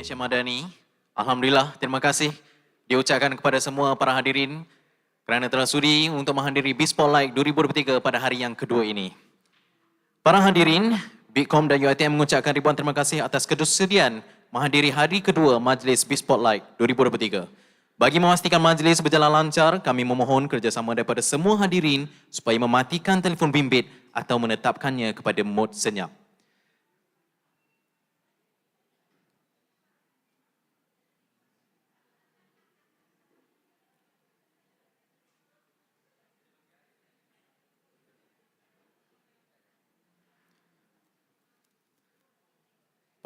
Encik Madani. Alhamdulillah, terima kasih diucapkan kepada semua para hadirin kerana telah sudi untuk menghadiri biz.spotlight 2023 pada hari yang kedua ini. Para hadirin, BITCOM dan UiTM mengucapkan ribuan terima kasih atas kesediaan menghadiri hari kedua Majlis biz.spotlight 2023. Bagi memastikan majlis berjalan lancar, kami memohon kerjasama daripada semua hadirin supaya mematikan telefon bimbit atau menetapkannya kepada mod senyap.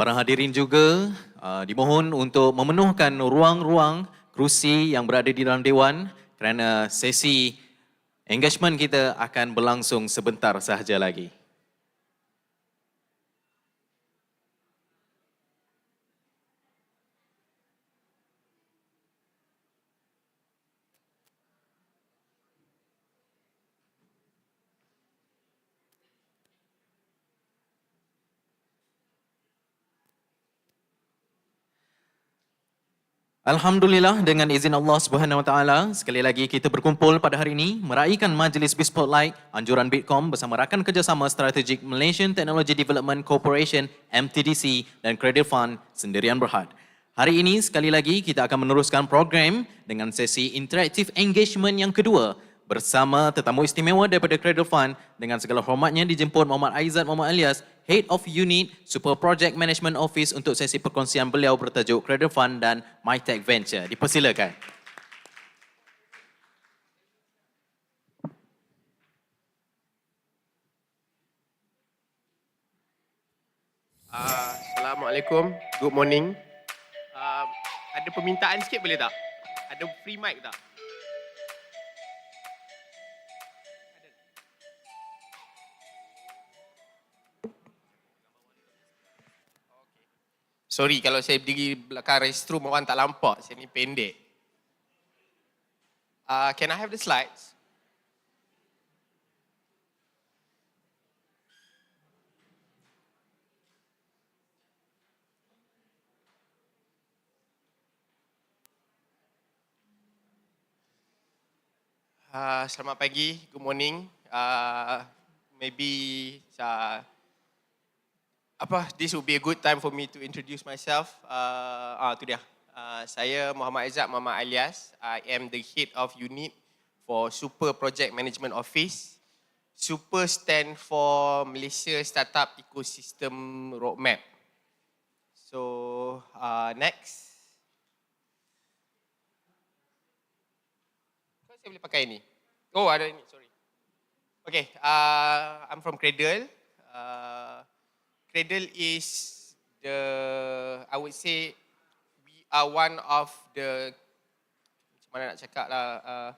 Para hadirin juga dimohon untuk memenuhkan ruang-ruang kerusi yang berada di dalam dewan kerana sesi engagement kita akan berlangsung sebentar sahaja lagi. Alhamdulillah, dengan izin Allah Subhanahu Wa Taala, sekali lagi kita berkumpul pada hari ini meraihkan Majlis biz.spotlight anjuran BITCOM bersama rakan kerjasama strategik Malaysian Technology Development Corporation MTDC dan Cradle Fund Sendirian Berhad. Hari ini sekali lagi kita akan meneruskan program dengan sesi interactive engagement yang kedua bersama tetamu istimewa daripada Cradle Fund. Dengan segala hormatnya dijemput Muhammad Aizat Muhammad Alias, Head of Unit Super Project Management Office untuk sesi perkongsian beliau bertajuk Cradle Fund dan MyTech Venture. Dipersilakan. Assalamualaikum, good morning. Ada permintaan sikit boleh tak? Ada free mic tak? Sorry kalau saya berdiri belakang restroom orang tak nampak, saya ni pendek. Can I have the slides? Selamat pagi, good morning. This would be a good time for me to introduce myself. Tu dia. Saya Muhammad Aizat Muhammad Alias. I am the head of unit for Super Project Management Office. Super stand for Malaysia Startup Ecosystem Roadmap. So next. Saya boleh pakai ni. Oh, ada ini, sorry. Okay, I'm from Cradle. Cradle is I would say, we are one of the, macam mana nak cakap lah,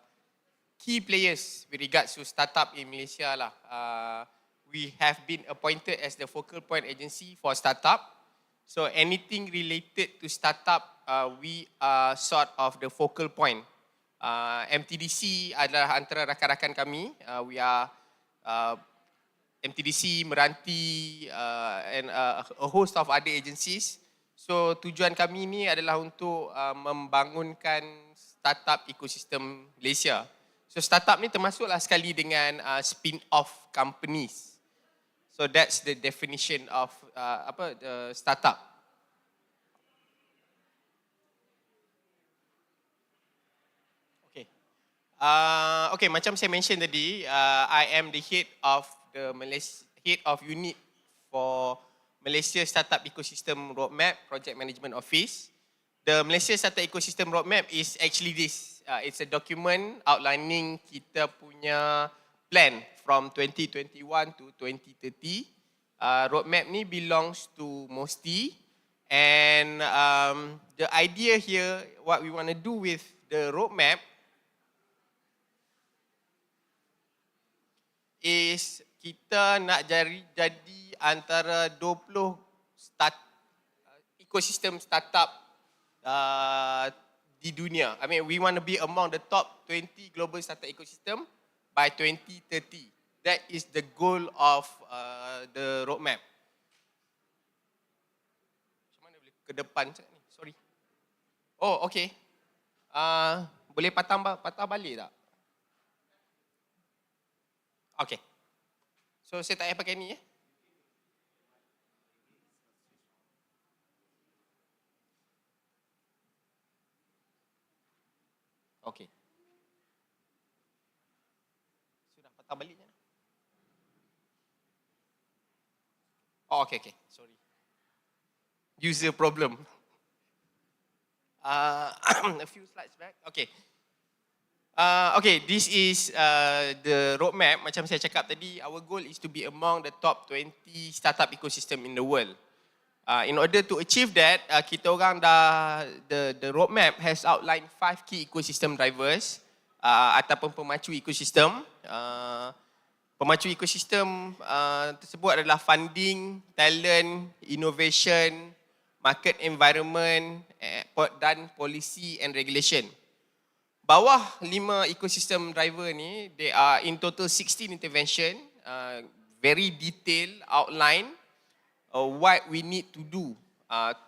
key players with regards to startup in Malaysia lah. We have been appointed as the focal point agency for startup. So anything related to startup, we are sort of the focal point. MTDC adalah antara rakan-rakan kami. We are MTDC, Meranti and a host of other agencies. So tujuan kami ni adalah untuk membangunkan startup ekosistem Malaysia. So startup ni termasuklah sekali dengan spin-off companies. So that's the definition of the startup. Okay, macam saya mention tadi, I am the head of unit for Malaysia Startup Ecosystem Roadmap Project Management Office. The Malaysia Startup Ecosystem Roadmap is actually this. It's a document outlining kita punya plan from 2021 to 2030. Roadmap ni belongs to MOSTI, and the idea here, what we want to do with the roadmap is kita nak jadi antara 20 ekosistem startup di dunia. I mean, we want to be among the top 20 global startup ecosystem by 2030. That is the goal of the roadmap. Macam mana boleh ke depan ni? Oh, okay. Boleh patah balik tak? Okay. So, saya tak payah pakai ni Okay. Sudah patah balik je. Oh, okay. Sorry. User problem. A few slides back. Okay. Okay, this is the roadmap. Macam saya cakap tadi, our goal is to be among the top 20 startup ecosystem in the world. In order to achieve that, kita orang the roadmap has outlined 5 key ecosystem drivers ataupun pemacu ekosistem. Pemacu ekosistem tersebut adalah funding, talent, innovation, market environment dan policy and regulation. Bawah 5 ecosystem driver ni, they are in total 16 intervention, very detailed outline what we need to do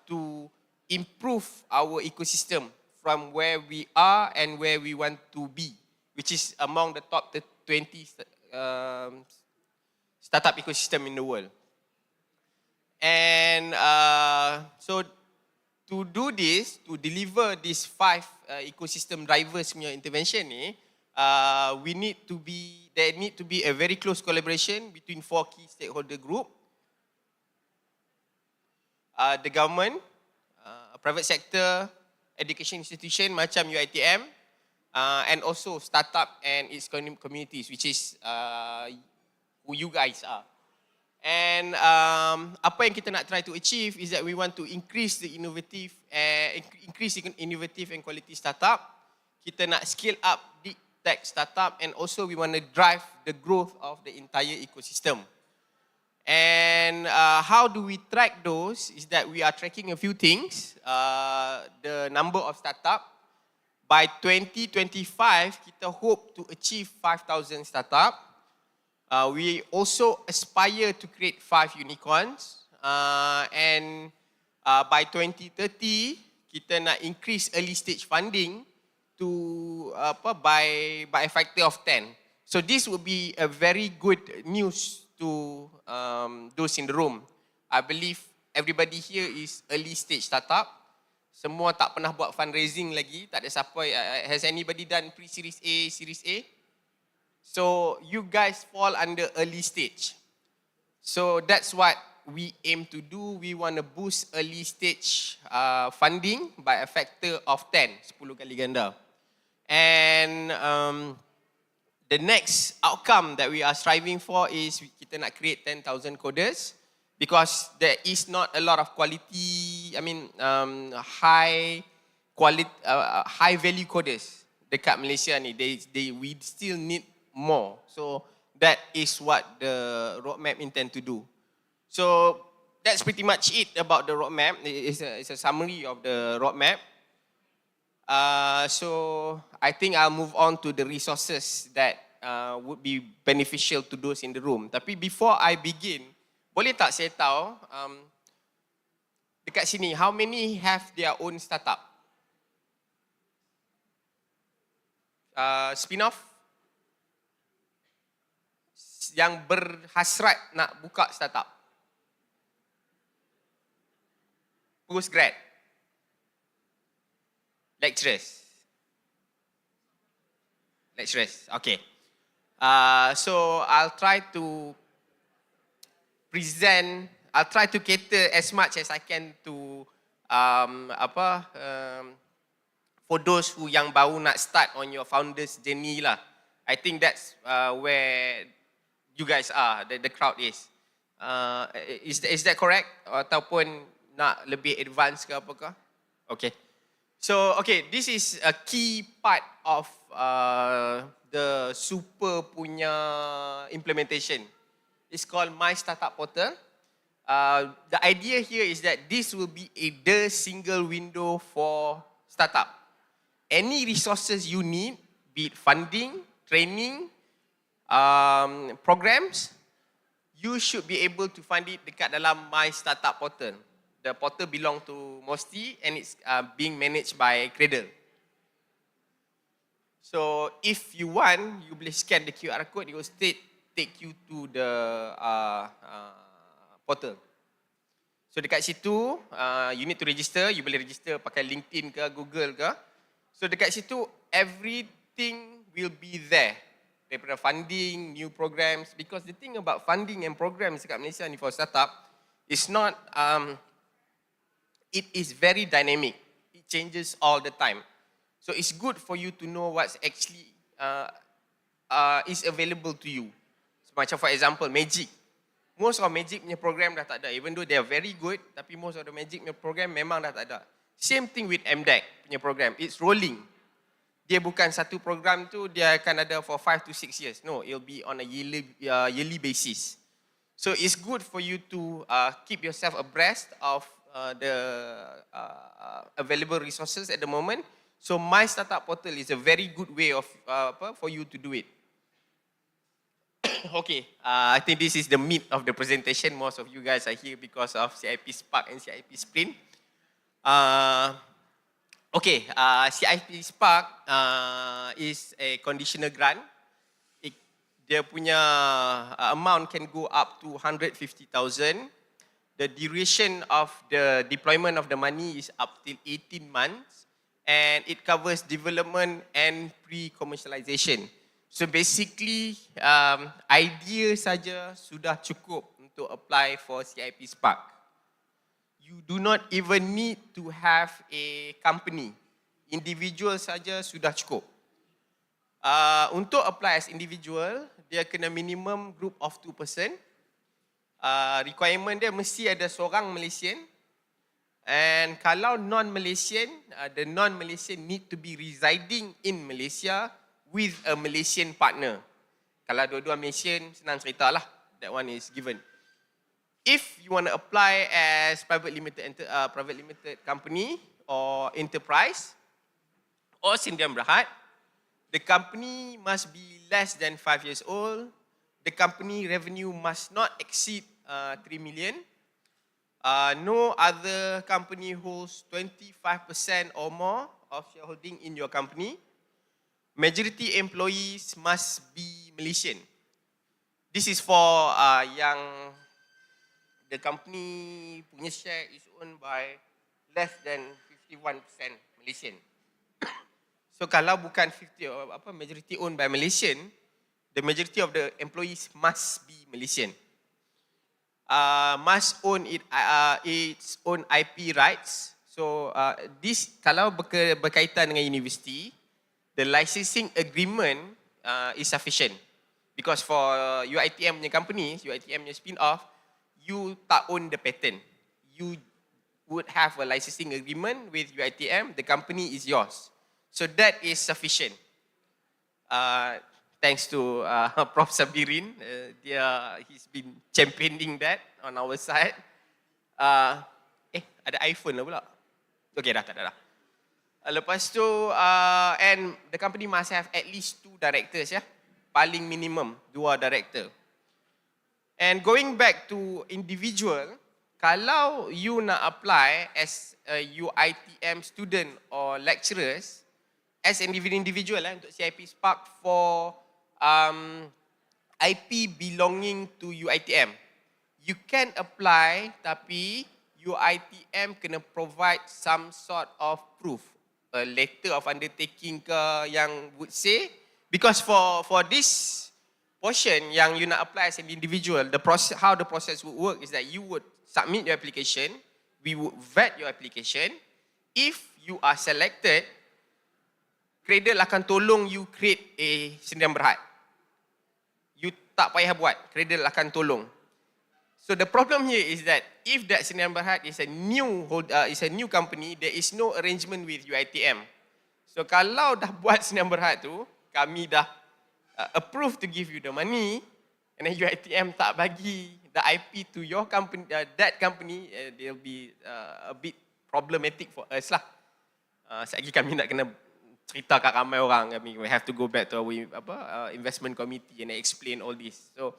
to improve our ecosystem from where we are and where we want to be, which is among the top 20 startup ecosystem in the world. And so to do this, to deliver these 5 ecosystem drivers punya intervention ni, there need to be a very close collaboration between 4 key stakeholder group. The government, private sector, education institution macam UiTM, and also startup and its communities, which is who you guys are. And apa yang kita nak try to achieve is that we want to increase innovative and quality startup. Kita nak scale up deep tech startup, and also we want to drive the growth of the entire ecosystem. And how do we track those is that we are tracking a few things. The number of startup. By 2025, kita hope to achieve 5,000 startup. We also aspire to create 5 unicorns. And by 2030, kita nak increase early stage funding to by a factor of 10. So this will be a very good news to those in the room. I believe everybody here is early stage startup. Semua tak pernah buat fundraising lagi. Tak ada siapa. Has anybody done pre-series A, series A? So you guys fall under early stage. So that's what we aim to do. We want to boost early stage funding by a factor of 10, 10 kali ganda. And the next outcome that we are striving for is kita nak create 10,000 coders, because there is not a lot of quality, high value coders dekat Malaysia ni. We still need more. So that is what the roadmap intend to do. So that's pretty much it about the roadmap. It's a summary of the roadmap. So I think I'll move on to the resources that would be beneficial to those in the room. Tapi before I begin, boleh tak saya tahu dekat sini, how many have their own startup? Spin-off? Yang berhasrat nak buka startup? Postgrad? Lecturers? Okay. So I'll try to cater as much as I can to for those who yang baru nak start on your founder's journey lah. I think that's where you guys are, the crowd is. Is that correct? Ataupun nak lebih advance ke apakah? Okay. So, okay, this is a key part of the super punya implementation. It's called My Startup Portal. The idea here is that this will be the single window for startup. Any resources you need, be it funding, training, programs, you should be able to find it dekat dalam My Startup Portal. the portal belong to Mosti and it's being managed by Cradle. So if you want, you boleh scan the QR code, it will straight take you to the portal. So dekat situ, you need to register, you boleh register pakai LinkedIn ke, Google ke. So dekat situ, everything will be there. Daripada funding, new programs. Because the thing about funding and programs dekat Malaysia ni for startup, it's not, it is very dynamic. It changes all the time. So it's good for you to know what's actually is available to you. So, macam for example, Magic. Most of Magic punya program dah tak ada. Even though they are very good, tapi most of the Magic punya program memang dah tak ada. Same thing with MDEC punya program. It's rolling. Dia bukan satu program tu, dia akan ada for 5 to 6 years. No, it'll be on a yearly basis. So it's good for you to keep yourself abreast of the available resources at the moment. So My Startup Portal is a very good way of for you to do it. Okay, I think this is the meat of the presentation. Most of you guys are here because of CIP Spark and CIP Sprint. Okay, CIP Spark is a conditional grant. Dia punya amount can go up to 150,000. The duration of the deployment of the money is up till 18 months. And it covers development and pre-commercialization. So basically, idea saja sudah cukup untuk apply for CIP Spark. You do not even need to have a company. Individual saja sudah cukup. Untuk apply as individual, dia kena minimum group of 2 person. Requirement dia mesti ada seorang Malaysian. And kalau non-Malaysian, the non-Malaysian need to be residing in Malaysia with a Malaysian partner. Kalau dua-dua Malaysian, senang cerita lah. That one is given. If you want to apply as private limited company or enterprise or Sindian Berhad, the company must be less than 5 years old. The company revenue must not exceed 3 million. No other company holds 25% or more of shareholding in your company. Majority employees must be Malaysian. This is for yang the company punya share is owned by less than 51% Malaysian. So kalau bukan majority owned by Malaysian, the majority of the employees must be Malaysian. Must own its own IP rights. So this kalau berkaitan dengan university, the licensing agreement is sufficient. Because for UiTM punya company, UiTM punya spin-off, you tak own the patent. You would have a licensing agreement with UiTM, the company is yours. So that is sufficient. Thanks to Prof. Sabirin, he's been championing that on our side. Ada iPhone lah pula. Okay, dah, tak ada dah. Lepas tu, and the company must have at least 2 directors, ya. Paling minimum 2 director. And going back to individual, kalau you nak apply as a UiTM student or lecturers, as an individual untuk CIP Spark for IP belonging to UiTM. You can apply, tapi UiTM kena provide some sort of proof. A letter of undertaking ke yang would say, because for this portion yang you nak apply as an individual, how the process would work is that you would submit your application, we would vet your application. If you are selected, Cradle akan tolong you create a Sindian Berhad. You tak payah buat, Cradle akan tolong. So the problem here is that if that Sindian Berhad is a new company, there is no arrangement with UiTM. So kalau dah buat Sindian Berhad tu, kami dah approve to give you the money, and then UiTM tak bagi the IP to your company, that company, they'll be a bit problematic for us lah. Sekali kami nak kena cerita kat ramai orang, kami we have to go back to our investment committee and explain all this. So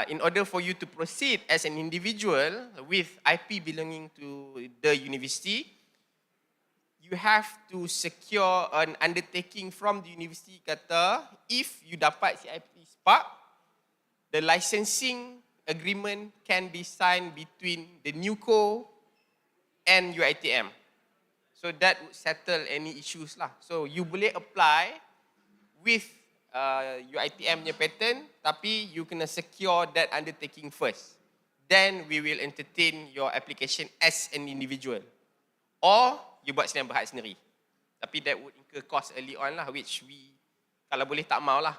in order for you to proceed as an individual with IP belonging to the university, you have to secure an undertaking from the university kata if you dapat CIP Spark, the licensing agreement can be signed between the NUCO and UiTM. So that would settle any issues lah. So you boleh apply with UiTM punya patent, tapi you kena secure that undertaking first. Then we will entertain your application as an individual. Or you buat sendiri berhad sendiri. Tapi that would incur cost early on lah, which we kalau boleh tak mau lah.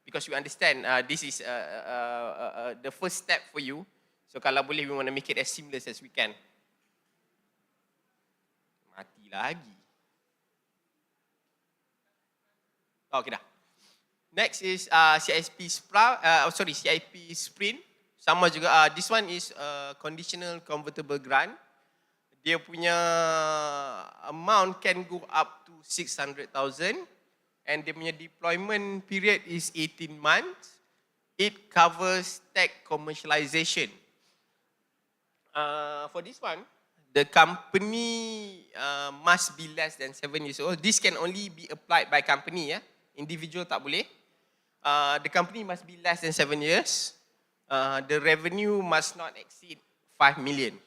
Because we understand this is the first step for you. So kalau boleh, we want to make it as seamless as we can. Mati lagi. Okay dah. Next is CIP Sprint. Sama juga. This one is conditional convertible grant. Dia punya amount can go up to 600,000 and dia punya deployment period is 18 months. It covers tech commercialization. For this one, the company must be less than 7 years old. This can only be applied by company, individual tak boleh. The company must be less than 7 years. The revenue must not exceed 5 million.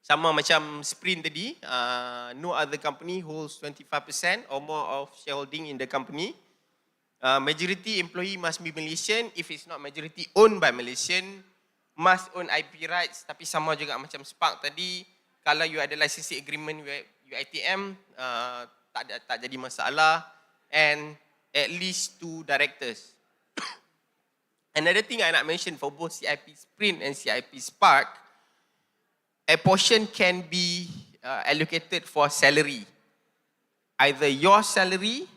Sama macam Sprint tadi, no other company holds 25% or more of shareholding in the company. Majority employee must be Malaysian. If it's not majority owned by Malaysian, must own IP rights. Tapi sama juga macam Spark tadi, kalau you ada licensing agreement with UiTM, tak jadi masalah. And at least 2 directors. Another thing I nak mention for both CIP Sprint and CIP Spark, a portion can be allocated for salary. Either your salary,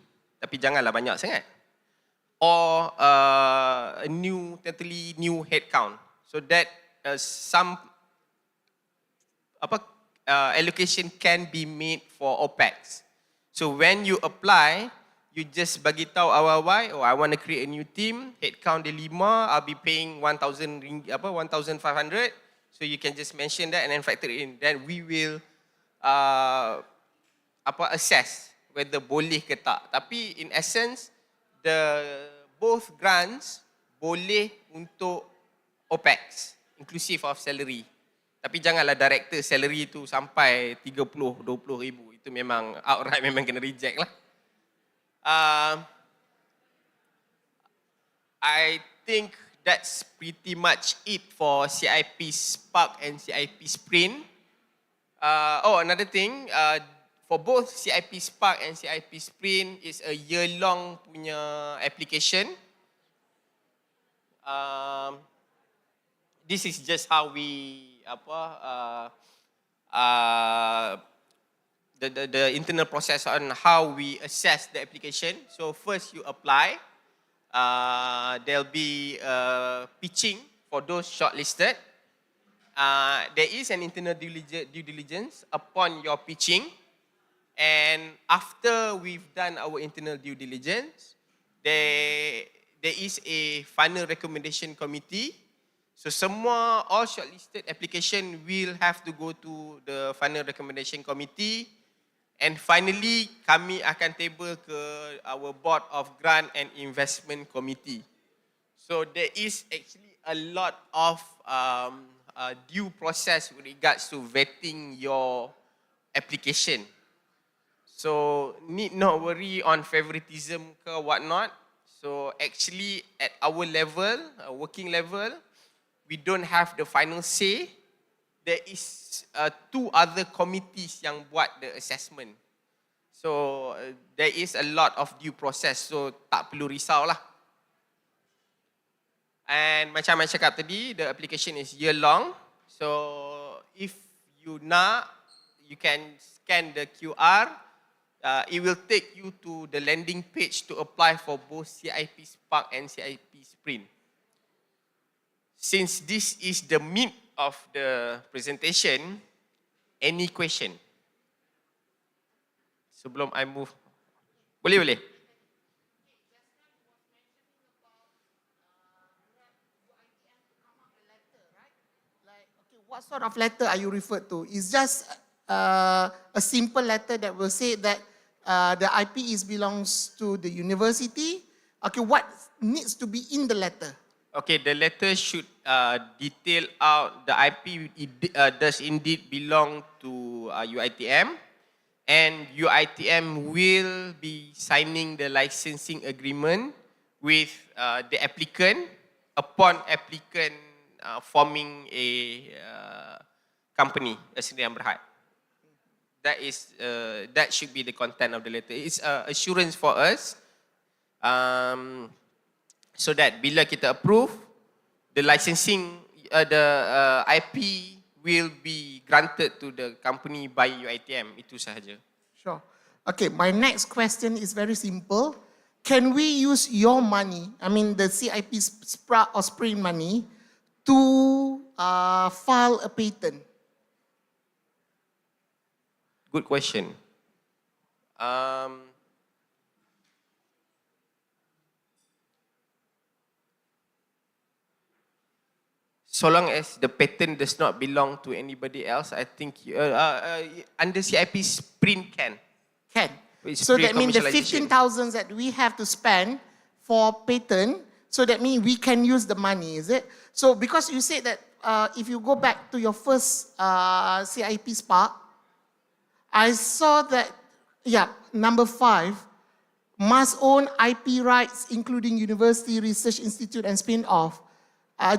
tapi janganlah banyak sangat, or a totally new headcount. So that some allocation can be made for OPEX. So when you apply, you just bagi tahu awal-awal, I want to create a new team, headcount dia 5, I'll be paying 1,500. So you can just mention that and then factor it in. Then we will assess whether boleh ke tak. Tapi in essence, both grants boleh untuk OPEX, inclusive of salary. Tapi janganlah director salary tu sampai 30-20 ribu. Itu memang outright memang kena reject lah. I think that's pretty much it for CIP Spark and CIP Sprint. Another thing, for both CIP Spark and CIP Sprint, is a year-long punya application. This is just how we the internal process on how we assess the application. So first you apply. There'll be pitching for those shortlisted. There is an internal due diligence upon your pitching, and after we've done our internal due diligence, there is a final recommendation committee. So all shortlisted application will have to go to the final recommendation committee. And finally, kami akan table ke our board of grant and investment committee. So there is actually a lot of due process with regards to vetting your application. So need not worry on favoritism ke whatnot. So actually at our level, working level, we don't have the final say. There is 2 other committees yang buat the assessment. So there is a lot of due process. So tak perlu risau lah. And macam I cakap tadi, the application is year long. So if you nak, you can scan the QR. It will take you to the landing page to apply for both CIP Spark and CIP Sprint. Since this is the meat of the presentation, any question? Sebelum I move. Boleh. What sort of letter are you referred to? Is just a simple letter that will say that the IP belongs to the university? Okay, what needs to be in the letter? Okay, the letter should detail out the IP does indeed belong to UiTM, and UiTM will be signing the licensing agreement with the applicant upon applicant forming a company, a sendirian berhad. That should be the content of the letter. It's assurance for us, so that bila kita approve, the licensing, the IP will be granted to the company by UiTM. Itu sahaja. Sure. Okay, my next question is very simple. Can we use your money, I mean the CIP or Spring money, to file a patent? Good question. So long as the patent does not belong to anybody else, I think under CIP Sprint can. Can. It's So that means the pre-commercialization. 15,000 that we have to spend for patent, so that means we can use the money, is it? So because you said that if you go back to your first CIP Spark, I saw that, yeah, number 5, must own IP rights including university, research institute and spin-off.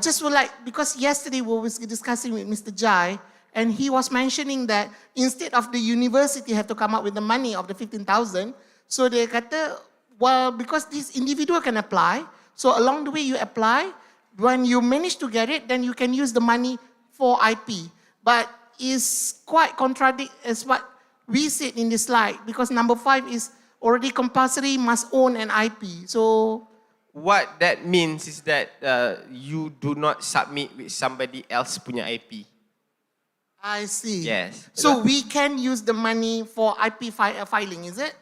Just would like, because yesterday we were discussing with Mr. Jai, and he was mentioning that instead of the university have to come up with the money of the 15,000, so they kata, well, because this individual can apply, so along the way you apply, when you manage to get it, then you can use the money for IP. But it's quite contradict as what we said in this slide, because number 5 is already compulsory, must own an IP. So what that means is that you do not submit with somebody else punya IP. I see. Yes. So we can use the money for IP filing, is it?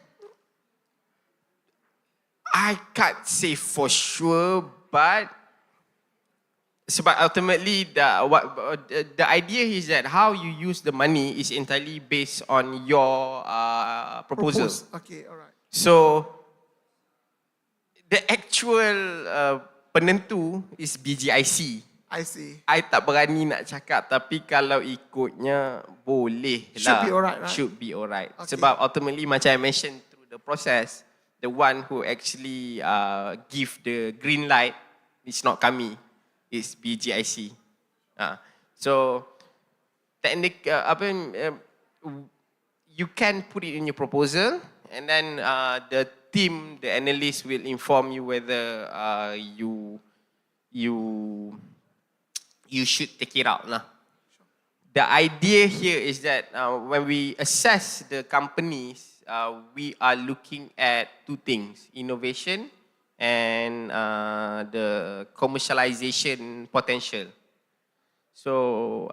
I can't say for sure, but sebab ultimately the idea is that how you use the money is entirely based on your proposal. Okay, all right. So the actual penentu is BGIC. I see. I tak berani nak cakap, tapi kalau ikutnya boleh lah. Should be alright, right? Should be alright. Okay. Sebab ultimately macam I mentioned through the process, the one who actually give the green light is not kami, it's BGIC. So you can put it in your proposal, and then the team, the analyst will inform you whether you should take it out lah. The idea here is that when we assess the companies, we are looking at 2 things: innovation and the commercialization potential. So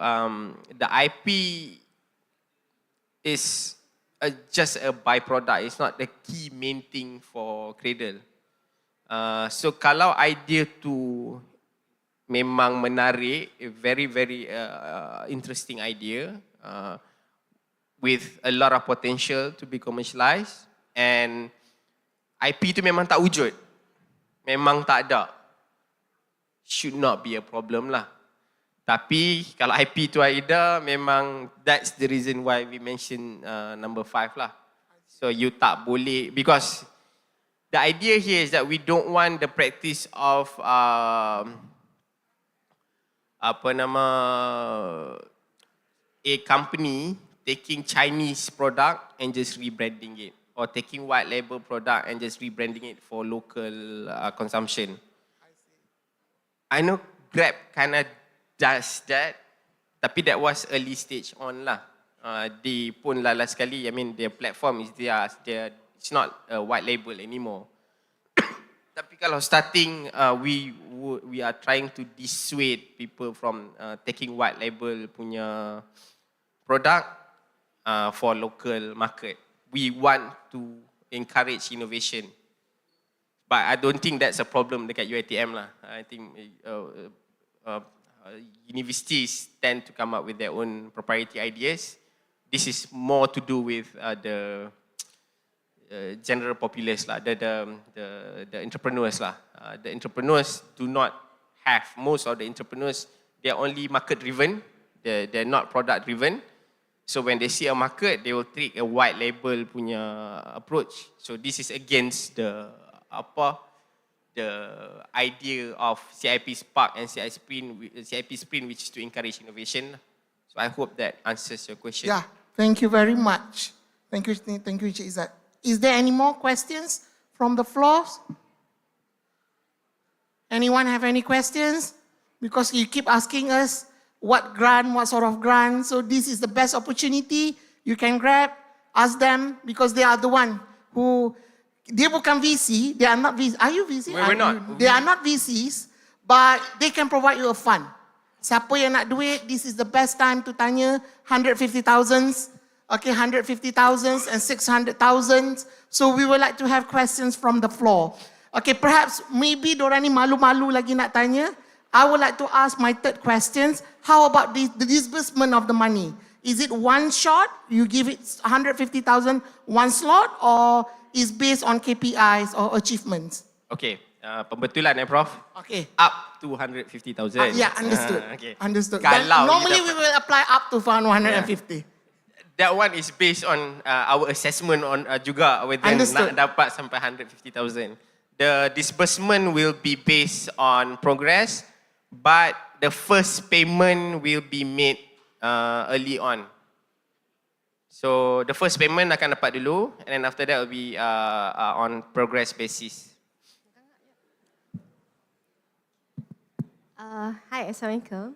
the IP is just a byproduct. It's not the key main thing for Cradle. So kalau idea tu memang menarik, a very very interesting idea with a lot of potential to be commercialized, and IP tu memang tak wujud, memang tak ada, should not be a problem lah. Tapi kalau IP tu ada, memang that's the reason why we mention number 5 lah. So you tak boleh, because the idea here is that we don't want the practice of a company taking Chinese product and just rebranding it, or taking white label product and just rebranding it for local consumption. I know Grab kind of does that, tapi that was early stage on lah. They pun last sekali, I mean their platform is it's not a white label anymore. Tapi kalau starting, we are trying to dissuade people from taking white label punya product for local market. We want to encourage innovation, but I don't think that's a problem dekat UiTM lah. I think universities tend to come up with their own proprietary ideas. This is more to do with the general populace lah, the entrepreneurs lah. The entrepreneurs do not have, most of the entrepreneurs, they're only market driven, they're not product driven. So when they see a market, they will take a white label punya approach. So this is against the idea of CIP Spark and CIP Sprint, which is to encourage innovation. So I hope that answers your question. Yeah, thank you very much. Thank you, Cik Izzat. Is there any more questions from the floor? Anyone have any questions? Because you keep asking us what sort of grant. So this is the best opportunity you can grab. Ask them because they are the one who, dia bukan VC, they are not VC. Are you VC? We're not. They are not VCs, but they can provide you a fund. Siapa yang nak duit, this is the best time to tanya 150,000. Okay, 150,000 and 600,000. So we would like to have questions from the floor. Okay, perhaps maybe dorang ni malu-malu lagi nak tanya. I would like to ask my third questions. How about the disbursement of the money? Is it one shot? You give it 150,000 one slot, or is based on KPIs or achievements? Okay, pembetulan Prof. Okay. Up to 150,000. Yeah, understood. Okay. Understood. Kalau Normally we will apply up to 150. That one is based on our assessment on juga whether nak dapat sampai 150,000. The disbursement will be based on progress, but the first payment will be made early on. So the first payment akan dapat dulu, and then after that will be on progress basis. Hi, Assalamualaikum.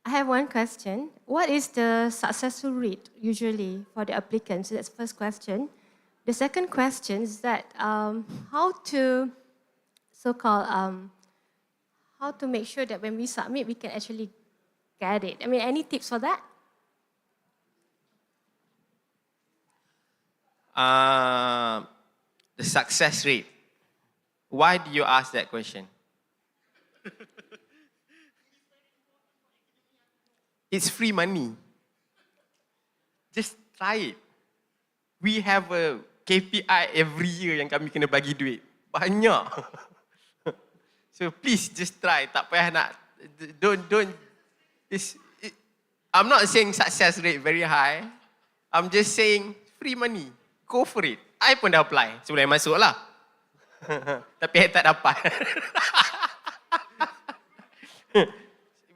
I have one question. What is the successful rate usually for the applicants? So that's the first question. The second question is that how to how to make sure that when we submit, we can actually get it. I mean, any tips for that? The success rate. Why do you ask that question? It's free money. Just try it. We have a KPI every year yang kami kena bagi duit. Banyak. So please just try. Tak payah nak. Don't. I'm not saying success rate very high. I'm just saying free money. Go for it. I pun dah apply. Sebelum I masuk lah. Tapi I tak dapat.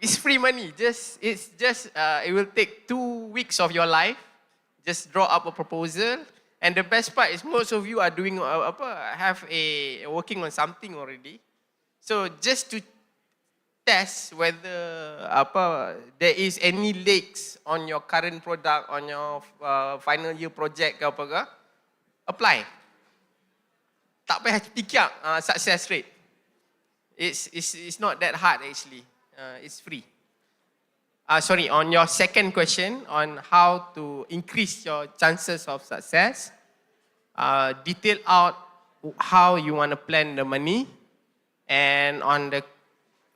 It's free money. It will take 2 weeks of your life. Just draw up a proposal, and the best part is most of you are working on something already. So just to test whether there is any leaks on your current product, on your final year project ke apa ke, apply. Tak payah fikir success rate. It's not that hard actually. It's free. On your second question on how to increase your chances of success, detail out how you want to plan the money, and on the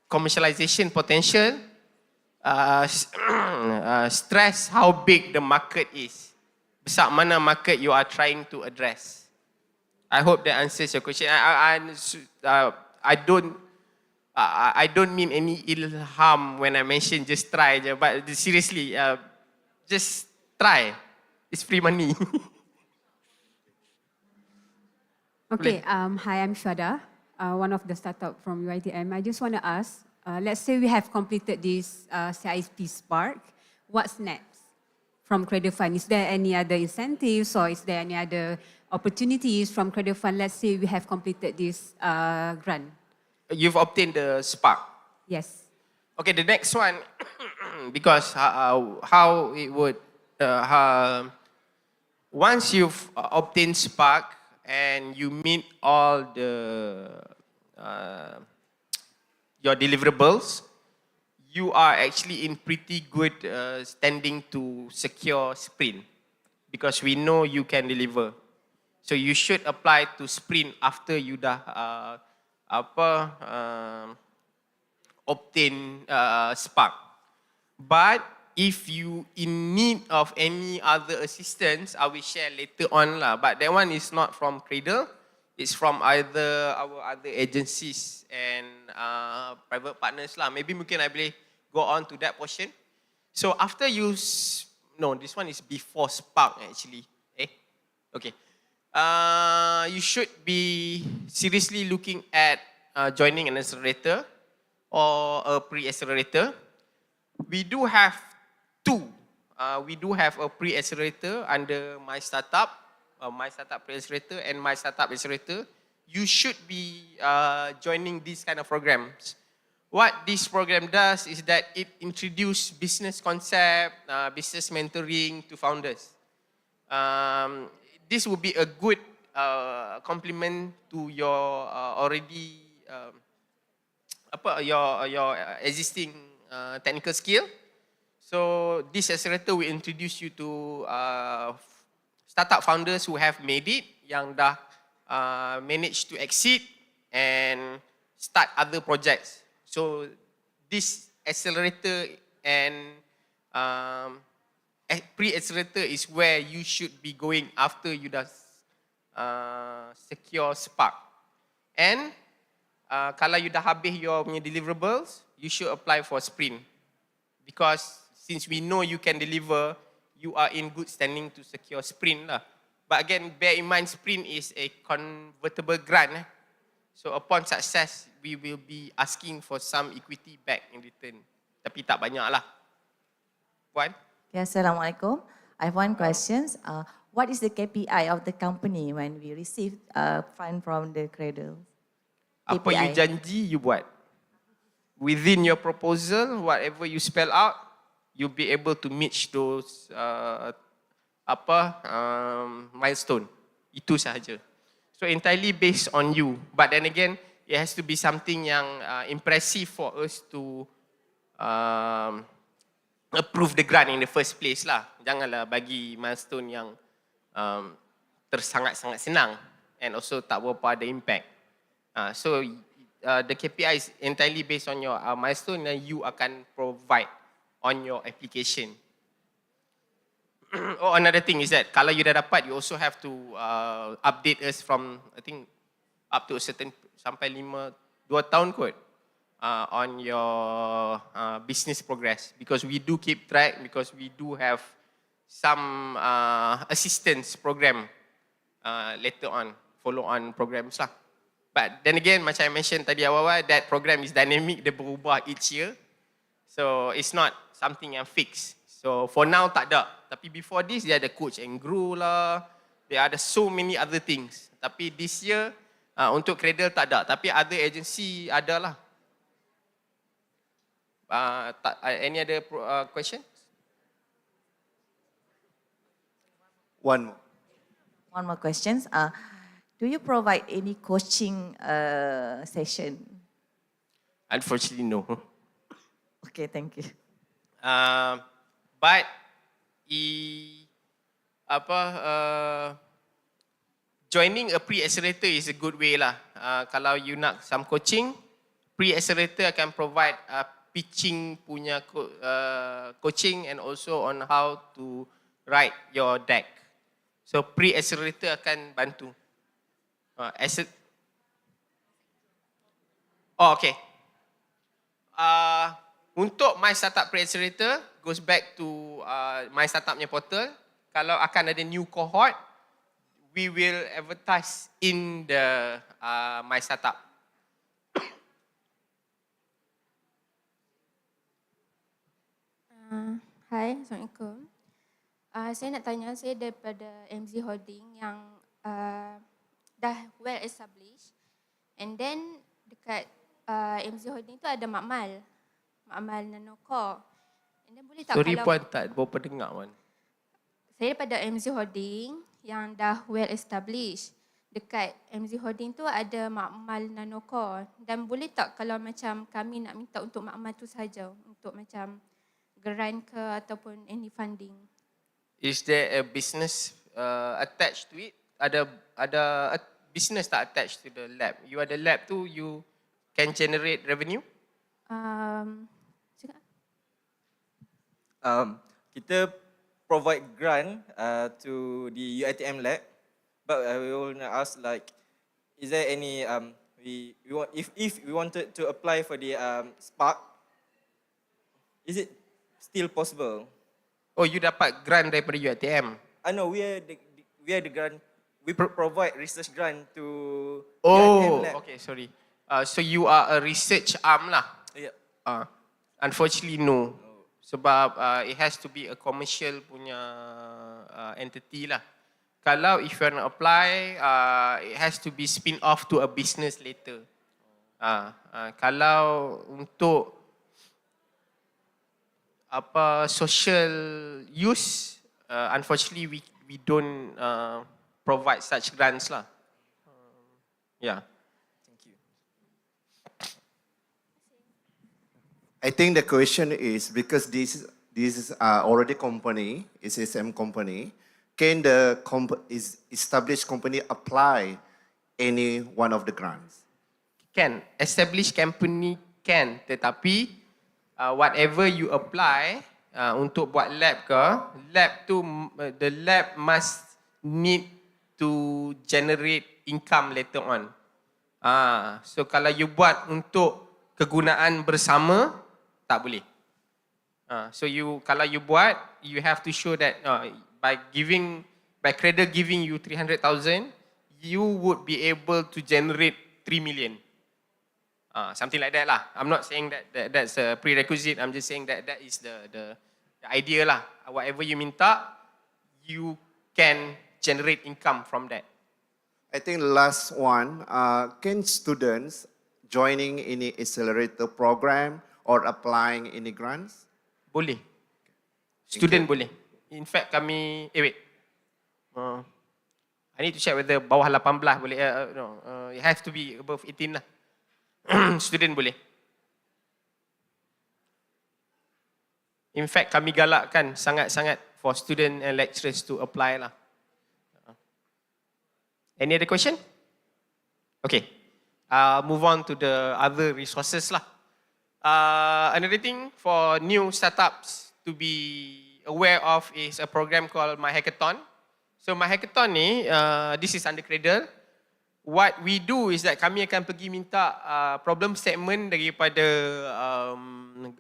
commercialization potential, stress how big the market is. Besar mana market you are trying to address. I hope that answers your question. I don't mean any ill harm when I mention just try je, but seriously, just try. It's free money. Okay, hi, I'm Shwada, one of the startup from UiTM. I just want to ask, let's say we have completed this CIP Spark, what's next from Cradle Fund? Is there any other incentives or is there any other opportunities from Cradle Fund? Let's say we have completed this grant. You've obtained the Spark. Yes. Okay, the next one, because how it would, once you've obtained Spark and you meet all your deliverables, you are actually in pretty good standing to secure Sprint, because we know you can deliver. So you should apply to Sprint after you dah obtain Spark. But if you in need of any other assistance, I will share later on lah. But that one is not from Cradle. It's from either our other agencies and private partners lah. Maybe mungkin I boleh go on to that portion. So after you, no, this one is before Spark actually. Okay. You should be seriously looking at joining an accelerator or a pre-accelerator. We do have two. We do have a pre-accelerator under My Startup Pre-Accelerator and My Startup Accelerator. You should be joining these kind of programs. What this program does is that it introduces business concept, business mentoring to founders. This would be a good complement to your already your existing technical skill. So this accelerator will introduce you to startup founders who have made it, yang dah managed to exit and start other projects. So this accelerator and pre-accelerator is where you should be going after you dah secure Spark. And kalau you dah habis your punya deliverables, you should apply for sprint. Because since we know you can deliver, you are in good standing to secure sprint lah. But again, bear in mind sprint is a convertible grant. So upon success, we will be asking for some equity back in return. Tapi tak banyak lah. Puan? Okay, Assalamualaikum. I have one question. What is the KPI of the company when we receive fund from the Cradle? Apa you janji, you buat. Within your proposal, whatever you spell out, you'll be able to meet those milestone. Itu sahaja. So entirely based on you. But then again, it has to be something yang impressive for us to approve the grant in the first place lah. Janganlah bagi milestone yang tersangat-sangat senang and also tak berapa ada impact. So the KPI is entirely based on your milestone yang you akan provide on your application. Oh, another thing is that kalau you dah dapat, you also have to update us from, I think, up to a certain, sampai 2 tahun kot. On your business progress, because we do keep track, because we do have some assistance program later on, follow-on programs lah. But then again, macam I mentioned tadi awal-awal, that program is dynamic, dia berubah each year. So it's not something yang fixed. So for now tak ada. Tapi before this, dia ada coach and grow lah. There are so many other things. Tapi this year, untuk Cradle tak ada. Tapi other agency ada lah. Any other questions? One more question. Do you provide any coaching session? Unfortunately, no. Okay, thank you. But joining a pre-accelerator is a good way lah. Kalau you nak some coaching, pre-accelerator akan provide pitching punya coaching and also on how to write your deck. So pre-accelerator akan bantu. Okay. Untuk My Startup Pre-Accelerator, goes back to My Startup punya portal. Kalau akan ada new cohort, we will advertise in the My Startup. Hai, Assalamualaikum. Saya nak tanya, saya daripada MZ Holding yang dah well established. And then dekat MZ Holding tu ada makmal nanocore. And then boleh tak Sorry kalau... puan, tak berapa dengar puan. Saya daripada MZ Holding yang dah well established. Dekat MZ Holding tu ada makmal nanocore. Dan boleh tak kalau macam kami nak minta untuk makmal tu sahaja, untuk macam grant ke ataupun any funding? Is there a business attached to it? Ada business tak attached to the lab? You ada lab tu, you can generate revenue? kita provide grant to the UiTM lab, but we want to ask like, is there any if we wanted to apply for the Spark, is it still possible? Oh, you dapat grant daripada UiTM? No, we are the grant. We provide research grant to Oh, UiTM lab. okay, sorry. So you are a research arm lah? Yeah. Unfortunately, no. Sebab it has to be a commercial punya entity lah. Kalau if you want to apply, it has to be spin off to a business later. Kalau untuk social use, unfortunately we don't provide such grants lah. Yeah. Thank you. I think the question is because this is already company, it's a SAM company. Can the established company apply any one of the grants? Can. Established company can. Tetapi whatever you apply untuk buat lab ke, the lab must need to generate income later on. So kalau you buat untuk kegunaan bersama, tak boleh. So kalau you buat, you have to show that by Cradle giving you 300,000, you would be able to generate 3 million. Something like that lah. I'm not saying that that's a prerequisite. I'm just saying that is the idea lah. Whatever you minta, you can generate income from that. I think the last one, can students joining any accelerator program or applying any grants? Boleh. Student boleh. In fact kami, wait. I need to check whether bawah 18 boleh. No, it has to be above 18 lah. Student boleh. In fact kami galakkan sangat-sangat for student and lecturers to apply lah. Any other question? Okay. Move on to the other resources lah. Another thing for new startups to be aware of is a program called My Hackathon. So My Hackathon ni, this is under Cradle. What we do is that kami akan pergi minta problem statement daripada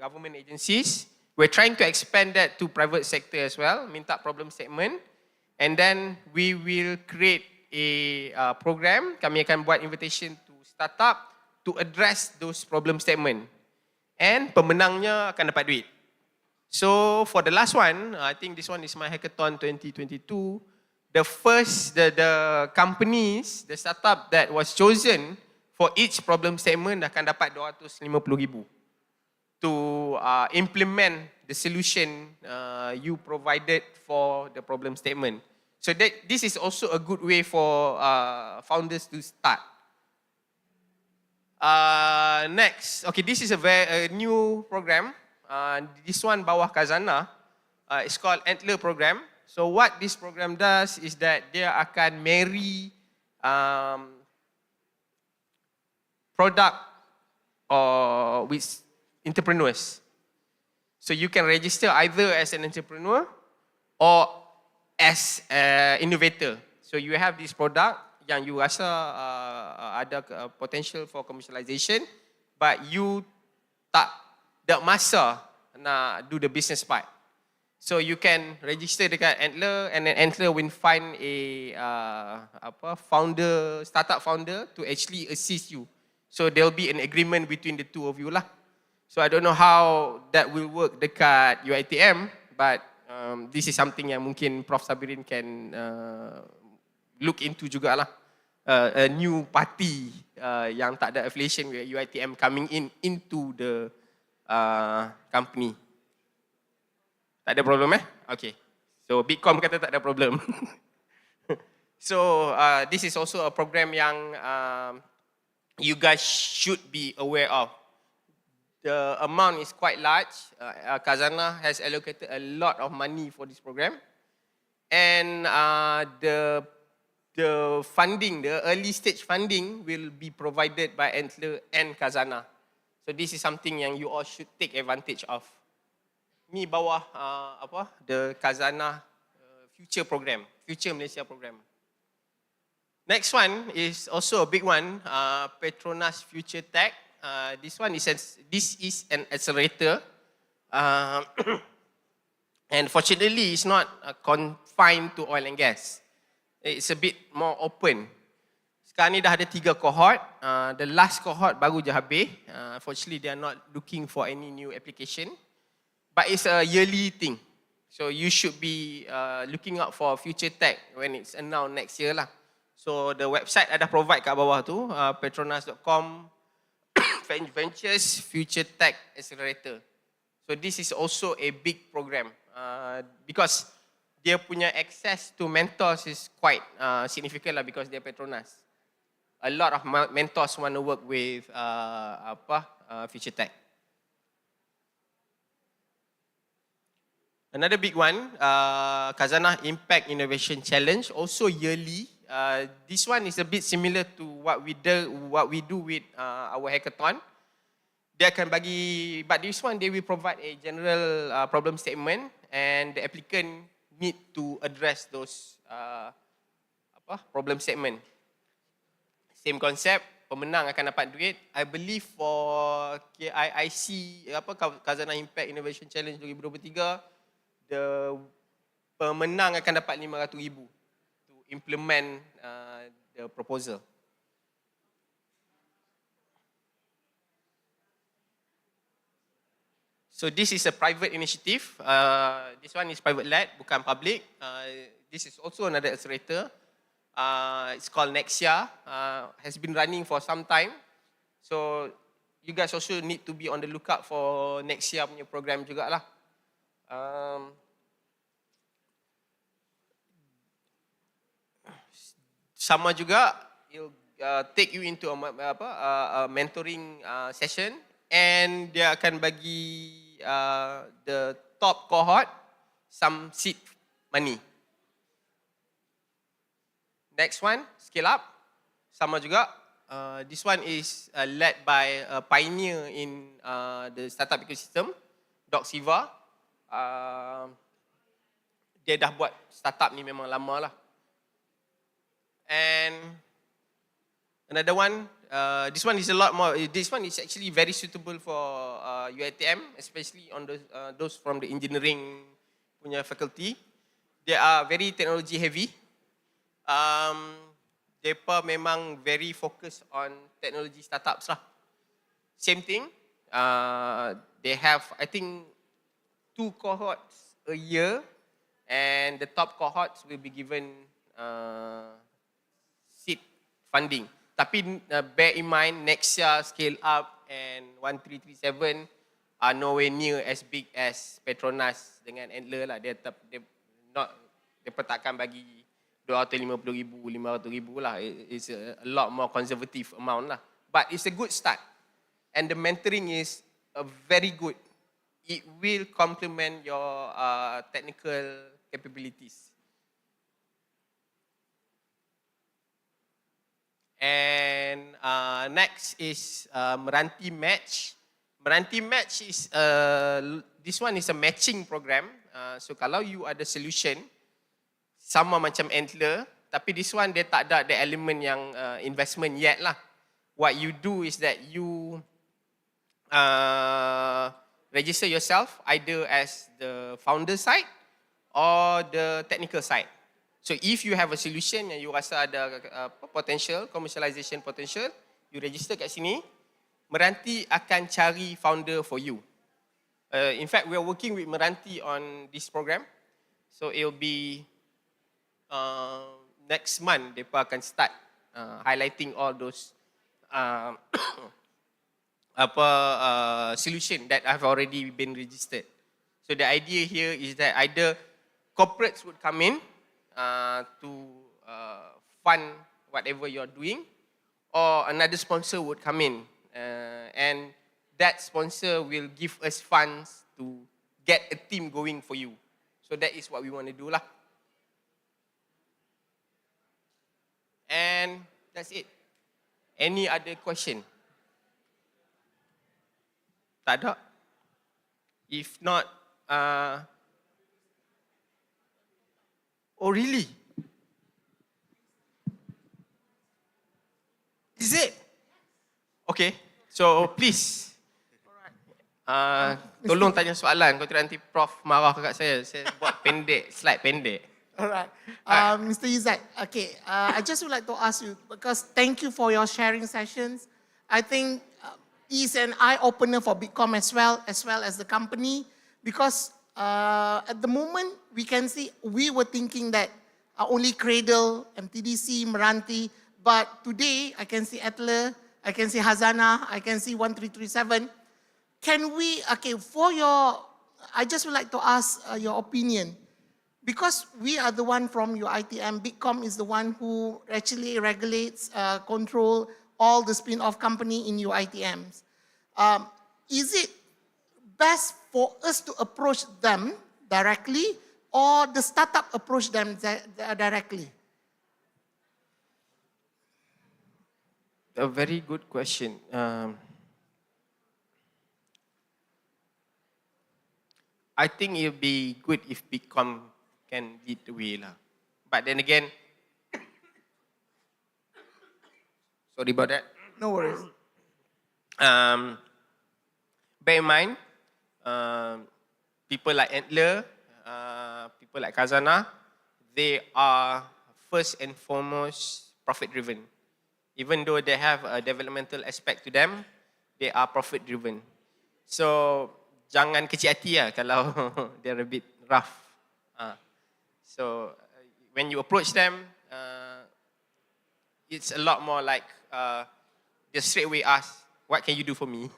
government agencies. We're trying to expand that to private sector as well. Minta problem statement. And then we will create a program. Kami akan buat invitation to startup to address those problem statement. And pemenangnya akan dapat duit. So for the last one, I think this one is My Hackathon 2022. The companies, the startup that was chosen for each problem statement akan dapat 250,000 to implement the solution you provided for the problem statement. So this is also a good way for founders to start. Next, okay, this is a new program. This one bawah Khazanah. It's called Antler Program. So what this program does is that dia akan marry product with entrepreneurs. So you can register either as an entrepreneur or as an innovator. So you have this product yang you rasa ada potential for commercialization, but you tak ada masa nak do the business part. So you can register dekat Antler, and then Antler will find a startup founder to actually assist you. So there will be an agreement between the two of you lah. So I don't know how that will work dekat UiTM, but this is something yang mungkin Prof Sabirin can look into jugalah. A new party yang tak ada affiliation with UiTM coming into the company. Tak ada problem Okay. So BITCOM kata tak ada problem. So this is also a program yang you guys should be aware of. The amount is quite large. Khazanah has allocated a lot of money for this program. And the funding, the early stage funding will be provided by Antler and Khazanah. So this is something yang you all should take advantage of. ni bawah the Khazanah Future Program, Future Malaysia Program. Next one is also a big one, Petronas Future Tech. This is an accelerator, and fortunately it's not confined to oil and gas. It's a bit more open. Sekarang ni dah ada 3 cohort. The last cohort baru je habis. Fortunately they are not looking for any new application, but it's a yearly thing. So you should be looking out for future tech when it's announced next year lah. So the website ada provide kat bawah tu, petronas.com Ventures Future Tech Accelerator. So this is also a big program because dia punya access to mentors is quite significant lah because dia Petronas. A lot of mentors want to work with Future Tech. Another big one, Khazanah Impact Innovation Challenge, also yearly. This one is a bit similar to what we do with our hackathon. Dia akan bagi, but this one they will provide a general problem statement, and the applicant need to address those problem statement. Same concept, pemenang akan dapat duit. I believe for KIIC Khazanah Impact Innovation Challenge 2023, the pemenang akan dapat 500,000 to implement the proposal. So this is a private initiative. This one is private led, bukan public. This is also another accelerator. It's called Nexia. Has been running for some time. So you guys also need to be on the lookout for Nexia punya program jugalah. Sama juga, it'll take you into a mentoring session, and dia akan bagi the top cohort some seed money. Next one, scale up. Sama juga. This one is led by a pioneer in the startup ecosystem, Doc Siva. Dia dah buat startup ni memang lama lah. And another one, this one is a lot more. This one is actually very suitable for UiTM, especially on those from the engineering punya faculty. They are very technology heavy. Mereka memang very focused on technology startups lah. Same thing. They have, I think, 2 cohorts a year, and the top cohorts will be given seed funding. Tapi bear in mind, next year scale up and 1337 are nowhere near as big as Petronas dengan Antler lah. Dia takkan bagi 250,000, 500,000 lah. It's a lot more conservative amount lah. But it's a good start. And the mentoring is very good. It will complement your technical capabilities. And next is Meranti Match. Meranti Match is this one is a matching program. So kalau you ada solution sama macam Antler, tapi this one dia tak ada the element yang investment yet lah. What you do is that you register yourself either as the founder side or the technical side. So if you have a solution yang you rasa ada potential, commercialization potential, you register kat sini, Meranti akan cari founder for you. In fact, we are working with Meranti on this program. So it will be next month, mereka akan start highlighting all those solution that have already been registered. So the idea here is that either corporates would come in to fund whatever you're doing, or another sponsor would come in, and that sponsor will give us funds to get a team going for you. So that is what we want to do lah. And that's it. Any other question? Tak ada? If not, Oh, really? Is it? Okay. So, please. Tolong tanya soalan. Kalau tidak nanti Prof marah kat saya. Saya buat pendek, slide pendek. All right. Mr. Izzat, okay, I just would like to ask you, because thank you for your sharing sessions. I think it's an eye-opener for BITCOM as well as the company, because at the moment, we can see, we were thinking that only Cradle, MTDC, Meranti, but today, I can see Atler, I can see Hazana, I can see 1337. Can we, okay, I just would like to ask your opinion. Because we are the one from UiTM, BITCOM is the one who actually regulates, control all the spin-off company in UiTMs. Is it best for us to approach them directly or the startup approach them directly? A very good question. I think it would be good if BITCOM can lead the way lah. But then again, sorry about that. No worries. Bear in mind, people like Antler, people like Khazanah, they are first and foremost profit driven. Even though they have a developmental aspect to them, they are profit driven. So jangan kecil hati lah kalau they're a bit rough. So when you approach them, it's a lot more like just straight away ask, what can you do for me?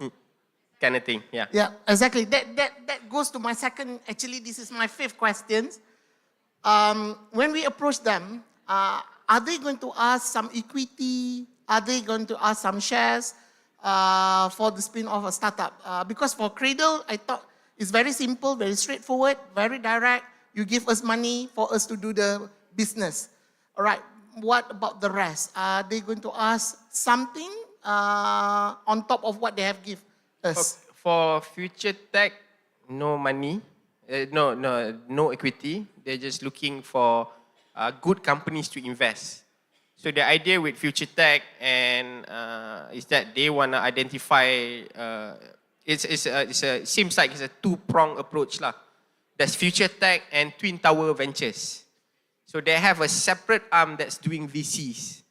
Kind of thing, yeah. Yeah, exactly. That goes to my second, actually this is my fifth question. When we approach them, are they going to ask some equity? Are they going to ask some shares for the spin-off of a startup? Because for Cradle, I thought it's very simple, very straightforward, very direct. You give us money for us to do the business. All right, what about the rest? Are they going to ask something on top of what they have give us? For future tech, no money, no equity. They're just looking for good companies to invest. So the idea with future tech and is that they want to identify. It seems like it's a two-pronged approach lah. There's future tech and Twin Tower Ventures. So they have a separate arm that's doing VCs.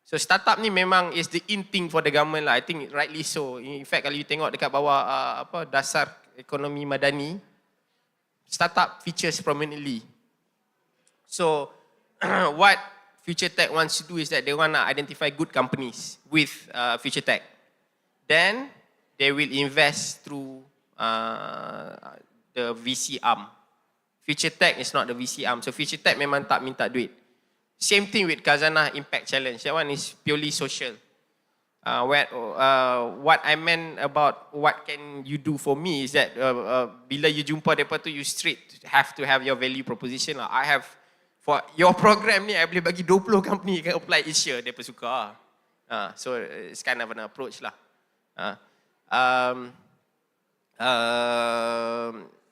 So startup ni memang is the in thing for the government lah. I think rightly so. In fact, kalau you tengok dekat bawah dasar ekonomi madani, startup features prominently. So what future tech wants to do is that they want to identify good companies with future tech. Then they will invest through the VC arm. Future Tech is not the VC arm. So Future Tech memang tak minta duit. Same thing with Khazanah Impact Challenge. That one is purely social. What I meant about what can you do for me is that bila you jumpa mereka tu, you straight have to have your value proposition lah. I have, for your program ni, I boleh bagi 20 company can apply each year. Mereka suka. So it's kind of an approach lah.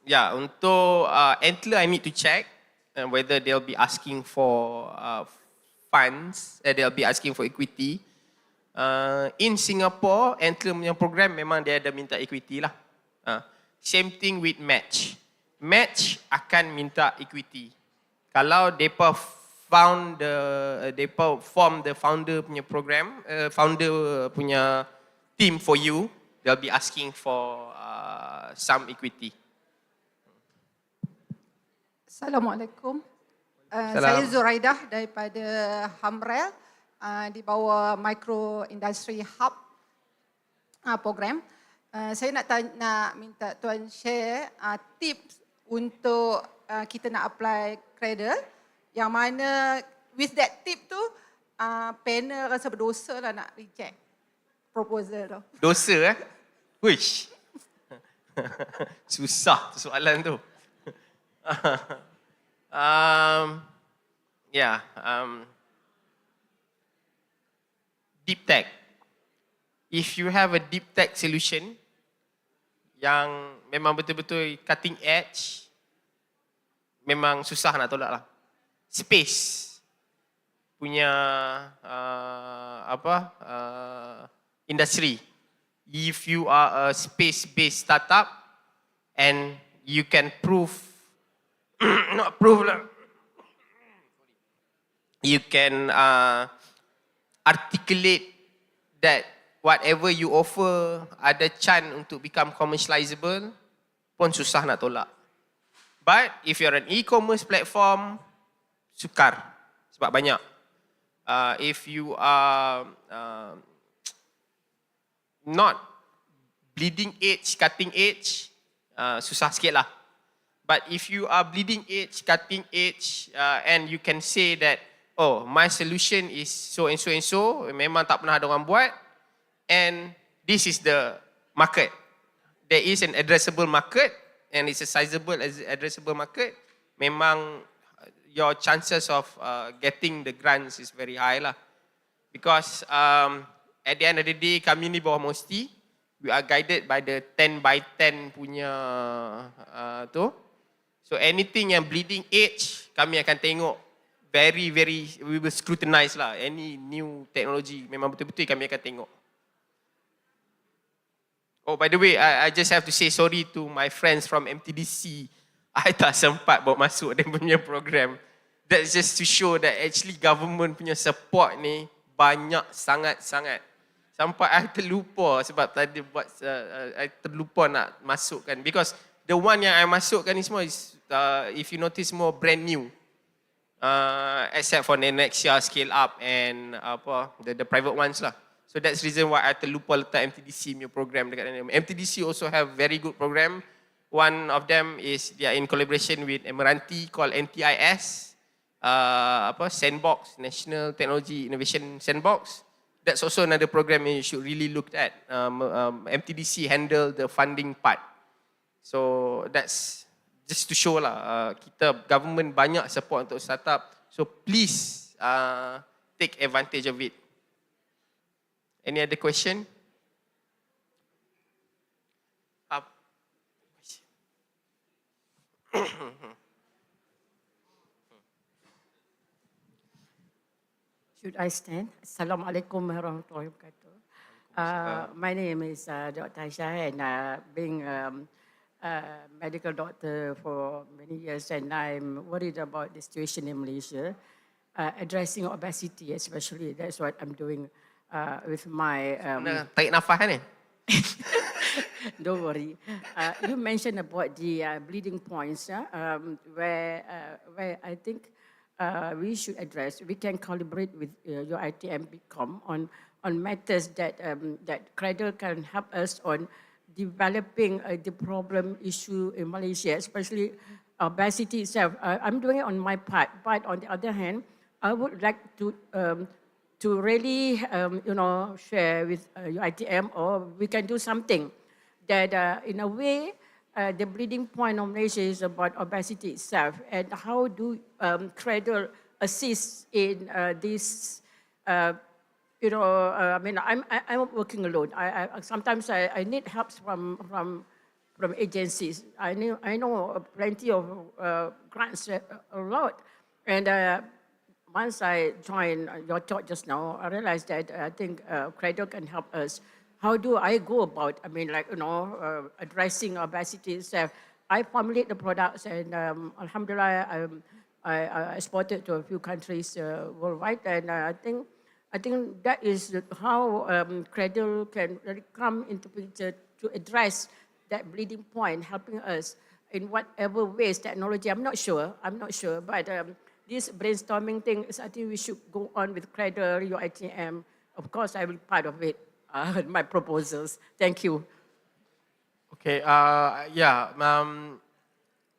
Yeah, untuk Antler, I need to check whether they'll be asking for funds, they'll be asking for equity. In Singapore, Antler punya program memang dia ada minta equity lah. Same thing with Match. Match akan minta equity. Kalau mereka form the founder punya program, founder punya team for you, they'll be asking for some equity. Assalamualaikum. Saya Zuraidah daripada Hamrel di bawah Micro Industry Hub program. Saya nak minta tuan share tips untuk kita nak apply Cradle, yang mana with that tip tu panel rasa berdosa lah nak reject proposal tu. Dosa Wish. Susah tu soalan tu. Deep tech. If you have a deep tech solution, yang memang betul-betul cutting edge, memang susah nak tolak lah. Space punya industry. If you are a space-based startup and you can prove, not prove lah, you can articulate that whatever you offer ada chance untuk become commercializable, pun susah nak tolak. But if you're an e-commerce platform, sukar sebab banyak. If you are not bleeding edge, cutting edge, susah sikit lah. But if you are bleeding edge, cutting edge, and you can say that, oh, my solution is so and so and so, memang tak pernah ada orang buat, and this is the market. There is an addressable market, and it's a sizable addressable market. Memang your chances of getting the grants is very high lah. Because at the end of the day, kami ni bawah Mosti, we are guided by the 10 by 10 punya tu. So anything yang bleeding edge, kami akan tengok very, we will scrutinize lah. Any new technology, memang betul-betul kami akan tengok. Oh, by the way, I just have to say sorry to my friends from MTDC. I tak sempat bawa masuk dia punya program. That's just to show that actually government punya support ni banyak sangat-sangat. Sampai I terlupa sebab tadi buat, I terlupa nak masukkan. Because the one yang I masukkan ni semua is, if you notice, more brand new. Except for the next year scale up and the private ones lah. So that's the reason why I terlupa letak MTDC punya program dekat dalam. MTDC also have very good program. One of them is they are in collaboration with Emirati called NTIS, Sandbox, National Technology Innovation Sandbox. That's also another program you should really look at. MTDC handle the funding part. So that's just to show lah, kita government banyak support untuk startup. So please take advantage of it. Any other question? Should I stand? Assalamualaikum warahmatullahi wabarakatuh. My name is Dr. Aishah, and being a medical doctor for many years, and I'm worried about the situation in Malaysia, addressing obesity especially. That's what I'm doing with my... tarik nafas ni? Don't worry. You mentioned about the bleeding points, where I think we should address. We can collaborate with UiTM BITCOM on matters that Cradle can help us on developing the problem issue in Malaysia, especially obesity itself. I'm doing it on my part, but on the other hand, I would like to really share with UiTM, or we can do something that in a way the bleeding point of Malaysia is about obesity itself, and how do Cradle assist in this? I mean, I'm working alone. Sometimes I need help from agencies. I know plenty of grants, a lot, and once I joined your talk just now, I realized that I think Cradle can help us. How do I go about, addressing obesity itself? I formulate the products, and alhamdulillah, I exported to a few countries worldwide, and I think that is how Cradle can really come into picture to address that bleeding point, helping us in whatever ways, technology, I'm not sure, but this brainstorming thing, I think we should go on with Cradle, UiTM. Of course, I will be part of it, my proposals. Thank you. Okay,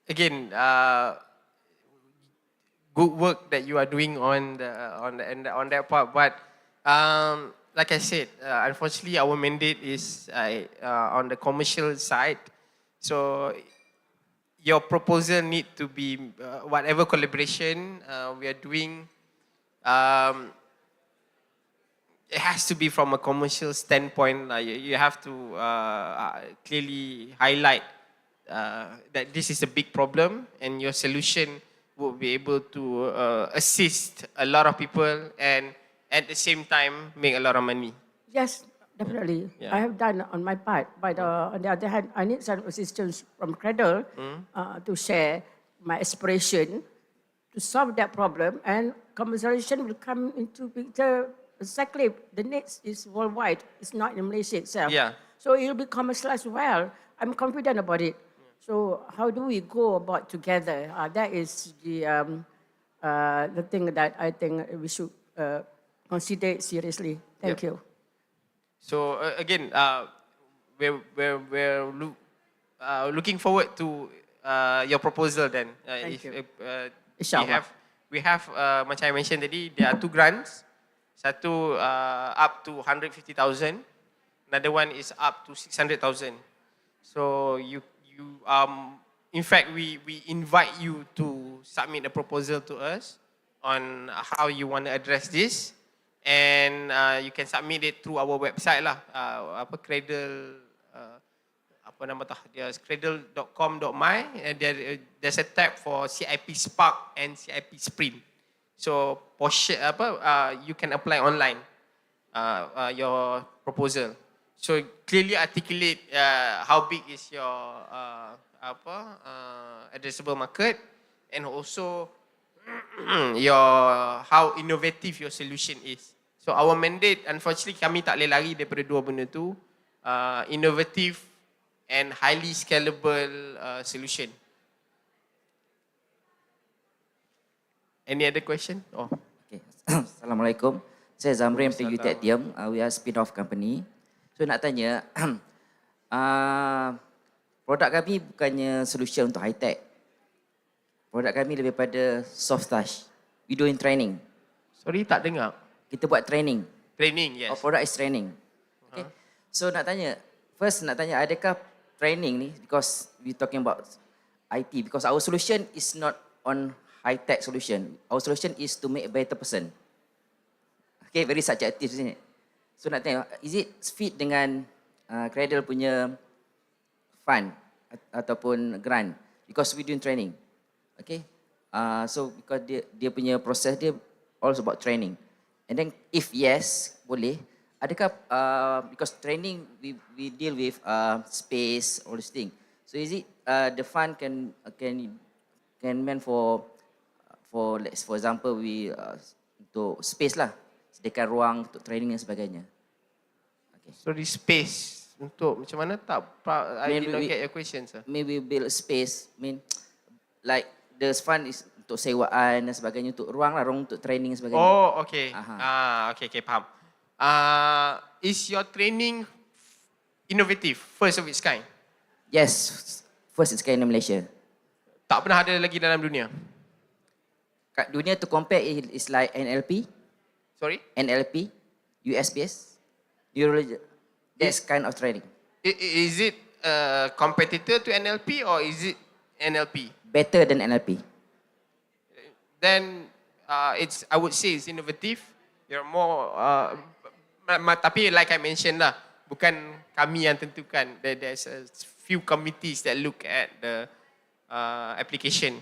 again, good work that you are doing on that part, but like I said, unfortunately, our mandate is on the commercial side. So your proposal need to be whatever collaboration we are doing. it has to be from a commercial standpoint. You have to clearly highlight that this is a big problem and your solution will be able to assist a lot of people and at the same time make a lot of money. Yes, definitely. Yeah. I have done on my part. But on the other hand, I need some assistance from Cradle to share my aspiration to solve that problem, and commercialization will come into picture. Exactly, the needs is worldwide. It's not in Malaysia itself. Yeah. So it will be commercialized well. I'm confident about it. So how do we go about together? That is the thing that I think we should consider seriously. Thank you. So again, we're looking forward to your proposal then. Thank you. Inshallah. We have macam I mentioned tadi, there are 2 grants. Satu up to 150,000. Another one is up to 600,000. So in fact we invite you to submit a proposal to us on how you want to address this, and you can submit it through our website lah. Cradle apa nama tu? There's cradle.com.my, and there's a tab for CIP Spark and CIP Sprint. So you can apply online your proposal. So clearly articulate how big is your addressable market, and also how innovative your solution is. So our mandate, unfortunately kami tak boleh lari daripada 2 benda tu, innovative and highly scalable solution. Any other question? Oh. Okay. Assalamualaikum. Saya Zamrin dari UiTM. We are spin-off company. So nak tanya, produk kami bukannya solution untuk high-tech. Produk kami lebih pada soft touch. We doing training. Sorry, tak dengar. Kita buat training. Training, yes. Our product is training. Okay. So nak tanya, adakah training ni, because we talking about IT, because our solution is not on high-tech solution. Our solution is to make a better person. Okay, very subjective, isn't it? So nak tanya, is it fit dengan Cradle punya fund ataupun grant? Because we doing training. Okay. So because dia punya proses dia all about training. And then if yes, boleh, adakah because training we deal with space, all this thing. So is it the fund can meant for example we untuk space lah, sediakan ruang untuk training dan sebagainya. Okay. So the space untuk macam mana tak? I did not get your question, sir. Maybe build a space, like the fund is untuk sewaan dan sebagainya, untuk ruang lah, ruang untuk training dan sebagainya. Oh, okay. Okay, faham. Is your training innovative, first of its kind? Yes, first its kind in Malaysia. Tak pernah ada lagi dalam dunia? Kat dunia to compare is like NLP. Sorry? NLP, US-based, neurology. That's kind of training. Is it a competitor to NLP or is it NLP? Better than NLP. Then I would say it's innovative. You're more, tapi like I mentioned lah, bukan kami yang tentukan. There's a few committees that look at the application.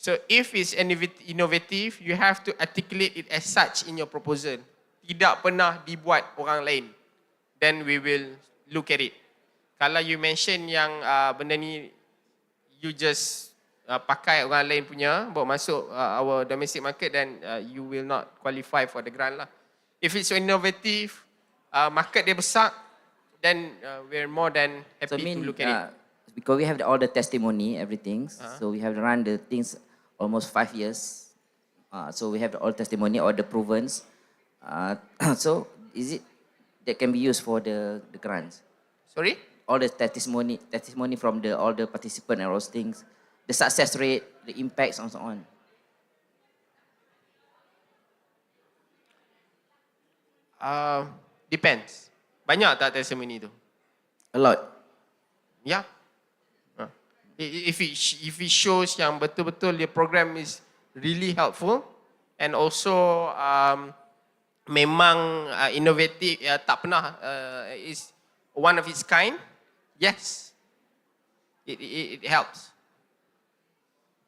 So if it's innovative, you have to articulate it as such in your proposal. Tidak pernah dibuat orang lain. Then we will look at it. Kalau you mention yang benda ni you just pakai orang lain punya, bawa masuk our domestic market, then you will not qualify for the grant lah. If it's innovative, market dia besar, then we're more than happy to look at it. Because we have all the testimony, everything. So we have run the things almost 5 years. So we have all testimony, all the provens. So is it that can be used for the grants? Sorry? All the testimony from all the participants and all those things. The success rate, the impacts and so on. Depends. Banyak tak testimony tu? A lot. Yeah. If it shows yang betul-betul the program is really helpful, and also memang inovatif, tak pernah is one of its kind, yes, it helps.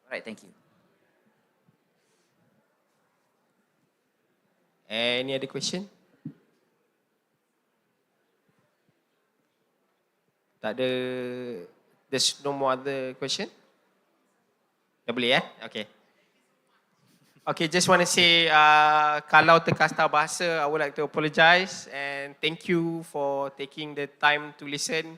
Alright, thank you. Any other question? Tak ada, there's no more other question? Dah boleh Okay. Okay, just want to say, kalau terkasar bahasa, I would like to apologize and thank you for taking the time to listen.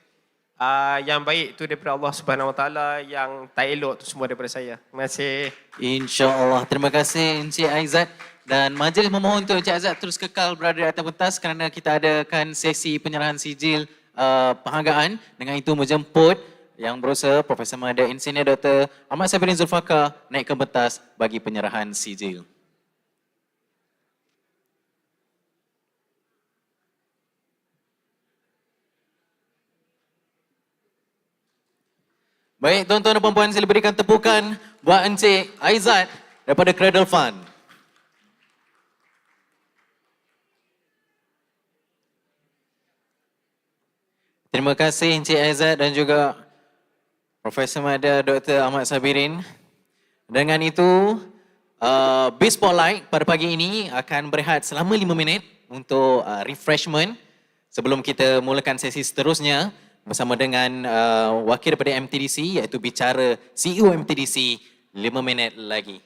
Yang baik tu daripada Allah Subhanahu Wa Taala, yang tak elok tu semua daripada saya. Terima kasih. InsyaAllah. Terima kasih Encik Aizat. Dan majlis memohon untuk Encik Aizat terus kekal berada di atas pentas kerana kita adakan sesi penyerahan sijil penghargaan. Dengan itu menjemput yang berusaha Profesor Mada Insinyur Dr. Ahmad Sabirin Zulfaqar naik ke pentas bagi penyerahan sijil. Baik, tuan-tuan dan puan-puan, sila berikan tepukan buat Encik Aizat daripada Cradle Fund. Terima kasih Encik Aizat dan juga Profesor Mada Dr. Ahmad Sabirin. Dengan itu, biz.spotlight pada pagi ini akan berehat selama 5 minit untuk refreshment sebelum kita mulakan sesi seterusnya bersama dengan wakil daripada MTDC iaitu Bicara CEO MTDC 5 minit lagi.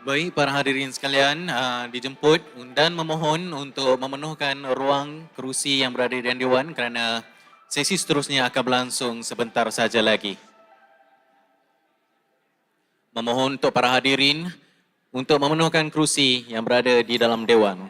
Baik, para hadirin sekalian, dijemput dan memohon untuk memenuhkan ruang kerusi yang berada di Dewan kerana sesi seterusnya akan berlangsung sebentar saja lagi. Memohon untuk para hadirin untuk memenuhkan kerusi yang berada di dalam Dewan.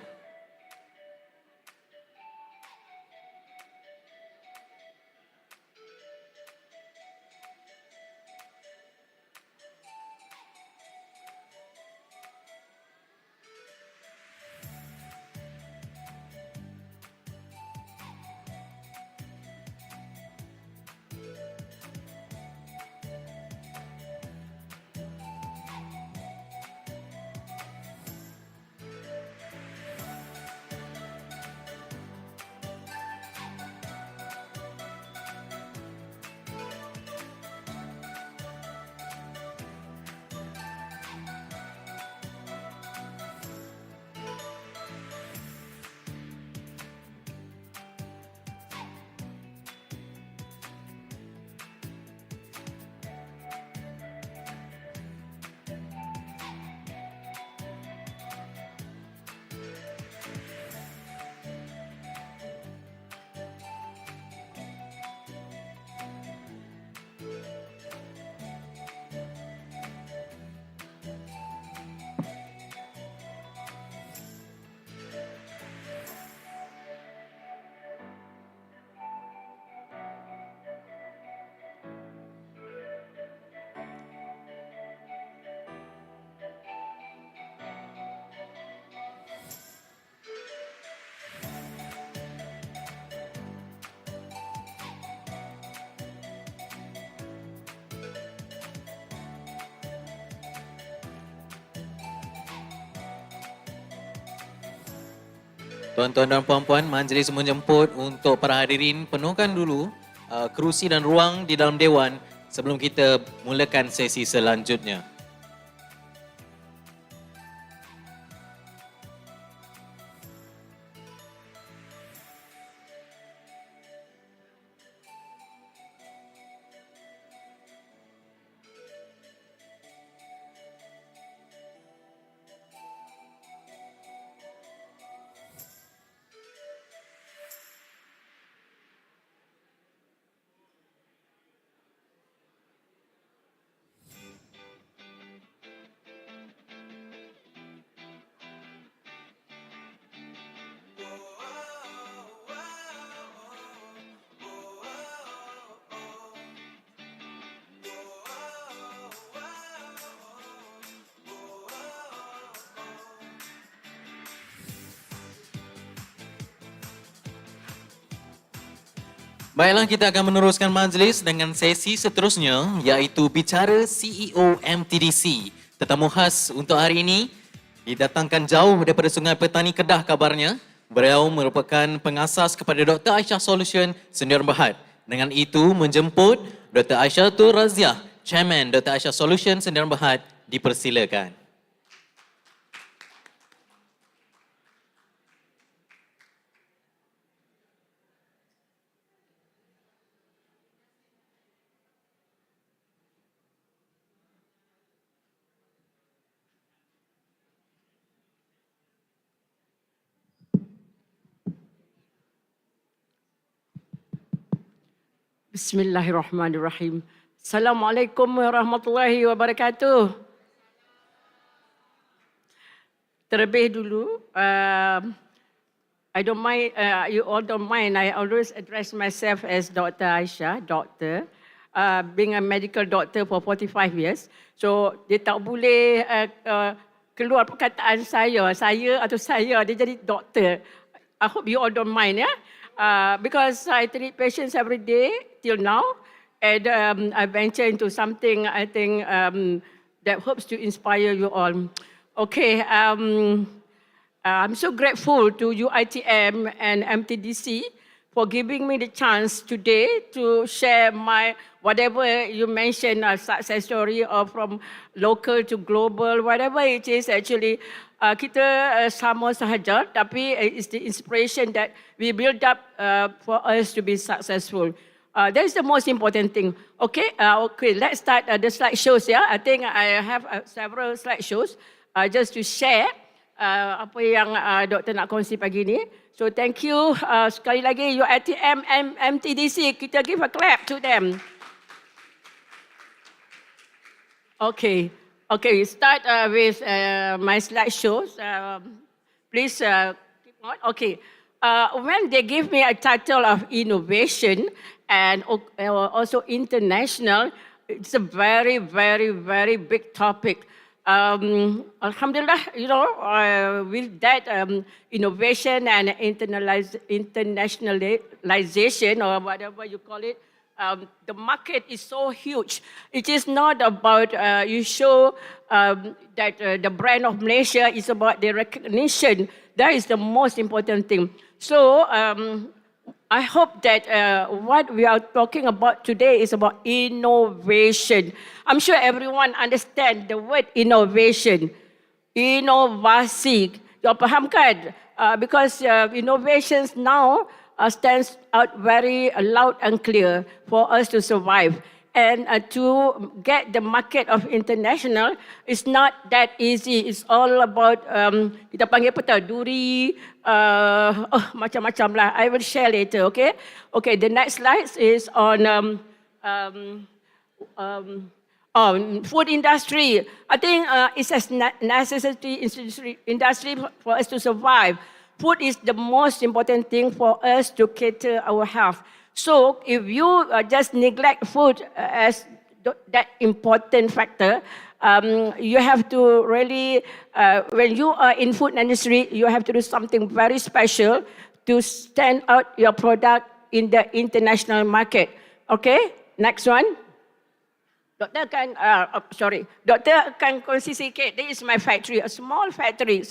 Tuan-tuan dan puan-puan, majlis menjemput untuk para hadirin penuhkan dulu kerusi dan ruang di dalam Dewan sebelum kita mulakan sesi selanjutnya. Baiklah, kita akan meneruskan majlis dengan sesi seterusnya iaitu Bicara CEO MTDC. Tetamu khas untuk hari ini didatangkan jauh daripada Sungai Petani Kedah kabarnya. Beliau merupakan pengasas kepada Dr. Aishah Solution Sdn Bhd. Dengan itu menjemput Dr. Aishah Radziah, Chairman Dr. Aishah Solution Sdn Bhd, dipersilakan. Bismillahirrahmanirrahim. Assalamualaikum warahmatullahi wabarakatuh. Terlebih dulu, I don't mind, you all don't mind, I always address myself as Dr. Aishah, doctor. Being a medical doctor for 45 years. So, dia tak boleh keluar perkataan saya atau saya, dia jadi doktor. I hope you all don't mind, ya. Because I treat patients every day till now, and I venture into something I think that hopes to inspire you all. Okay, I'm so grateful to UiTM and MTDC for giving me the chance today to share my whatever you mentioned, success story, or from local to global, whatever it is actually. Kita sama sahaja, tapi it's the inspiration that we build up for us to be successful. That is the most important thing. Okay, let's start the slideshows. Yeah, I think I have several slideshows. just to share apa yang Dr. nak kongsi pagi ni. So thank you sekali lagi UiTM and MTDC. Kita give a clap to them. Okay, start with my slideshows. Please keep on. Okay, when they give me a title of innovation and also international, it's a very, very, very big topic. Alhamdulillah, with that innovation and internationalization or whatever you call it, the market is so huge. It is not about you show that the brand of Malaysia is about the recognition. That is the most important thing. So I hope that what we are talking about today is about innovation. I'm sure everyone understands the word innovation. Inovasi. You faham kan? Because innovations now stands out very loud and clear for us to survive. And to get the market of international, it's not that easy. It's all about, kita panggil apa tahu, duri, macam-macam lah. I will share later, okay? Okay, the next slide is on food industry. I think it's a necessity industry for us to survive. Food is the most important thing for us to cater our health. So if you just neglect food as that important factor, you have to really, when you are in food industry, you have to do something very special to stand out your product in the international market. Okay, next one. Doktor can kongsi sikit. This is my factory, a small factory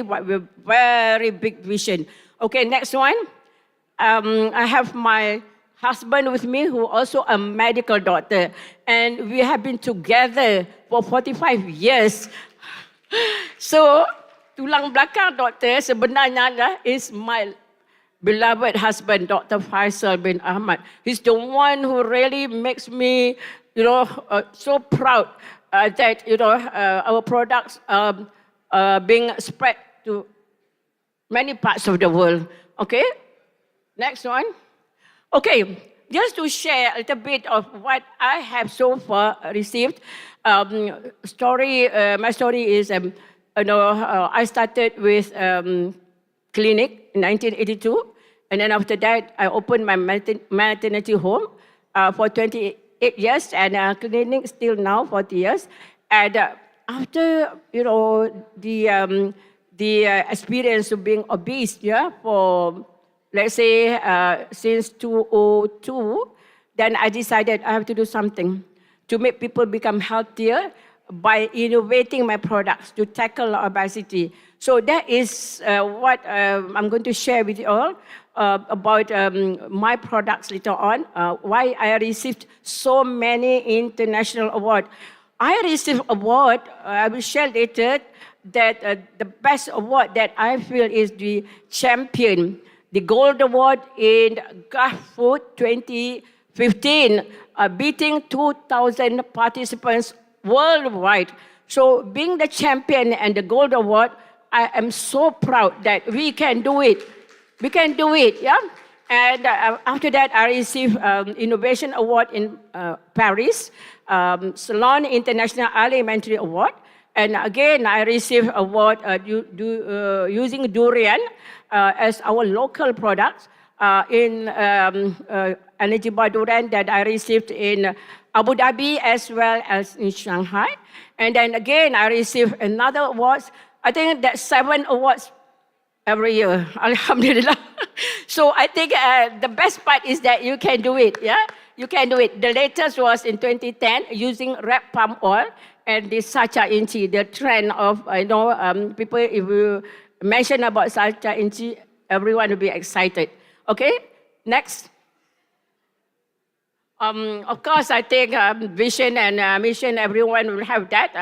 but with very big vision. Okay, next one. I have my husband with me who also a medical doctor, and we have been together for 45 years. So, tulang belakang doktor sebenarnya is my beloved husband, Dr. Faisal bin Ahmad. He's the one who really makes me, so proud that, our products are being spread to many parts of the world. Okay? Next one. Okay, just to share a little bit of what I have so far received. My story is, I started with clinic in 1982, and then after that, I opened my maternity home for 28 years, and clinic still now 40 years. And after, the experience of being obese, for let's say since 2002, then I decided I have to do something to make people become healthier by innovating my products to tackle obesity. So that is what I'm going to share with you all about my products later on, why I received so many international awards. I received award, I will share later, that the best award that I feel is the champion, the gold award in Gulf Food 2015, beating 2,000 participants worldwide. So being the champion and the gold award, I am so proud that we can do it. We can do it, yeah? And after that, I received Innovation Award in Paris, Salon International Alimentary Award. And again, I received award using durian as our local product in energy bar durian that I received in Abu Dhabi as well as in Shanghai. And then again, I received another awards. I think that's 7 awards every year, alhamdulillah. So I think the best part is that you can do it, yeah? You can do it. The latest was in 2010 using red palm oil and the sacha inchi, the trend of, people, if you mention about sacha inchi, everyone will be excited. Okay, next. Of course, I think vision and mission, everyone will have that.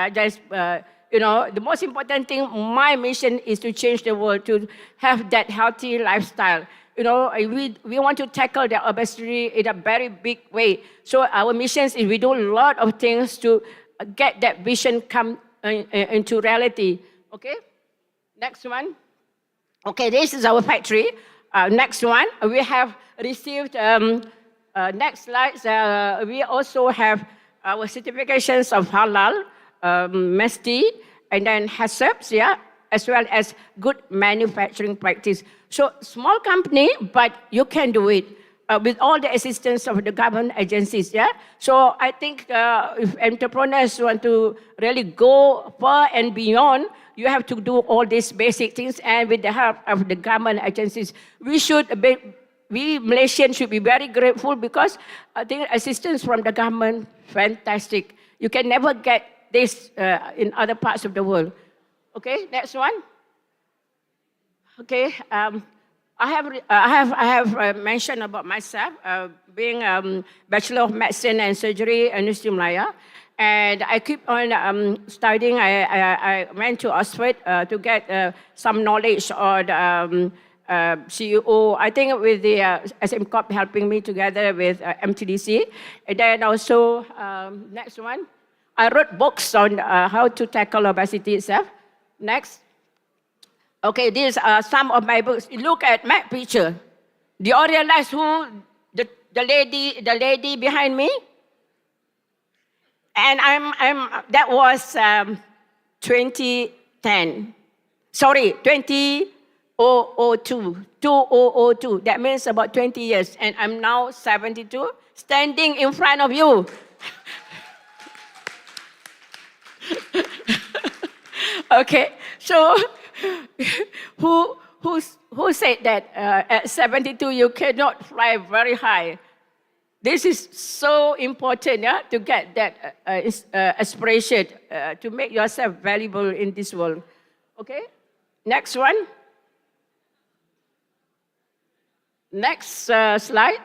The most important thing, my mission is to change the world, to have that healthy lifestyle. We want to tackle the obesity in a very big way. So our mission is we do a lot of things to get that vision come into reality. Okay, next one. Okay, this is our factory. Next one, we have received, next slides, we also have our certifications of halal, MESTI, and then HACCPs, yeah, as well as good manufacturing practice. So small company, but you can do it with all the assistance of the government agencies, yeah. So I think if entrepreneurs want to really go far and beyond, you have to do all these basic things, and with the help of the government agencies, we Malaysians should be very grateful, because I think assistance from the government, fantastic. You can never get this in other parts of the world. Okay, next one. Okay, I have mentioned about myself being Bachelor of Medicine and Surgery at University of Malaya, and I keep on studying. I went to Oxford to get some knowledge on CEO. I think with the SM Corp helping me together with MTDC, and then also next one, I wrote books on how to tackle obesity itself. Next. Okay, these are some of my books. Look at my picture. Do you all realize who the lady behind me? And that was 2010. Sorry, 2002. That means about 20 years. And I'm now 72, standing in front of you. Okay, so who said that at 72 you cannot fly very high? This is so important, yeah, to get that aspiration to make yourself valuable in this world. Okay, next one. Next slide.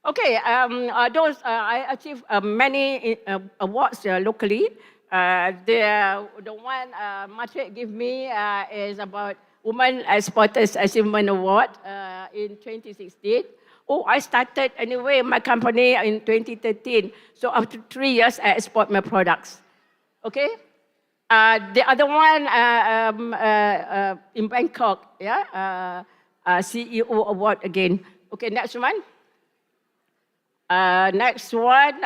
Okay, I achieved many awards locally. The one Matrik gave me is about Women Exporters Achievement Award in 2016. Oh, I started anyway my company in 2013. So after 3 years, I export my products. Okay. The other one in Bangkok, yeah, CEO Award again. Okay, next one. Next one.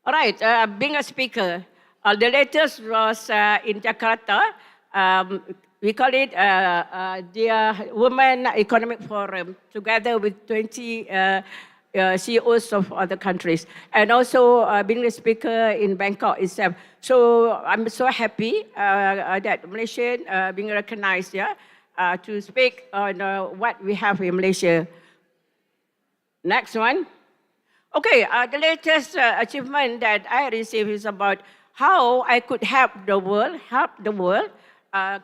All right, being a speaker, the latest was in Jakarta. We call it the Women Economic Forum, together with 20 CEOs of other countries, and also being a speaker in Bangkok itself. So I'm so happy that Malaysian being recognized, yeah, to speak on what we have in Malaysia. Next one. Okay, the latest achievement that I received is about how I could help the world.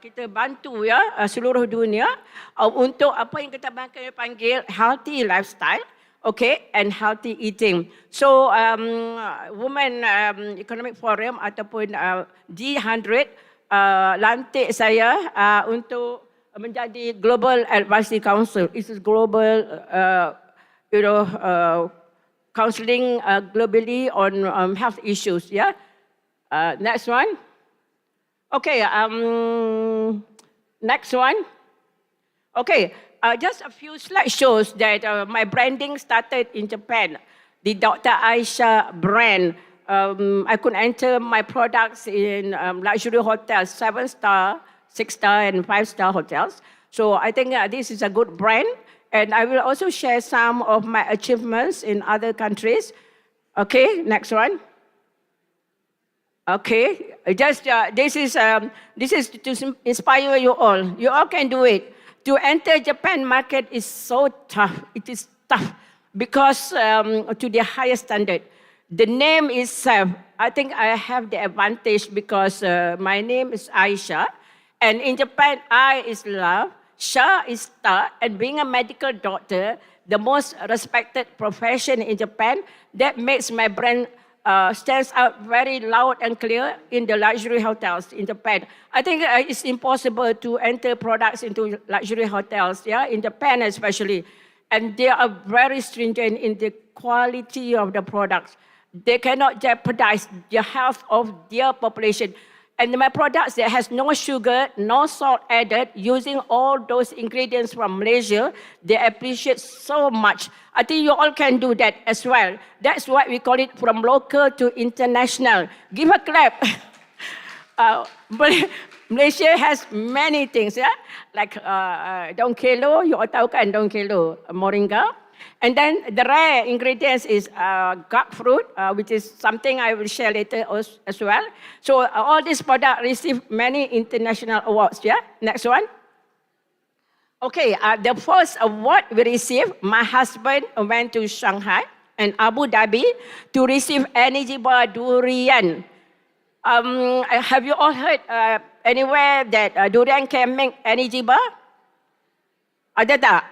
Kita bantu ya seluruh dunia untuk apa yang kita panggil healthy lifestyle, okay, and healthy eating. So, Women Economic Forum ataupun G100 lantik saya untuk menjadi Global Advisory Council. It is global, counseling globally on health issues, yeah? Next one. Okay, next one. Okay, just a few slideshows that my branding started in Japan. The Dr. Aishah brand. I could enter my products in luxury hotels, 7-star, 6-star, and 5-star hotels. So I think this is a good brand. And I will also share some of my achievements in other countries. Okay, next one. Okay, just this is to inspire you all. You all can do it. To enter Japan market is so tough. It is tough because to the highest standard. The name itself, I think I have the advantage because my name is Aishah, and in Japan, I is love. Shah is star, and being a medical doctor, the most respected profession in Japan, that makes my brand stands out very loud and clear in the luxury hotels in Japan. I think it's impossible to enter products into luxury hotels, yeah, in Japan especially. And they are very stringent in the quality of the products. They cannot jeopardize the health of their population. And my products that has no sugar, no salt added, using all those ingredients from Malaysia, they appreciate so much. I think you all can do that as well. That's why we call it from local to international. Give a clap. Malaysia has many things, yeah? Like daun kelo, you all tahu kan daun kelo, moringa. And then the rare ingredients is gug fruit, which is something I will share later as well. So all these products receive many international awards, yeah? Next one. Okay, the first award we received, my husband went to Shanghai and Abu Dhabi to receive energy bar durian. Have you all heard anywhere that durian can make energy bar? Ada tak?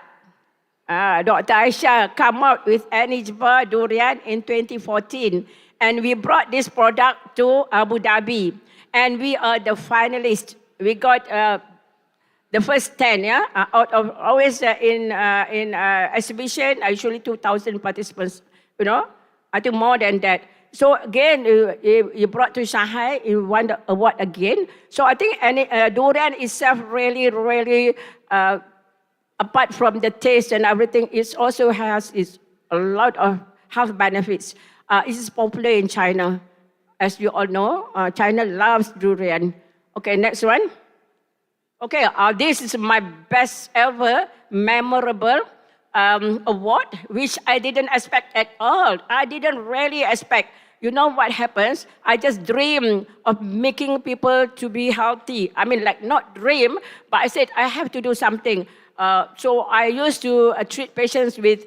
Dr. Aishah come out with energy bar durian in 2014. And we brought this product to Abu Dhabi. And we are the finalists. We got the first 10, yeah? Out of always in exhibition, usually 2,000 participants, you know? I think more than that. So again, you brought to Shanghai, you won the award again. So I think durian itself really, apart from the taste and everything, it also has a lot of health benefits. It is popular in China. As you all know, China loves durian. Okay, next one. Okay, this is my best ever memorable award, which I didn't expect at all. I didn't really expect. You know what happens? I just dream of making people to be healthy. I mean, like not dream, but I said I have to do something. So I used to treat patients with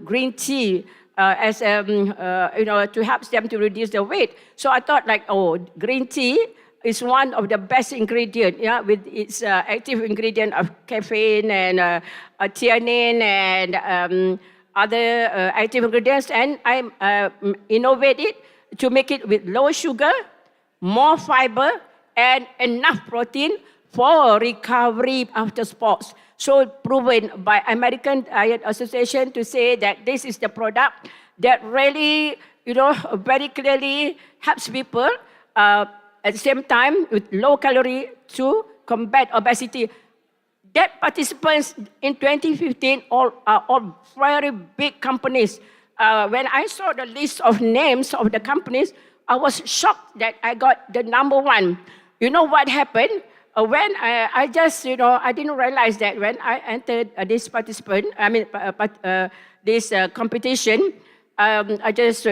green tea as to help them to reduce their weight. So I thought like, oh, green tea is one of the best ingredients, yeah, with its active ingredient of caffeine and theanine and other active ingredients, and I innovated to make it with low sugar, more fiber, and enough protein for recovery after sports. So proven by American Diet Association to say that this is the product that really, very clearly helps people at the same time with low calorie to combat obesity. That participants in 2015 are all very big companies. When I saw the list of names of the companies, I was shocked that I got the number one. You know what happened? When I just, I didn't realize that when I entered this this competition, I just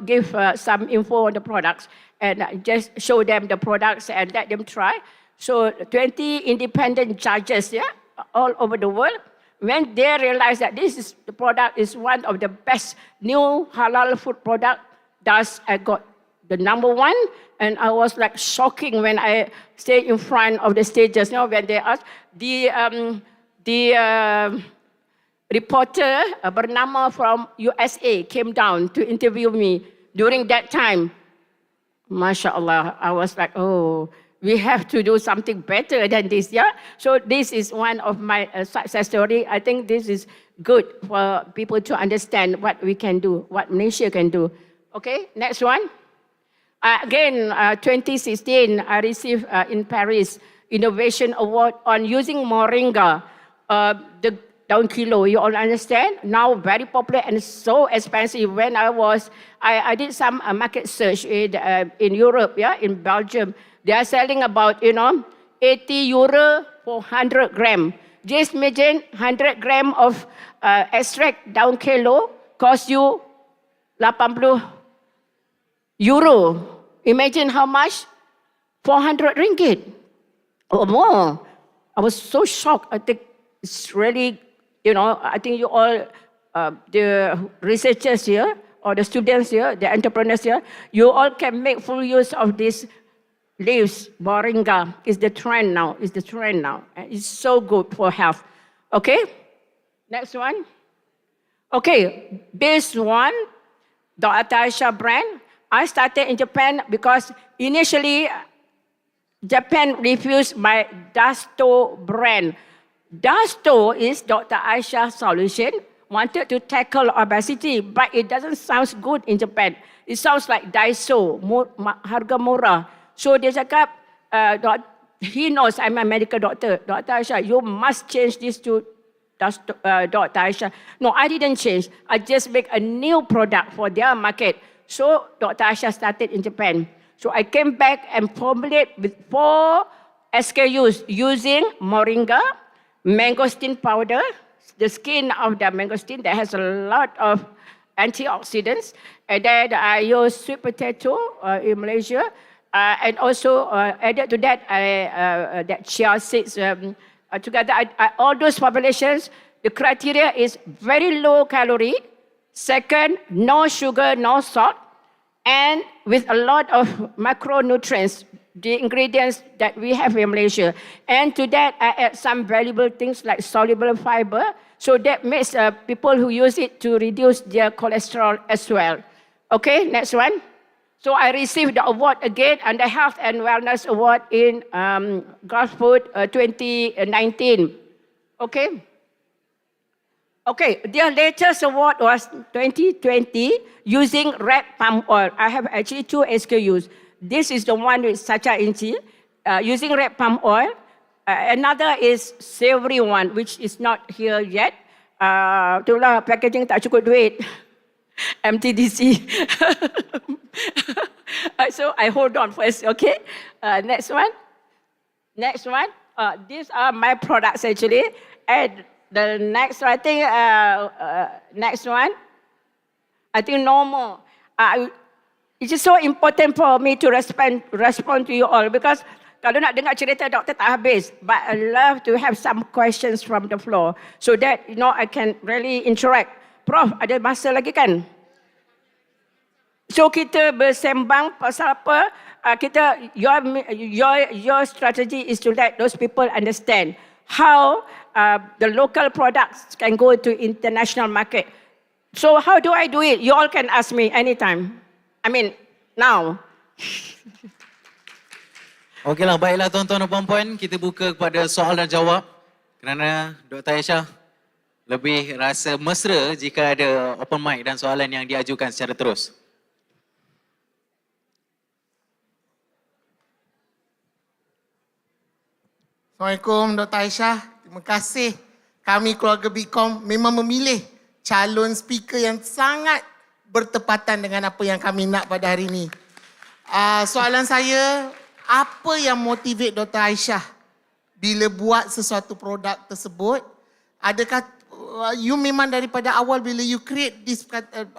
give some info on the products and I just show them the products and let them try. So 20 independent judges, yeah, all over the world, when they realized that the product is one of the best new halal food product, thus I got the number one, and I was like shocking when I stayed in front of the stages. When they asked, the reporter bernama from USA came down to interview me during that time. MashaAllah, I was like, oh, we have to do something better than this, yeah? So this is one of my success story. I think this is good for people to understand what we can do, what Malaysia can do. Okay, next one. Again, 2016, I received in Paris Innovation Award on using moringa, the daun kilo, you all understand? Now very popular and so expensive. When I did some market search in Europe, yeah, in Belgium. They are selling about, 80 euro for 100 gram. Just imagine 100 gram of extract daun kelo cost you 80 euro. Imagine how much? 400 ringgit or more. I was so shocked. I think it's really, I think you all, the researchers here or the students here, the entrepreneurs here, you all can make full use of this leaves, moringa, is the trend now. And it's so good for health. Okay, next one. Okay, this one, the Aishah brand, I started in Japan because initially Japan refused my Dasto brand. Dasto is Dr. Aishah solution, wanted to tackle obesity, but it doesn't sound good in Japan. It sounds like Daiso, harga murah. So dia cakap, he knows I'm a medical doctor. Dr. Aishah, you must change this to Dr. Aishah. No, I didn't change. I just make a new product for their market. So Dr. Aishah started in Japan. So I came back and formulate with 4 SKUs using moringa, mangosteen powder, the skin of the mangosteen that has a lot of antioxidants. And then I use sweet potato in Malaysia. And also added to that, that chia seeds together. All those formulations, the criteria is very low calorie. Second, no sugar, no salt. And with a lot of macronutrients, the ingredients that we have in Malaysia. And to that, I add some valuable things like soluble fiber. So that makes people who use it to reduce their cholesterol as well. Okay, next one. So I received the award again, and the Health and Wellness Award in Gulf Food 2019. Okay. Okay, their latest award was 2020 using red palm oil. I have actually 2 SKUs. This is the one with sacha inci, using red palm oil. Another is savory one, which is not here yet. Itulah packaging tak cukup duit. MTDC. So I hold on first, okay? Next one. Next one. These are my products actually. And the next one, I think, next one. I think no more. It is so important for me to respond to you all because kalau nak dengar cerita doktor tak habis. But I love to have some questions from the floor so that, you know, I can really interact. Prof, ada masa lagi kan? So kita bersembang pasal apa? Your strategy is to let those people understand how the local products can go to international market. So how do I do it? You all can ask me anytime. I mean, now. Okeylah, baiklah tuan-tuan dan puan-puan, kita buka kepada soal dan jawab kerana Dr. Aishah lebih rasa mesra jika ada open mic dan soalan yang diajukan secara terus. Assalamualaikum Dr. Aishah. Terima kasih. Kami keluarga BITCOM memang memilih calon speaker yang sangat bertepatan dengan apa yang kami nak pada hari ini. Soalan saya, apa yang motivate Dr. Aishah bila buat sesuatu produk tersebut? Adakah you memang daripada awal bila you create this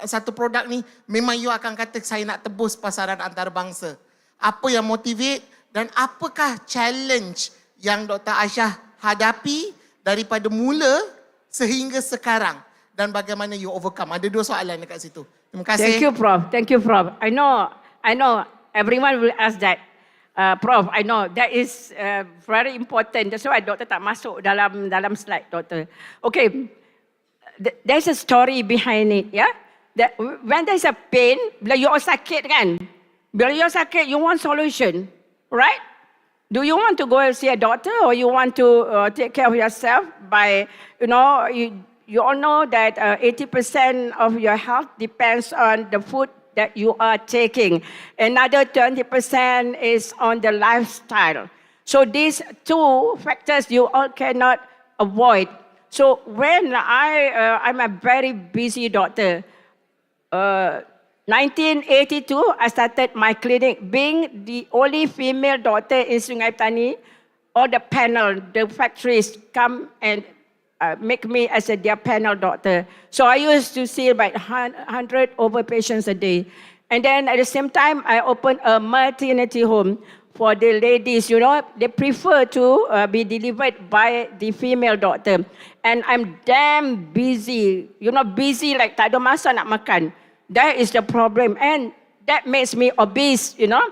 satu produk ni, memang you akan kata saya nak tebus pasaran antarabangsa? Apa yang motivate dan apakah challenge yang Dr. Aishah hadapi daripada mula sehingga sekarang dan bagaimana you overcome? Ada 2 soalan dekat situ. Terima kasih. Thank you, Prof. Thank you, Prof. I know everyone will ask that. Prof, I know that is very important. That's why doktor tak masuk dalam slide, doktor. Okay, there's a story behind it, yeah? That when there's a pain, bila you sakit kan? Bila you sakit, you want solution, right? Do you want to go and see a doctor or you want to take care of yourself by, you know, you all know that 80% of your health depends on the food that you are taking. Another 20% is on the lifestyle. So these 2 factors you all cannot avoid. So when I'm a very busy doctor, 1982, I started my clinic. Being the only female doctor in Sungai Petani, all the panel, the factories come and make me as their panel doctor. So I used to see about 100 over patients a day. And then at the same time, I opened a maternity home for the ladies. You know, they prefer to be delivered by the female doctor. And I'm damn busy. You know, busy like tak ada masa nak makan. That is the problem. And that makes me obese, you know.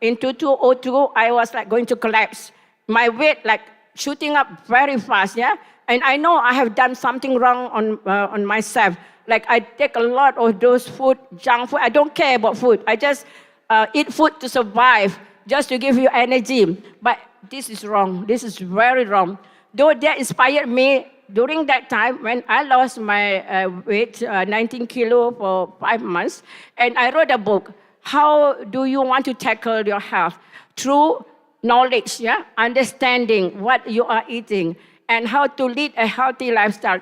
In 2002, I was like going to collapse. My weight like shooting up very fast, yeah. And I know I have done something wrong on myself. Like I take a lot of those food, junk food. I don't care about food. I just eat food to survive, just to give you energy. But this is wrong. This is very wrong. Though that inspired me during that time when I lost my weight, 19 kilo for 5 months, and I wrote a book, How Do You Want to Tackle Your Health? Through knowledge, yeah, understanding what you are eating and how to lead a healthy lifestyle.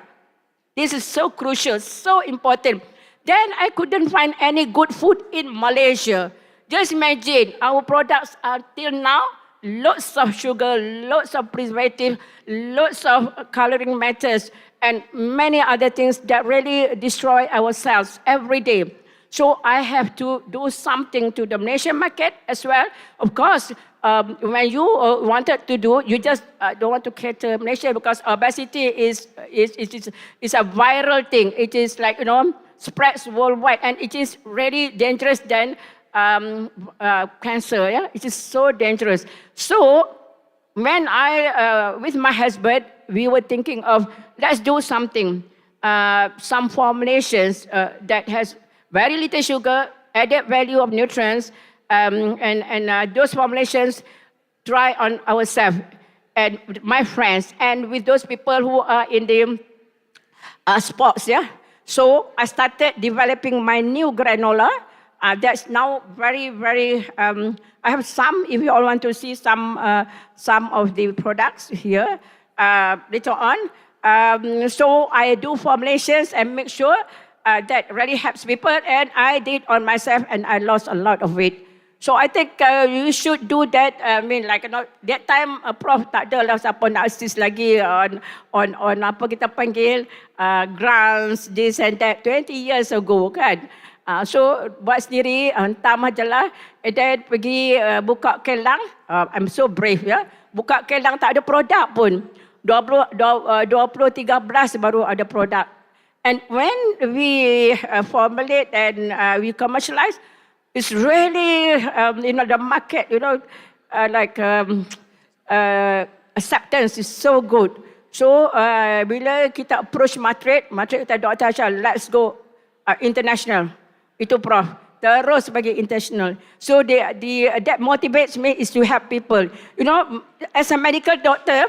This is so crucial, so important. Then I couldn't find any good food in Malaysia. Just imagine, our products are till now, lots of sugar, lots of preservative, lots of coloring matters, and many other things that really destroy our cells every day. So I have to do something to the Malaysian market as well. Of course, when you wanted to do, you just don't want to cater Malaysia because obesity is a viral thing. It is like, spreads worldwide, and it is really dangerous than cancer. Yeah, it is so dangerous. So when I, with my husband, we were thinking of let's do something, some formulations that has very little sugar, added value of nutrients, and those formulations try on ourselves and my friends and with those people who are in the sports. Yeah. So I started developing my new granola. That's now very, very, I have some, if you all want to see some of the products here later on. So I do formulations and make sure that really helps people, and I did on myself and I lost a lot of weight. So I think you should do that. I mean, like, that time Prof tak ada lah siapa nak assist lagi on apa kita panggil grants, this and that, 20 years ago kan. So buat sendiri, hantar majalah, and then pergi buka kelang. I'm so brave ya. Buka kelang tak ada produk pun. 2013 baru ada produk. And when we formulate and we commercialize, it's really, the market, acceptance is so good. So, bila kita approach Madrid kata, Dr. Aishah, let's go international. Itu Prof. Terus bagi international. So, that motivates me is to help people. As a medical doctor,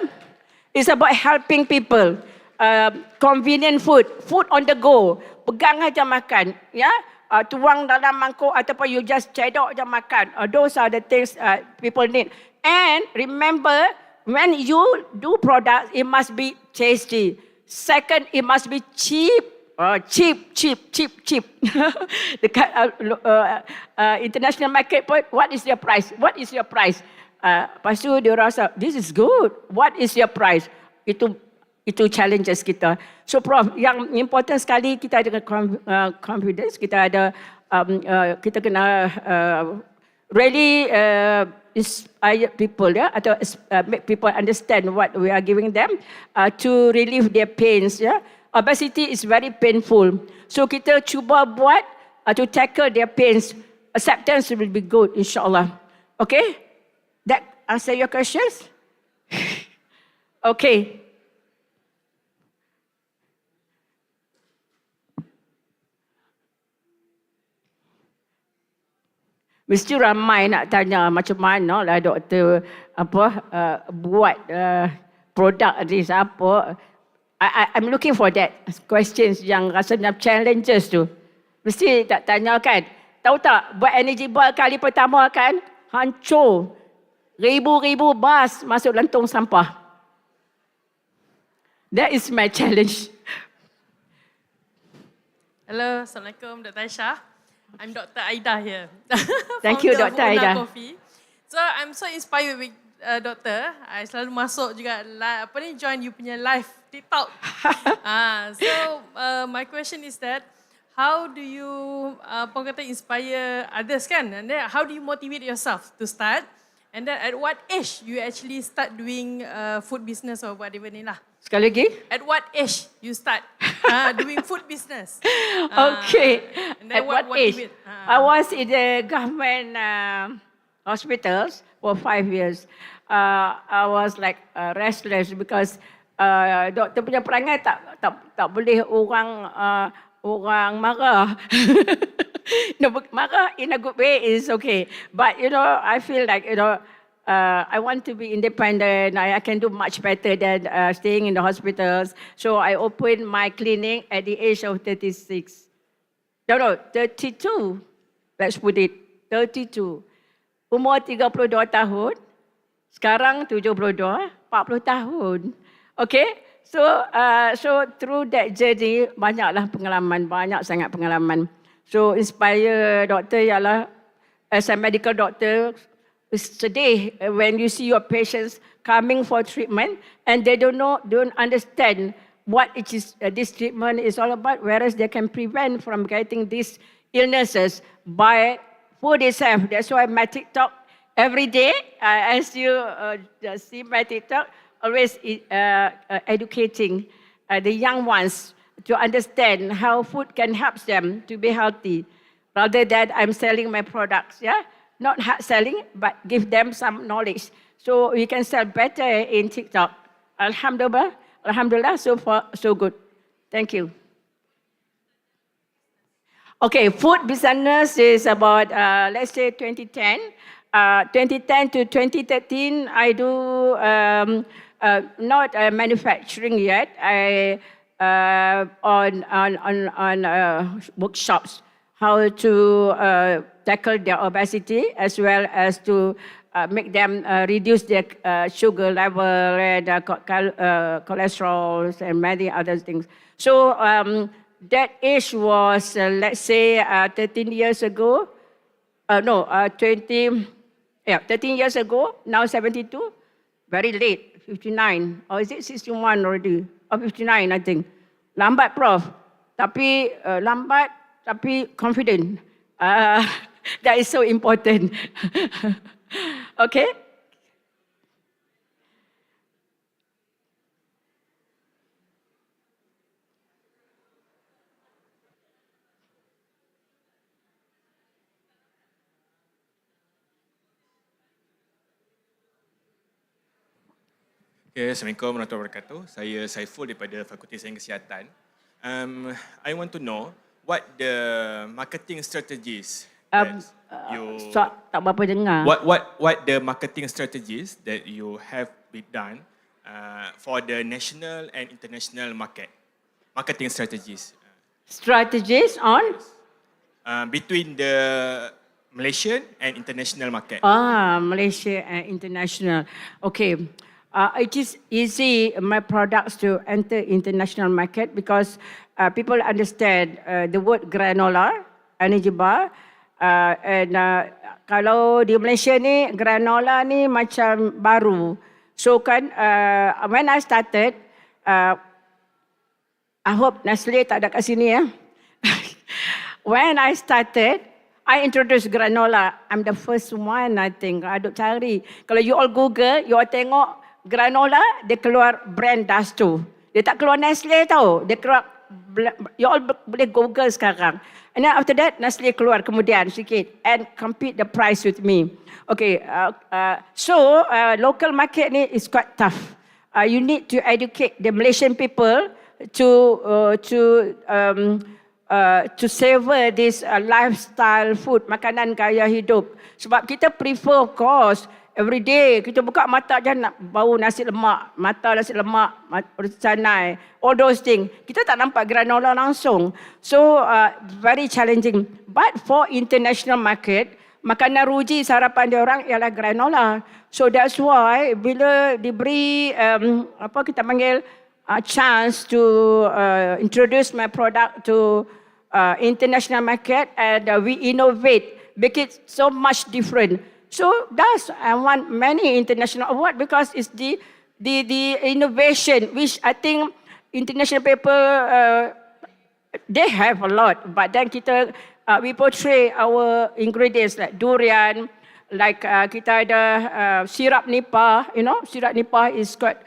it's about helping people. Convenient food on the go. Pegang aja makan, ya. Tuang dalam mangkuk ataupun you just cedok je makan. Those are the things people need. And remember, when you do product, it must be tasty. Second, it must be cheap. Cheap. Dekat international market, what is your price? What is your price? Lepas tu dia rasa, this is good. What is your price? Itu challenges kita. So Prof, yang important sekali kita ada confidence, kita ada kita kena really inspire people, ya, atau make people understand what we are giving them to relieve their pains. Ya, obesity is very painful. So kita cuba buat to tackle their pains. Acceptance will be good, insyaAllah. Okay, that answer your questions. Okay. Mesti ramai nak tanya macam mana lah doktor buat produk ni apa. I'm looking for that questions yang rasanya challenges tu. Mesti tak tanya kan. Tahu tak buat energy bar kali pertama kan hancur. Ribu-ribu bas masuk lantung sampah. That is my challenge. Hello, Assalamualaikum Dr. Aishah. I'm Dr. Aida here. Thank you, Dr. Aida. Coffee. So I'm so inspired with Doctor. I selalu masuk juga join you punya live TikTok. So my question is that how do you inspire others kan? And then how do you motivate yourself to start? And then at what age you actually start doing food business or whatever ni lah? Sekali lagi? At what age you start doing food business? Okay. At what age? I was in the government hospitals for 5 years. I was like restless because doktor punya perangai tak boleh orang marah. No, marah in a good way is okay. But I feel like I want to be independent. I can do much better than staying in the hospitals. So I opened my clinic at the age of 36. No, 32. Let's put it, 32. Umur 32 tahun. Sekarang 72, 40 tahun. Okay? So through that journey, banyaklah pengalaman, banyak sangat pengalaman. So inspire doktor ialah, as a medical doctor, sedih when you see your patients coming for treatment and they don't understand what it is, this treatment is all about, whereas they can prevent from getting these illnesses by food itself. That's why my TikTok every day, as you see my TikTok, always educating the young ones to understand how food can help them to be healthy, rather than I'm selling my products, yeah? Not hard selling, but give them some knowledge. So we can sell better in TikTok. Alhamdulillah, so far, so good. Thank you. Okay, food business is about, let's say 2010. 2010 to 2013, I do not manufacturing yet. I on workshops how to tackle their obesity as well as to make them reduce their sugar level and cholesterol and many other things. So that age was, let's say, 13 years ago. 13 years ago, now 72, very late, 59. Or is it 61 already? Or 59, I think. Lambat, Prof. Tapi lambat, tapi confident. That is so important. Okay? Okay, Assalamualaikum warahmatullahi wabarakatuh. Saya Saiful daripada Fakulti Sains Kesihatan. I want to know what the marketing strategies that you tak berapa dengar. what the marketing strategies that you have been done for the national and international marketing strategies. Strategies on between the Malaysian and international market. Malaysia and international. Okay. It is easy, my products, to enter international market because people understand the word granola, energy bar. And kalau di Malaysia ni, granola ni macam baru. So kan, when I started, I hope Nestle tak ada kat sini ya. When I started, I introduced granola. I'm the first one, I think. Aduk cari. Kalau you all Google, you all tengok granola, dia keluar brand Dasto. Dia tak keluar Nestle tau. Dia keluar, you all boleh Google sekarang. And then after that, Nestle keluar kemudian sikit and compete the price with me. Okay, so local market ni is quite tough. You need to educate the Malaysian people to savor this lifestyle food, makanan gaya hidup. Sebab kita prefer, of course, every day kita buka mata je nak bau nasi lemak, mata nasi lemak, canai, all those things. Kita tak nampak granola langsung. So very challenging. But for international market, makanan ruji sarapan dia orang ialah granola. So that's why bila diberi kita panggil chance to introduce my product to international market and we innovate, make it so much different. So that's I want many international award because it's the innovation which I think international paper they have a lot, but then kita we portray our ingredients like durian, like kita ada syrup nipah, syrup nipah is quite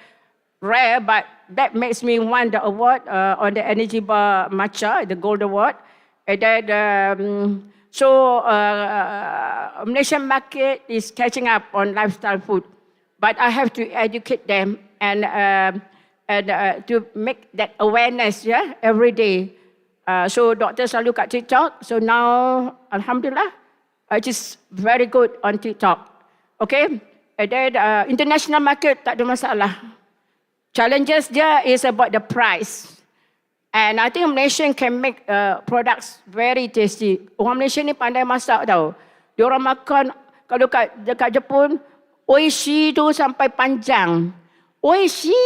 rare, but that makes me won the award on the energy bar matcha, the gold award, and then. So Malaysian market is catching up on lifestyle food, but I have to educate them and to make that awareness every day. So doctor selalu kat TikTok. So now, alhamdulillah, it is very good on TikTok. Okay, And then international market tak ada masalah. Challenges dia is about the price. And I think Malaysian can make products very tasty. Orang Malaysia ni pandai masak tau. Diorang makan, kalau dekat Jepun, oishi tu sampai panjang. Oishi,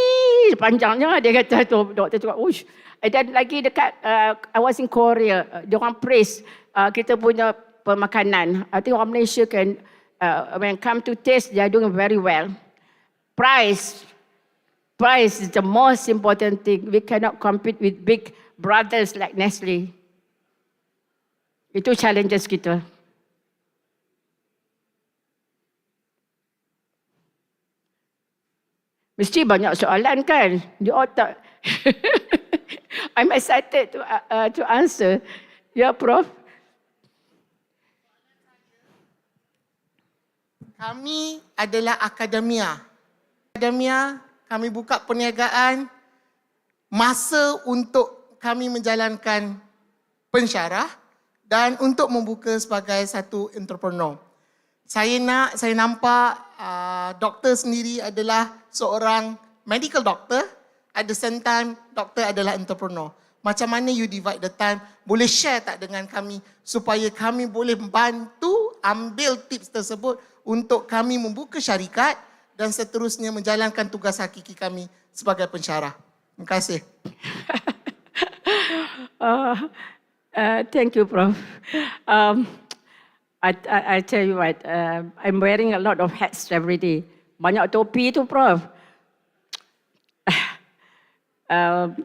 panjangnya dia kata tu. Doktor cakap, uish. Dan lagi dekat, I was in Korea, diorang praise kita punya pemakanan. I think orang Malaysia can, when it come to taste, they are doing very well. Price is the most important thing. We cannot compete with big brothers like Nestle. Itu challenges kita. Mesti banyak soalan kan di otak. I'm excited to answer. Ya, Prof. Kami adalah akademia. Akademia, kami buka perniagaan, masa untuk kami menjalankan pensyarah dan untuk membuka sebagai satu entrepreneur. Saya nampak doktor sendiri adalah seorang medical doctor, at the same time doktor adalah entrepreneur. Macam mana you divide the time? Boleh share tak dengan kami supaya kami boleh bantu ambil tips tersebut untuk kami membuka syarikat dan seterusnya menjalankan tugas hakiki kami sebagai pensyarah. Terima kasih. Thank you, Prof. I tell you what, I'm wearing a lot of hats every day. Banyak topi tu, Prof.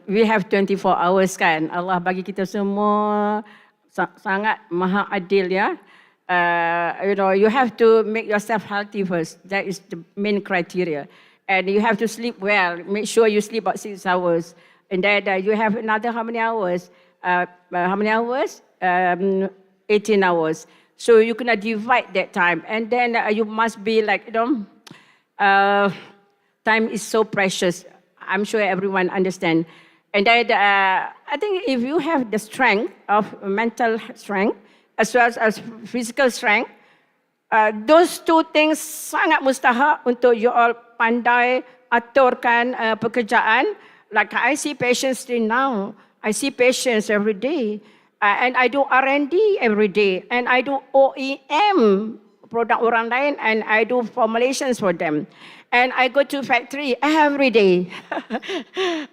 We have 24 hours kan. Allah bagi kita semua sangat maha adil ya. You have to make yourself healthy first. That is the main criteria. And you have to sleep well. Make sure you sleep about 6 hours. And then you have another how many hours? 18 hours. So you cannot divide that time. And then you must be like, time is so precious. I'm sure everyone understand. And then I think if you have the strength of mental strength as well as physical strength, those two things sangat mustahak untuk you all pandai aturkan pekerjaan. Like I see patients till now. I see patients every day. And I do R&D every day. And I do OEM, produk orang lain, and I do formulations for them. And I go to factory every day.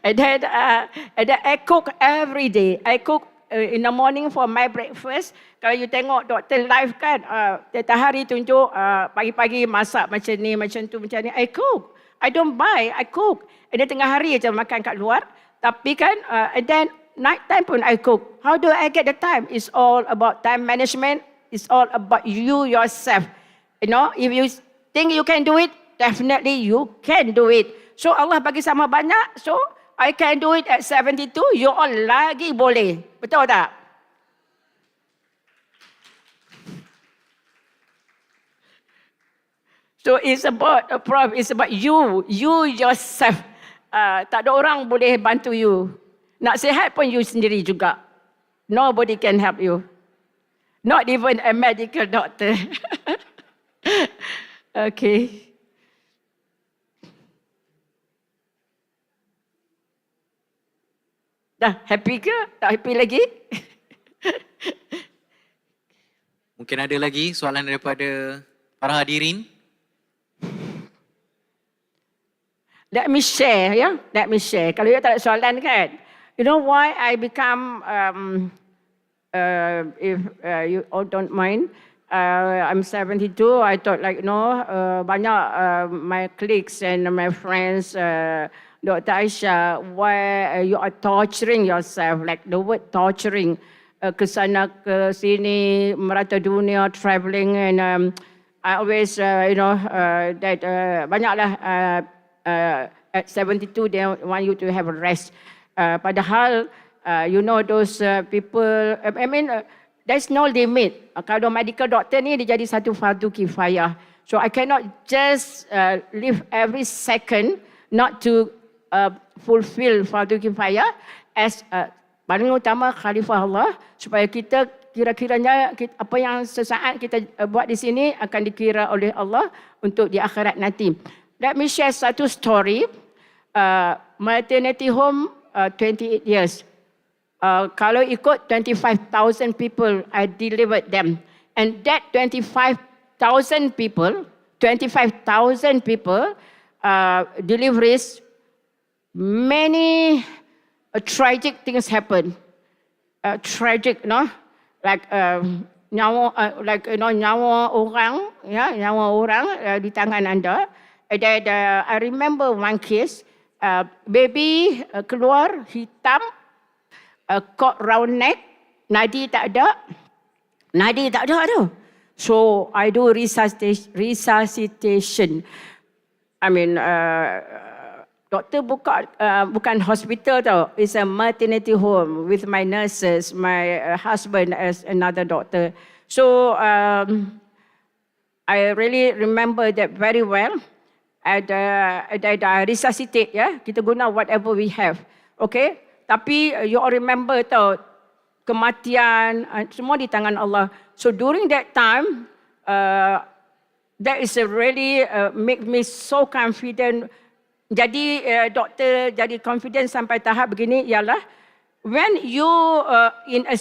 and then I cook every day. I cook in the morning for my breakfast. Kalau you tengok doktor live kan, tiap hari tunjuk pagi-pagi masak macam ni, macam tu, macam ni. I cook. I don't buy, I cook. And then tengah hari je makan kat luar. Tapi kan, and then night time pun I cook. How do I get the time? It's all about time management. It's all about you yourself. You know, if you think you can do it, definitely you can do it. So Allah bagi sama banyak. So I can do it at 72. You all lagi boleh. Betul tak? So it's about, Prof, it's about you yourself. Tak ada orang boleh bantu you. Nak sihat pun you sendiri juga. Nobody can help you. Not even a medical doctor. Okay. Dah happy ke? Tak happy lagi? Mungkin ada lagi soalan daripada para hadirin. Let me share, ya. Let me share. Kalau you tak ada soalan kan? You know why I become, if you all don't mind, I'm 72. I thought banyak my colleagues and my friends, Dr. Aishah, why you are torturing yourself, like the word torturing, ke sana ke sini, merata dunia, traveling, and I always, that banyaklah at 72 they want you to have a rest. Padahal, those people, there's no limit. Kalau medical doctor ni dia jadi satu fardu kifayah. So I cannot just live every second not to fulfill fardu kifayah as paling utama khalifah Allah supaya kita kira-kiranya apa yang sesaat kita buat di sini akan dikira oleh Allah untuk di akhirat nanti. Let me share satu story. Maternity home 28 years. Kalau ikut 25,000 people, I delivered them. And that 25,000 people, deliveries, many tragic things happen. Tragic, no? Like nyawa orang di tangan anda. And then, I remember one case, baby keluar hitam, cord round neck, nadi tak ada tu. So I do resuscitation. I mean, doktor bukan hospital tau. It's a maternity home with my nurses, my husband as another doctor. So I really remember that very well. And I resuscitate, ya. Kita guna whatever we have. Okay? Tapi you all remember tau, kematian semua di tangan Allah. So during that time, that is really make me so confident. Jadi doktor jadi confident sampai tahap begini ialah when you in a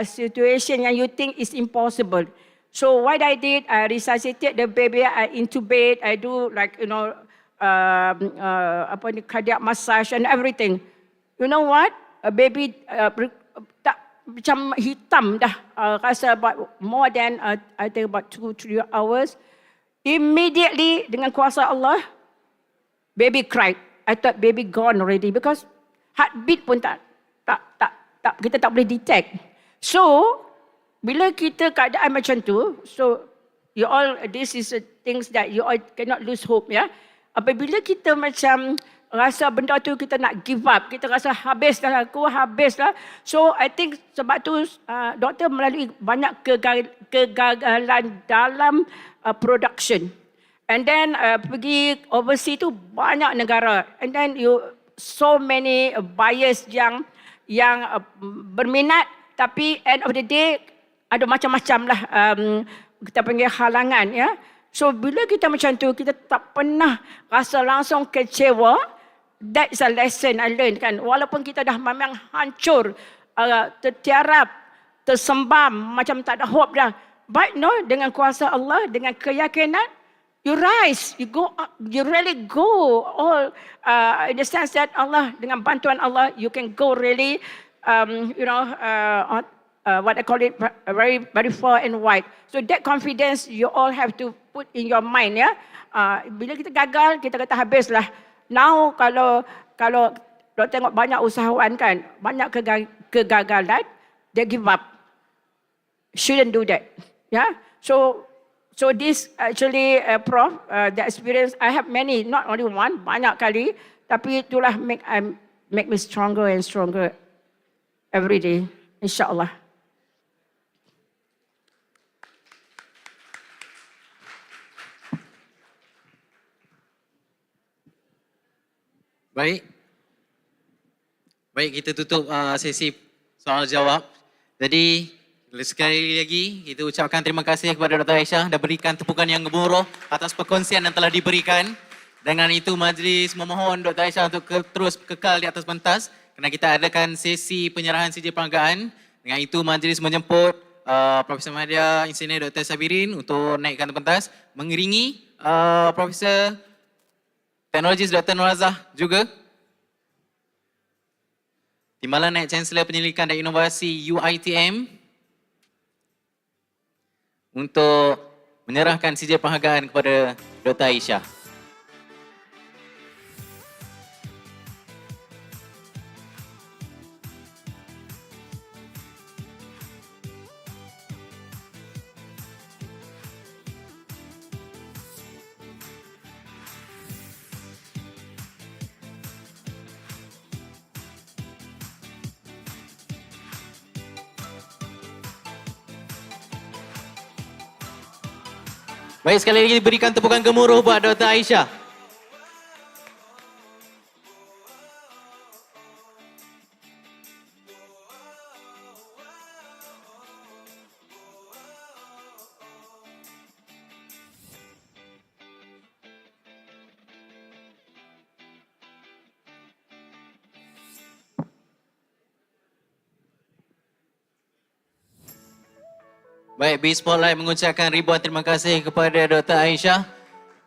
situation yang you think is impossible. So what I did, I resuscitate the baby, I intubate, I do like cardiac massage and everything. You know what? A baby tak macam hitam dah, rasa about more than I think about 2-3 hours. Immediately dengan kuasa Allah, baby cried. I thought baby gone already because heartbeat pun tak kita tak boleh detect. So bila kita keadaan macam tu, so you all, this is things that you all cannot lose hope, ya. Apabila kita macam rasa benda tu kita nak give up, kita rasa habis dah. So I think sebab tu doktor melalui banyak kegagalan dalam production. And then pergi overseas tu banyak negara. And then so many buyers yang berminat, tapi end of the day ada macam-macam lah kita panggil halangan, ya. So bila kita macam tu, kita tak pernah rasa langsung kecewa. That is a lesson I learned, kan. Walaupun kita dah memang hancur, tertiarap, tersembam, macam tak ada hope dah. But no, dengan kuasa Allah, dengan keyakinan, you rise, you go up, you really go all in the sense that Allah, dengan bantuan Allah, you can go really, what I call it, very, very far and wide. So that confidence you all have to put in your mind, ya. Bila kita gagal, kita kata habislah. Now kalau tengok banyak usahawan, kan, banyak kegagalan, they give up. Shouldn't do that, ya. So this actually, Prof, the experience I have many, not only one, banyak kali, tapi itulah make me stronger and stronger every day, insyaAllah. Baik, kita tutup sesi soal jawab. Jadi sekali lagi kita ucapkan terima kasih kepada Dr. Aishah dan berikan tepukan yang gemuruh atas perkongsian yang telah diberikan. Dengan itu majlis memohon Dr. Aishah untuk terus kekal di atas pentas kerana kita adakan sesi penyerahan sijil penghargaan. Dengan itu majlis menjemput Profesor Mahdia Insinyur Dr. Sabirin untuk naikkan ke pentas, mengiringi Profesor Teknologis Dr. Radziah juga. Timbalan Naib Chancellor Penyelidikan dan Inovasi UiTM untuk menyerahkan sijil penghargaan kepada Dr. Aishah. Baik, sekali lagi berikan tepukan gemuruh buat Dr. Aishah. Baik, B-Spotlight mengucapkan ribuan terima kasih kepada Dr. Aishah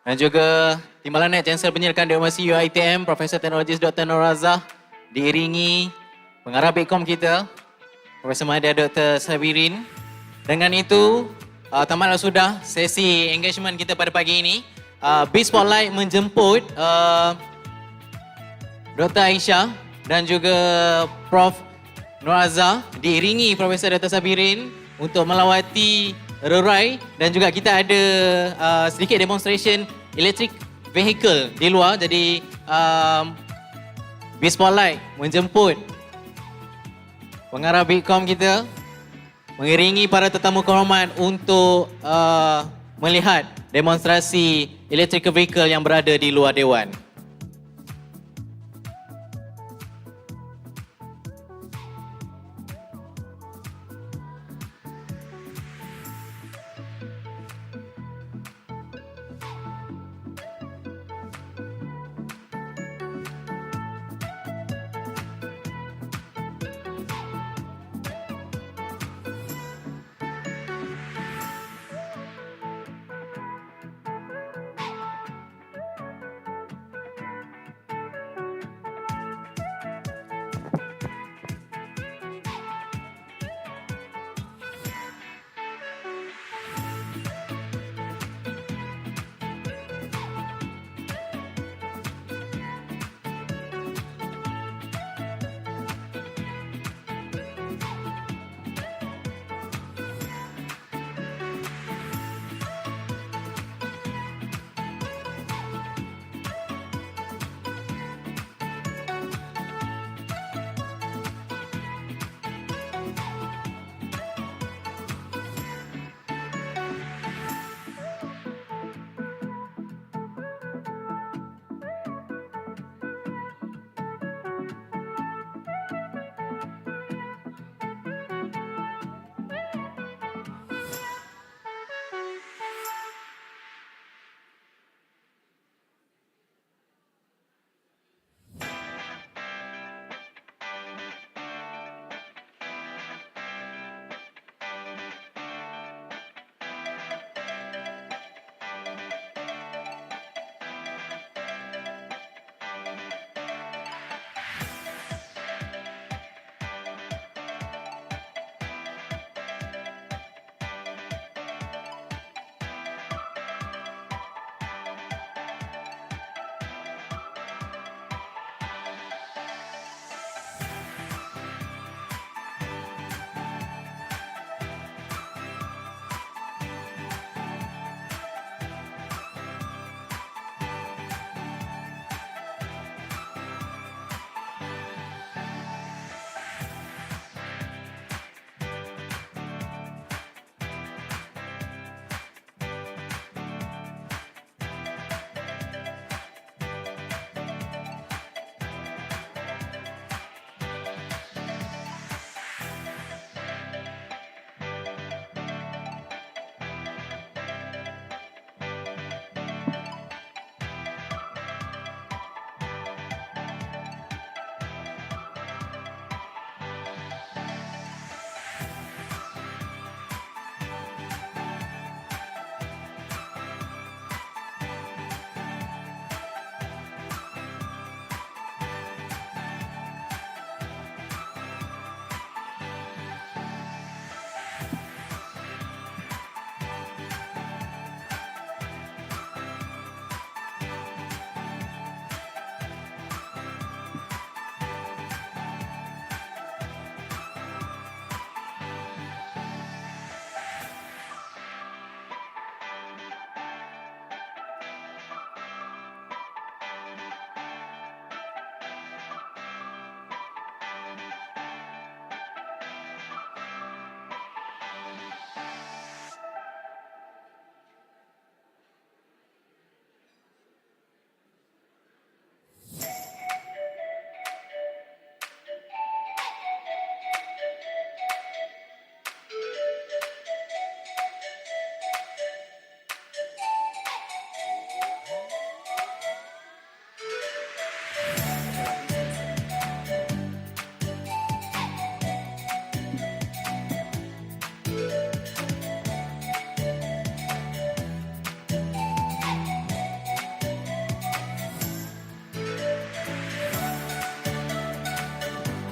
dan juga Timbalan Net Chancellor Penyelidikan Diplomasi UiTM, Profesor Teknologis Dr. Radziah, diiringi pengarah BITCOM kita, Profesor Mahdia Dr. Sabirin. Dengan itu, tamatlah sudah sesi engagement kita pada pagi ini. B-Spotlight menjemput Dr. Aishah dan juga Prof. Radziah diiringi Profesor Dr. Sabirin untuk melawati Rerai dan juga kita ada sedikit demonstration electric vehicle di luar. Jadi B-Spotlight menjemput pengarah BITCOM kita mengiringi para tetamu kehormat untuk melihat demonstrasi electric vehicle yang berada di luar Dewan.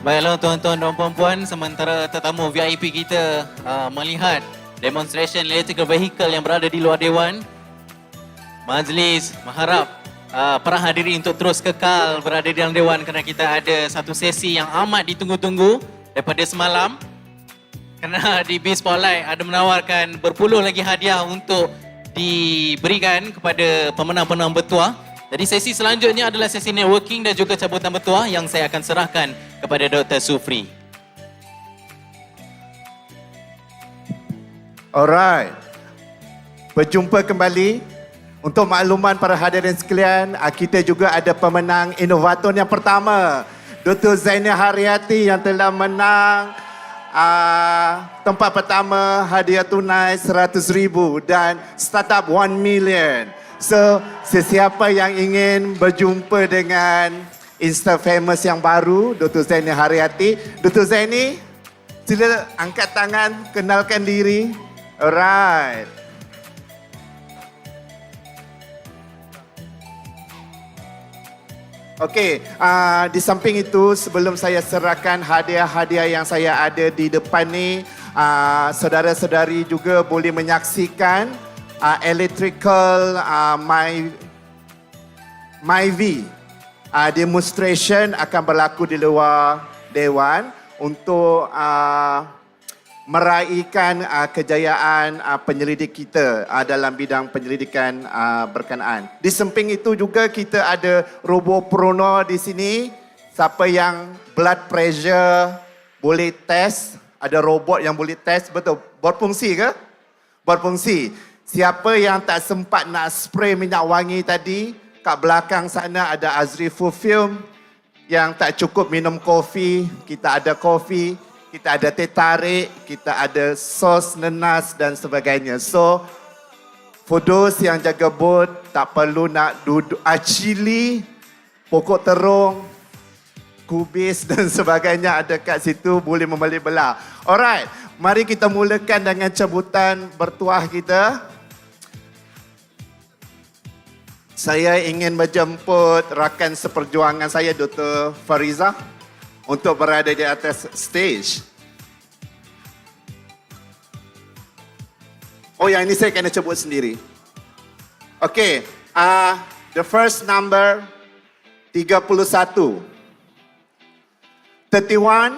Baiklah tuan-tuan dan puan-puan, sementara tetamu VIP kita melihat demonstration electrical vehicle yang berada di luar Dewan, majlis mengharap para hadirin untuk terus kekal berada di dalam Dewan kerana kita ada satu sesi yang amat ditunggu-tunggu daripada semalam. Kerana di biz.spotlight ada menawarkan berpuluh lagi hadiah untuk diberikan kepada pemenang-pemenang bertuah. Jadi sesi selanjutnya adalah sesi networking dan juga cabutan bertuah yang saya akan serahkan kepada Dr. Sufri. Alright. Berjumpa kembali. Untuk makluman para hadirin sekalian, kita juga ada pemenang inovator yang pertama, Dr. Zainal Haryati yang telah menang tempat pertama hadiah tunai 100,000 dan startup 1 million. So, sesiapa yang ingin berjumpa dengan Insta famous yang baru, Dr. Zainal Haryati. Dr. Zaini, sila angkat tangan, kenalkan diri. Alright. Okey, di samping itu sebelum saya serahkan hadiah-hadiah yang saya ada di depan ni, saudara-saudari juga boleh menyaksikan electrical MyV demonstration akan berlaku di luar Dewan untuk meraihkan kejayaan penyelidik kita dalam bidang penyelidikan berkenaan. Di samping itu juga kita ada roboprono di sini. Siapa yang blood pressure boleh test, ada robot yang boleh test, betul? Berfungsi ke? Berfungsi. Siapa yang tak sempat nak spray minyak wangi tadi, kat belakang sana ada Azri Full Film. Yang tak cukup minum kopi, kita ada kopi. Kita ada teh tarik, kita ada sos nenas dan sebagainya. So, for those yang jaga bot, tak perlu nak duduk, cili, pokok terung, kubis dan sebagainya ada kat situ, boleh membeli belah. Alright, mari kita mulakan dengan cabutan bertuah kita. Saya ingin menjemput rakan seperjuangan saya, Dr. Fariza, untuk berada di atas stage. Oh, yang ini saya kena sebut sendiri. Okay, the first number 31. 31.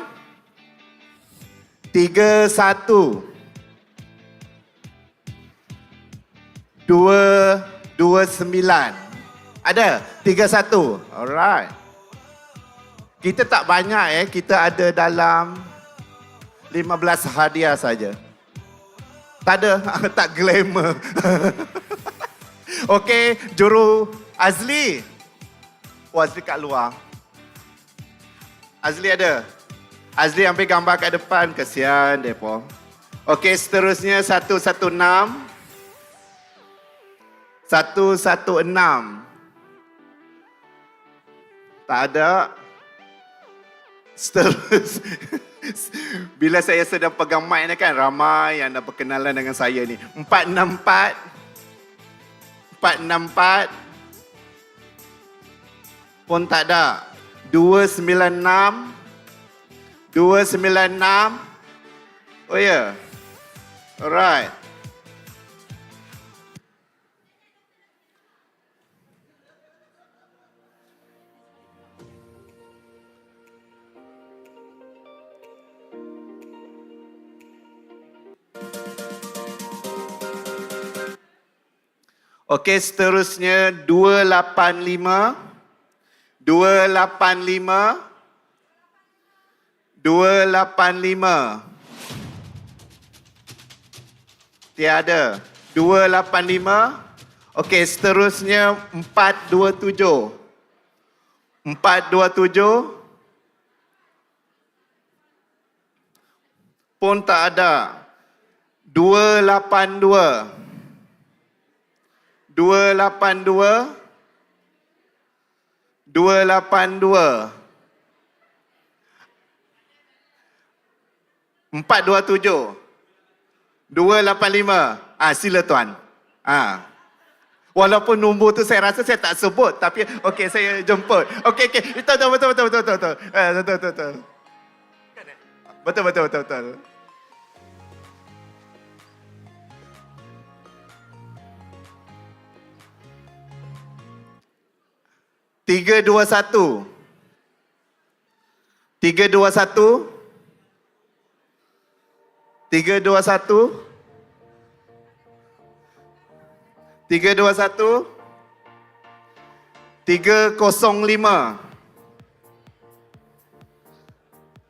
31. 229. Ada? 31. Alright. Kita tak banyak kita ada dalam 15 hadiah saja. Tak ada, tak glamour. Okey, juru Azli. Oh, Azli kat luar. Azli ada? Azli ambil gambar kat depan, kesian depa. Okey, seterusnya 116. 116. Tak ada. Terus bila saya sedang pegang mic ni kan, ramai yang dah berkenalan dengan saya ni. 464. 464 pun tak ada. 296. 296. Oh ya. Yeah. Alright. Okey, seterusnya 285. 285. 285. Tiada. 285. Okey, seterusnya 427. 427. Pun tak ada. 282. 282. 282. 427. 285. Sila tuan. Walaupun nombor tu saya rasa saya tak sebut, tapi okey saya jemput. Okey. Betul. Betul, betul, betul, betul. Tiga, dua, satu. 3, 2, 1. 3, 2, 1. 3, 2, 1. 305.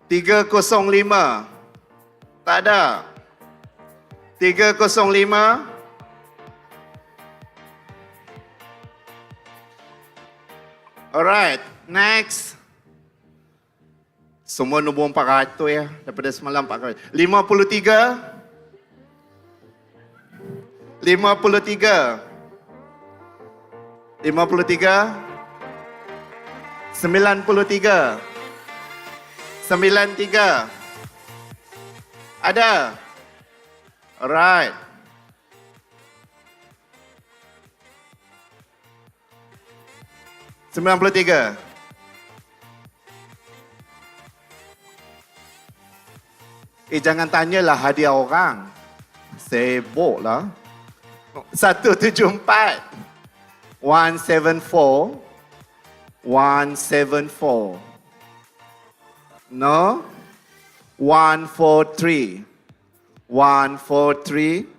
305. Tak ada. 305. Alright, next. Semua nombor 400 ya, daripada semalam 400. 53. 53. 53. 93. 93. Ada? Alright. Sembilan puluh tiga. Jangan tanyalah hadiah orang. Sibuk lah. 174. 174. 174. No? 143. 143.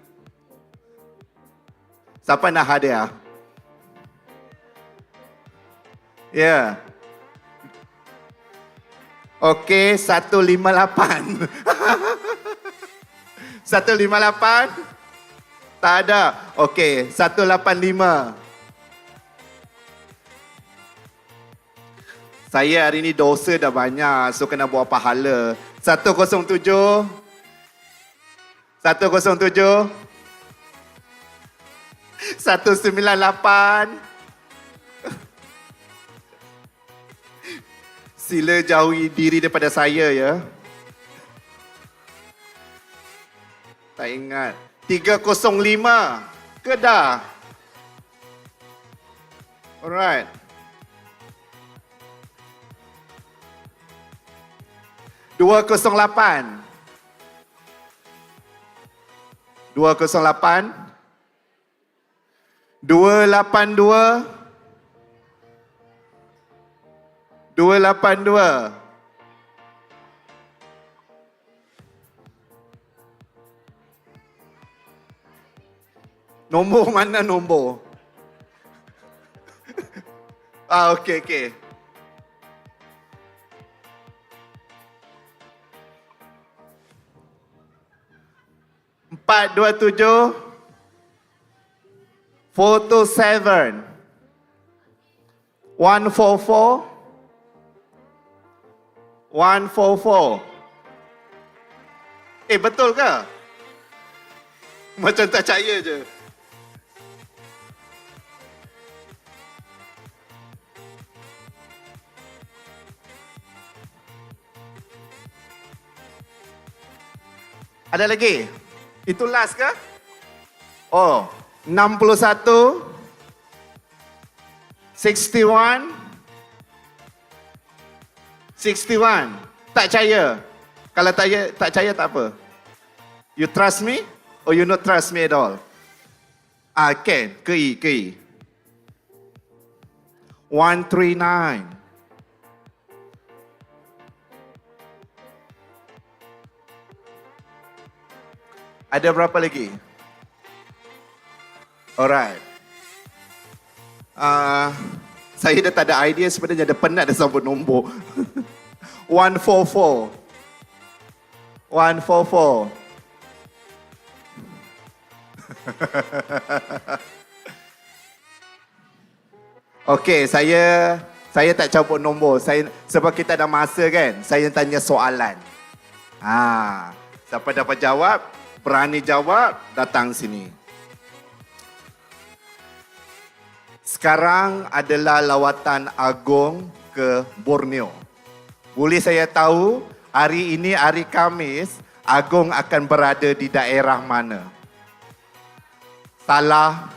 Siapa nak hadiah? Ya. Yeah. Okey, 158. 158? Tak ada. Okey, 185. Saya hari ni dosa dah banyak, so kena buat pahala. 107. 107. 198. Sila jauhi diri daripada saya ya. Tak ingat. 305. Kedah. Alright. Dua kosong lapan. 282. 282. Nombor mana nombor? Okey, okey. Empat, dua, tujuh. 427. 144. 144. Betul ke? Macam tak percaya je. Ada lagi? Itu last ke? Oh, 61. 61. 61. Tak percaya. Kalau tak percaya tak apa. You trust me or you not trust me at all? Can. Ke. 139. Ada berapa lagi? Alright. Saya dah tak ada idea sebenarnya, dah penat dah sebut nombor. 144. 144. Okey, saya tak cabut nombor. Sebab kita ada masa kan. Saya tanya soalan. Siapa dapat jawab, berani jawab, datang sini. Sekarang adalah lawatan agung ke Borneo. Boleh saya tahu hari ini hari Khamis, Agung akan berada di daerah mana? Salah.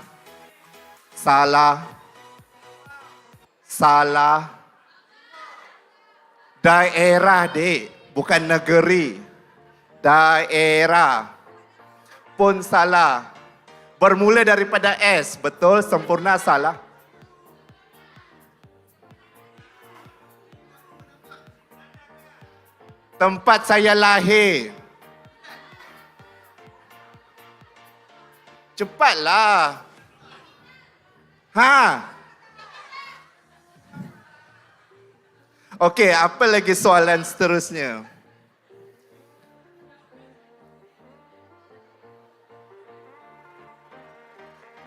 Daerah, dek, bukan negeri. Daerah. Pun salah. Bermula daripada S. Betul, sempurna salah. Tempat saya lahir. Cepatlah. Okey, apa lagi soalan seterusnya?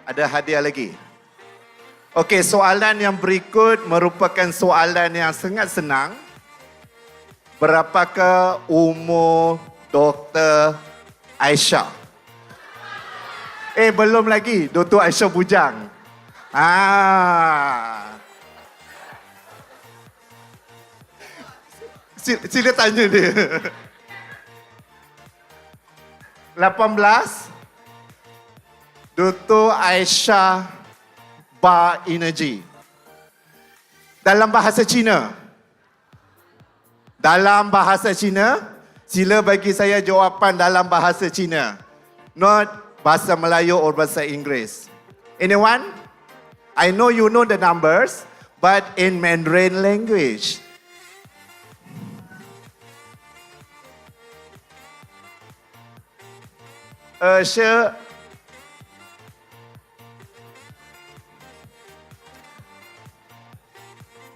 Ada hadiah lagi? Okey, soalan yang berikut merupakan soalan yang sangat senang. Berapakah umur Dr. Aishah? Belum lagi. Dr. Aishah bujang. Sila tanya dia. 18. Dr. Aishah Bar Energy. Dalam bahasa Cina. Dalam bahasa Cina, sila bagi saya jawapan dalam bahasa Cina. Not bahasa Melayu or bahasa Inggeris. Anyone? I know you know the numbers, but in Mandarin language. Aishah.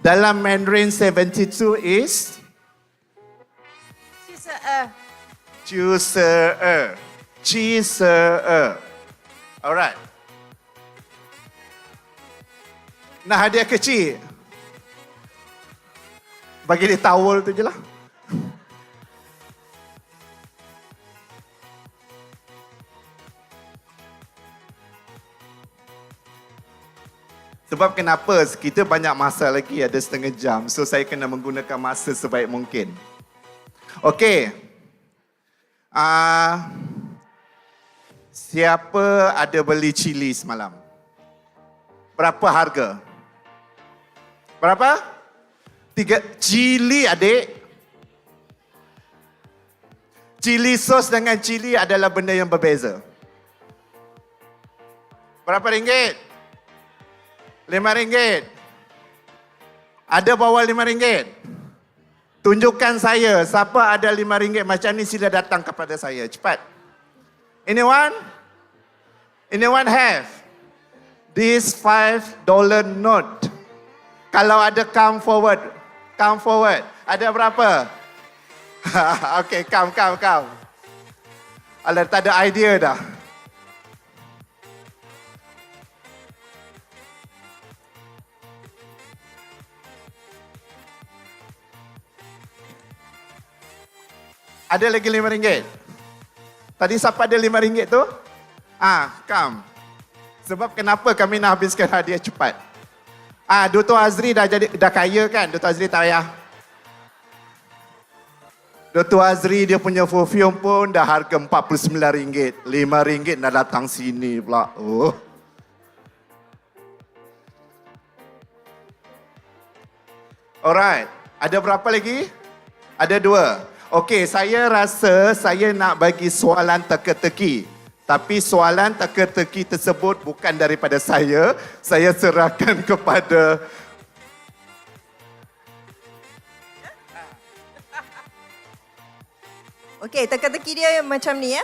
Dalam Mandarin 72 is? 72. 72. Alright. Nak hadiah kecil? Bagi dia towel tu je lah. Sebab kenapa? Kita banyak masa lagi, ada setengah jam. So saya kena menggunakan masa sebaik mungkin. Okey. Siapa ada beli cili semalam? Berapa harga? Berapa? 3 cili, adik. Cili sos dengan cili adalah benda yang berbeza. Berapa ringgit? RM5. Ada bawah RM5? Tunjukkan saya siapa ada RM5 macam ni, sila datang kepada saya. Cepat. Anyone? Anyone have? This $5 note. Kalau ada, come forward. Come forward. Ada berapa? Okay, come. Alah, tak ada idea dah. Ada lagi RM5? Tadi siapa ada RM5 tu? Come. Sebab kenapa kami nak habiskan hadiah cepat? Dr. Azri dah kaya kan? Dr. Azri tak payah. Dr. Azri dia punya perfume pun dah harga RM49. RM5 nak datang sini pula. Oh. Alright. Ada berapa lagi? Ada 2. Okey, saya rasa saya nak bagi soalan teka-teki. Tapi soalan teka-teki tersebut bukan daripada saya. Saya serahkan kepada... Okey, teka-teki dia macam ni ya.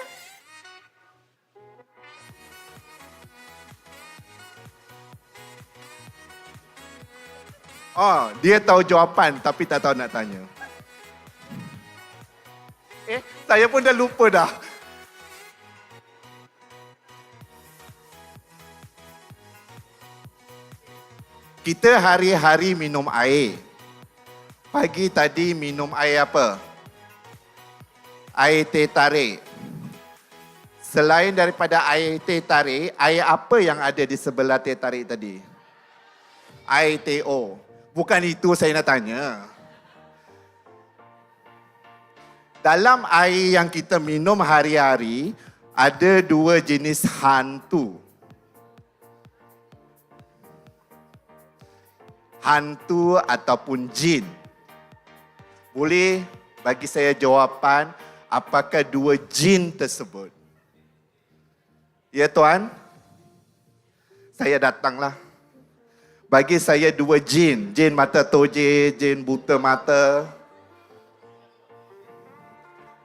Dia tahu jawapan tapi tak tahu nak tanya. Saya pun dah lupa dah. Kita hari-hari minum air. Pagi tadi minum air apa? Air teh tarik. Selain daripada air teh tarik, air apa yang ada di sebelah teh tarik tadi? Air TO. Bukan itu saya nak tanya. Dalam air yang kita minum hari-hari, ada 2 jenis hantu. Hantu ataupun jin. Boleh bagi saya jawapan, apakah dua jin tersebut? Ya tuan, saya datanglah. Bagi saya dua jin, jin mata toje, jin buta mata.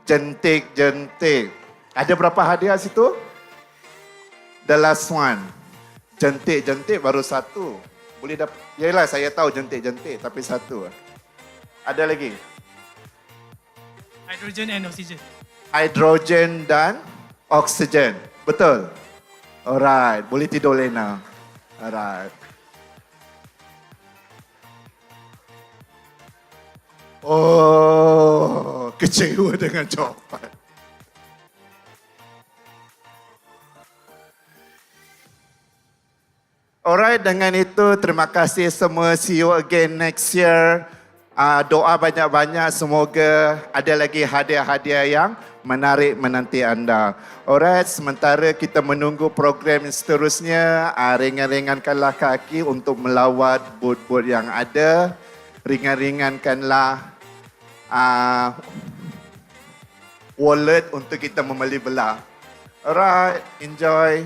Jentik. Ada berapa hadiah situ? The last one. Jentik baru satu. Boleh dapat. Yalah, saya tahu jentik tapi satu. Ada lagi? Hydrogen and oxygen. Hidrogen dan oksigen. Betul? Alright, boleh tidur lena. Alright. Oh, kecewa dengan jawapan. Alright, dengan itu terima kasih semua. See you again next year. Doa banyak-banyak, semoga ada lagi hadiah-hadiah yang menarik menanti anda. Alright, sementara kita menunggu program seterusnya, ringan-ringankanlah kaki untuk melawat booth-booth yang ada. Ringan-ringankanlah wallet untuk kita membeli belah. Alright, enjoy.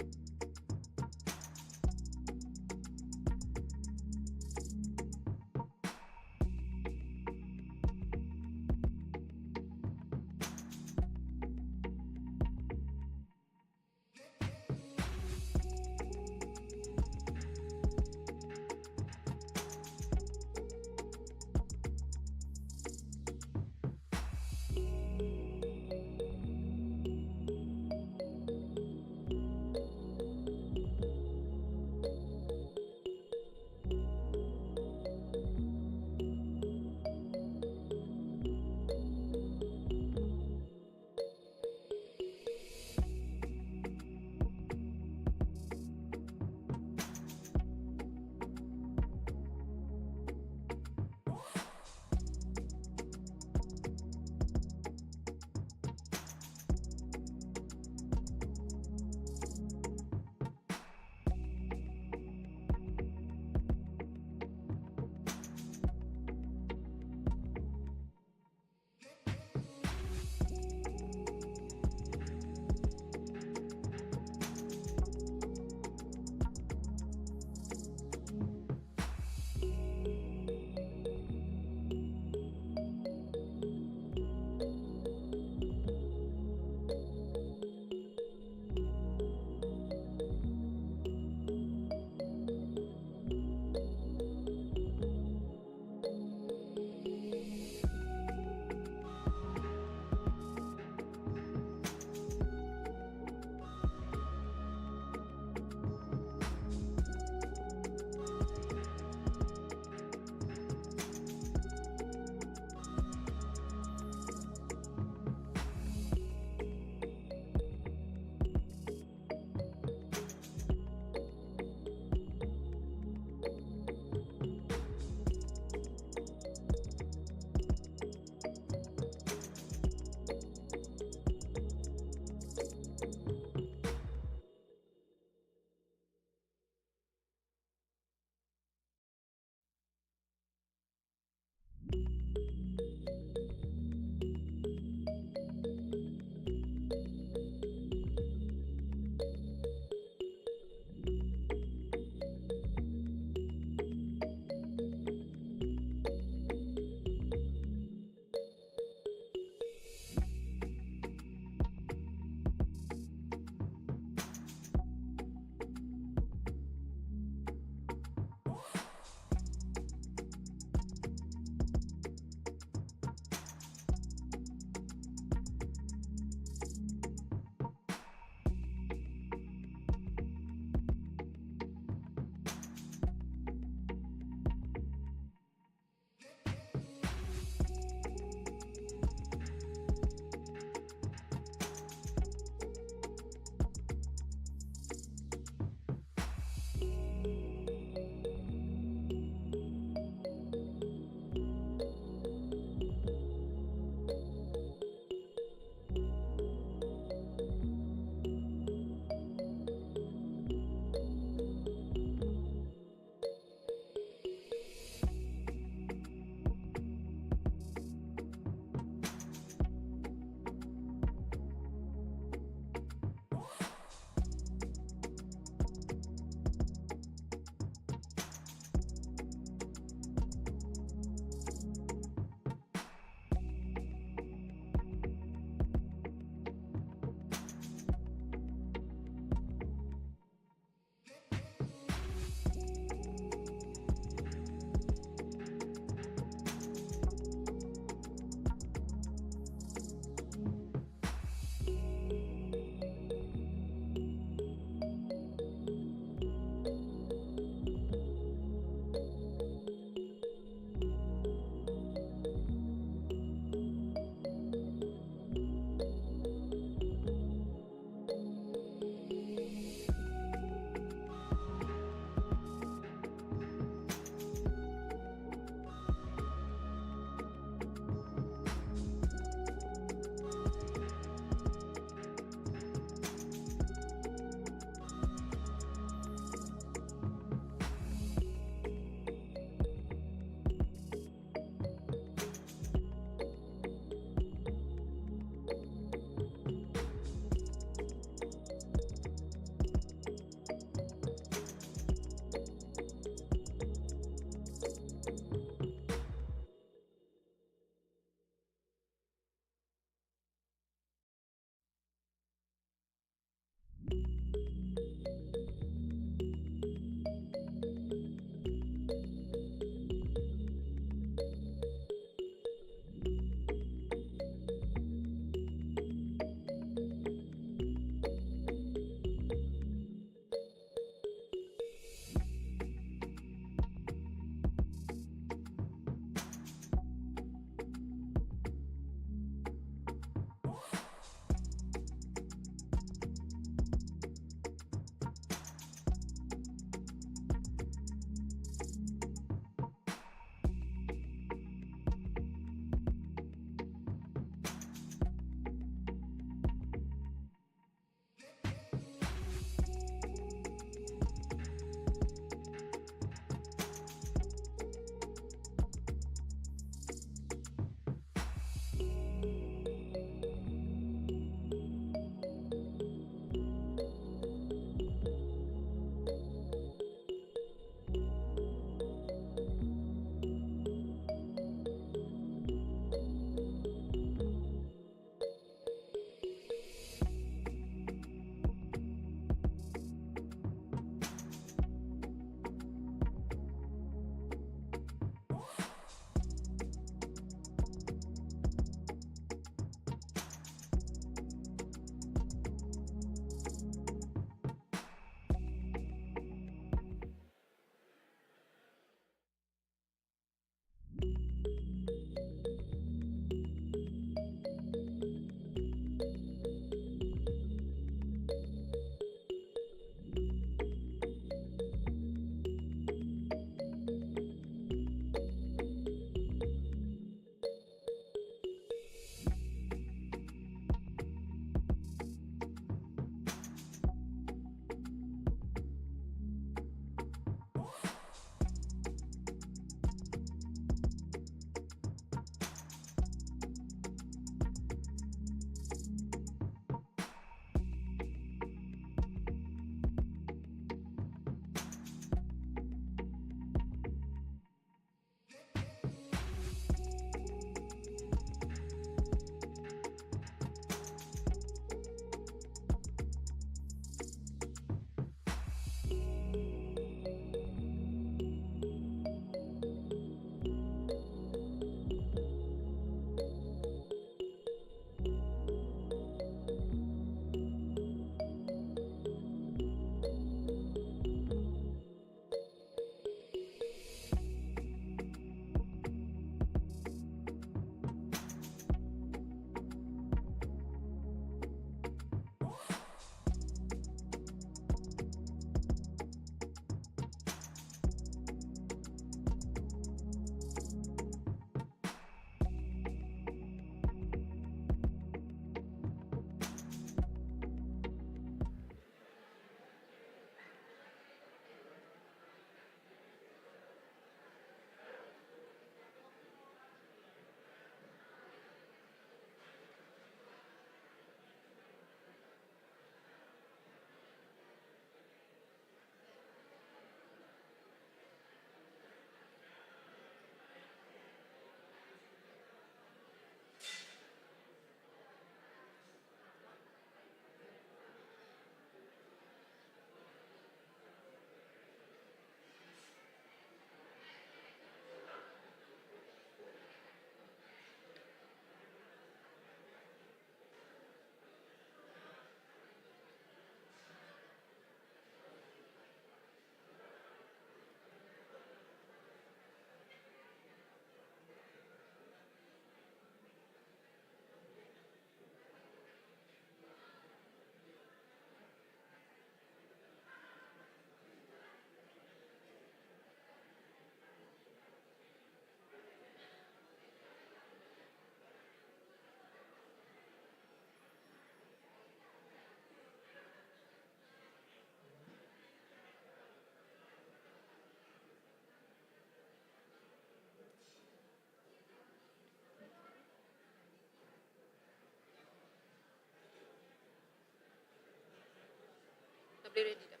boleh ready dah.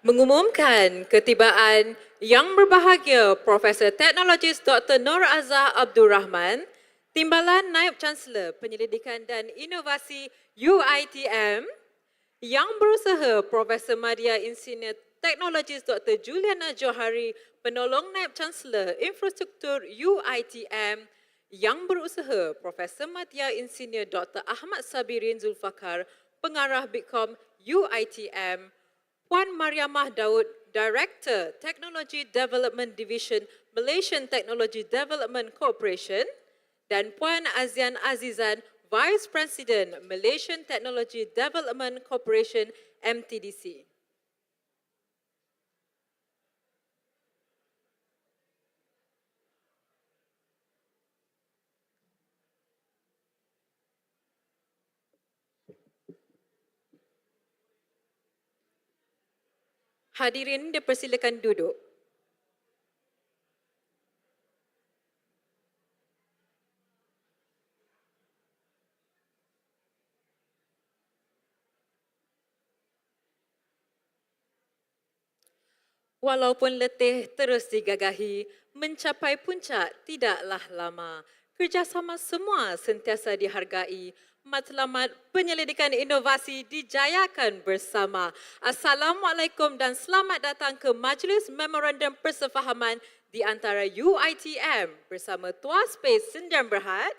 Mengumumkan ketibaan yang berbahagia Profesor Teknologis Dr. Nur Azhar Abdul Rahman, Timbalan Naib Chancellor Penyelidikan dan Inovasi UiTM, yang berusaha Profesor Madya Insinyur Teknologis Dr. Juliana Johari, Penolong Naib Chancellor Infrastruktur UiTM, yang berusaha Profesor Madya Insinyur Dr. Ahmad Sabirin Zulfakar, Pengarah BITCOM UiTM, Puan Mariamah Daud, Director Technology Development Division, Malaysian Technology Development Corporation, dan Puan Azian Azizan, Vice President, Malaysian Technology Development Corporation, MTDC. Hadirin dipersilakan duduk. Walaupun letih terus digagahi, mencapai puncak tidaklah lama. Kerjasama semua sentiasa dihargai. Matlamat penyelidikan inovasi dijayakan bersama. Assalamualaikum dan selamat datang ke Majlis Memorandum Persefahaman di antara UiTM bersama Tuas Space Sdn Bhd,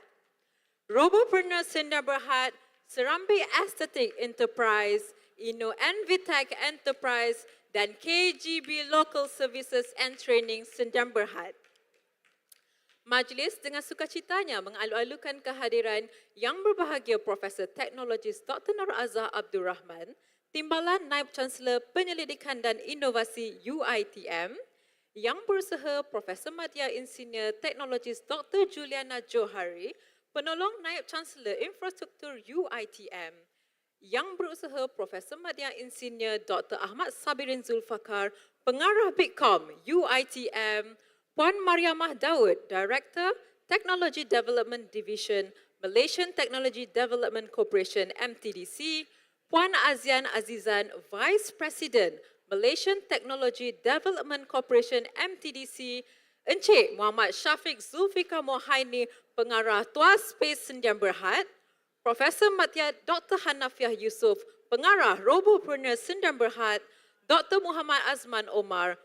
Robopreneur Sdn Bhd, Serambi Aesthetic Enterprise, Inno Envitech Enterprise dan KGB Local Services and Training Sdn Bhd. Majlis dengan sukacitanya mengalu-alukan kehadiran yang berbahagia Profesor Teknologis Dr. Nur Azhar Abdul Rahman, Timbalan Naib Chancellor Penyelidikan dan Inovasi UiTM, yang berusaha Profesor Madya Insinyur Teknologis Dr. Juliana Johari, Penolong Naib Chancellor Infrastruktur UiTM, yang berusaha Profesor Madya Insinyur Dr. Ahmad Sabirin Zulfakar, Pengarah BITCOM UiTM, Puan Mariamah Daud, Director Technology Development Division, Malaysian Technology Development Corporation MTDC, Puan Azian Azizan, Vice President, Malaysian Technology Development Corporation MTDC, Encik Muhammad Syafiq Zulfikar Mohaini, Pengarah Tuas Space Sdn Bhd, Profesor Madya Dr. Hanafiah Yusof, Pengarah Robopreneur Sdn Bhd, Dr. Muhammad Azman Omar,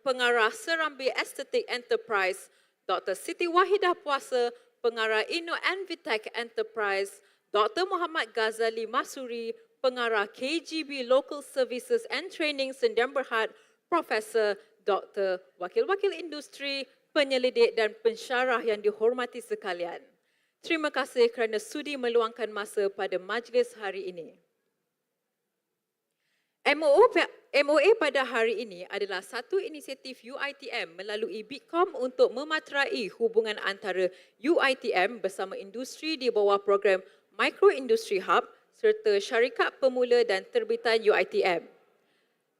Pengarah Serambi Aesthetic Enterprise, Dr. Siti Wahidah Puasa, Pengarah Inno Envitech Enterprise, Dr. Muhammad Ghazali Masuri, Pengarah KGB Local Services and Training Sdn Bhd, Profesor Dr. Wakil-Wakil Industri, Penyelidik dan Pensyarah yang dihormati sekalian. Terima kasih kerana sudi meluangkan masa pada majlis hari ini. MOA pada hari ini adalah satu inisiatif UiTM melalui BITCOM untuk mematrai hubungan antara UiTM bersama industri di bawah program Micro Industry Hub serta syarikat pemula dan terbitan UiTM.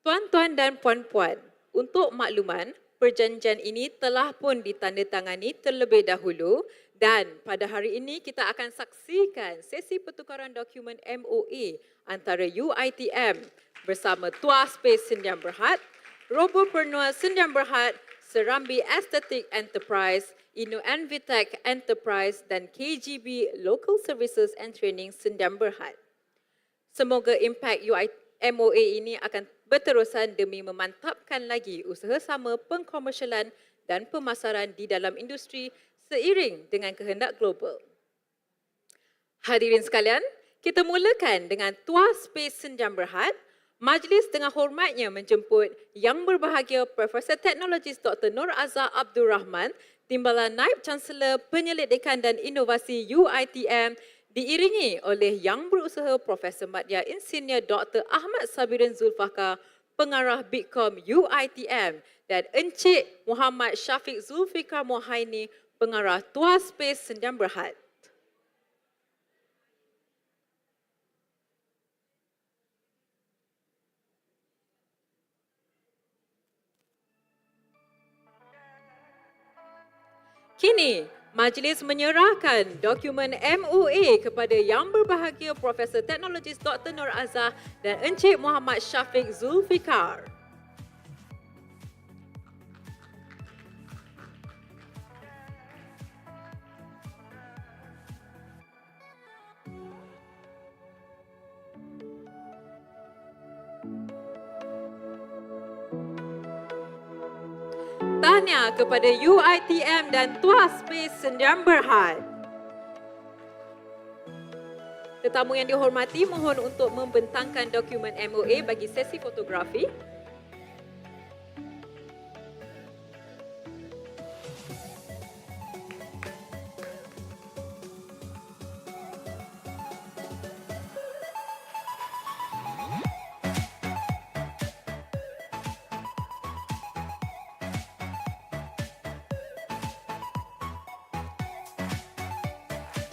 Tuan-tuan dan puan-puan, untuk makluman, perjanjian ini telah pun ditandatangani terlebih dahulu dan pada hari ini kita akan saksikan sesi pertukaran dokumen MOA antara UiTM bersama Tuas Space Sdn Bhd, Robopreneur Sdn Bhd, Serambi Aesthetic Enterprise, Inno Envitech Enterprise dan KGB Local Services and Training Sdn Bhd. Semoga impak MOA ini akan berterusan demi memantapkan lagi usaha sama pengkomersialan dan pemasaran di dalam industri seiring dengan kehendak global. Hadirin sekalian, kita mulakan dengan Tuas Space Sdn Bhd. Majlis dengan hormatnya menjemput Yang Berbahagia Profesor Teknologis Dr. Nur Azhar Abdul Rahman, Timbalan Naib Chancellor Penyelidikan dan Inovasi UiTM, diiringi oleh Yang Berusaha Profesor Madya Insinyur Dr. Ahmad Sabirin Zulfakar, Pengarah BITCOM UiTM dan Encik Muhammad Syafiq Zulfikar Mohaini, Pengarah Tuas Space Sdn Bhd. Kini, majlis menyerahkan dokumen MOA kepada Yang Berbahagia Profesor Teknologis Dr. Nur Azhar dan Encik Muhammad Syafiq Zulfikar. Tahniah kepada UiTM dan Tuas Space Sdn Bhd. Tetamu yang dihormati, mohon untuk membentangkan dokumen MOA bagi sesi fotografi.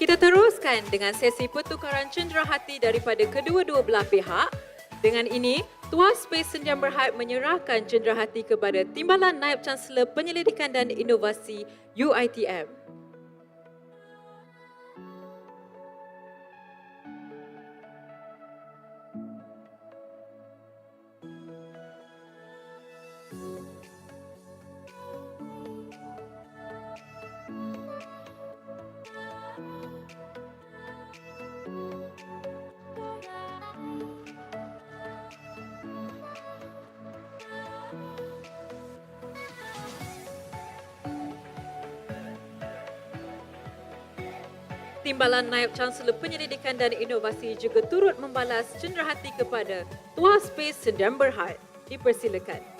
Kita teruskan dengan sesi pertukaran cenderahati daripada kedua-dua belah pihak. Dengan ini, Tuas Space Sdn Bhd menyerahkan cenderahati kepada Timbalan Naib Chancellor Penyelidikan dan Inovasi UiTM. Timbalan Naib Chancellor Penyelidikan dan Inovasi juga turut membalas cenderahati kepada Tuas Space Sdn Bhd. Dipersilakan.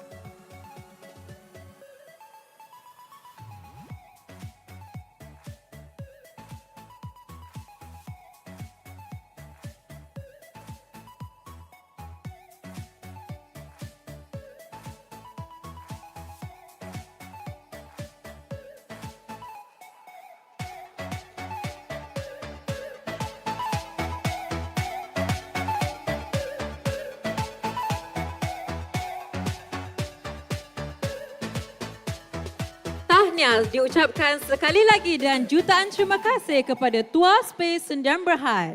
Tahniah diucapkan sekali lagi dan jutaan terima kasih kepada Tuas Space Sdn Bhd.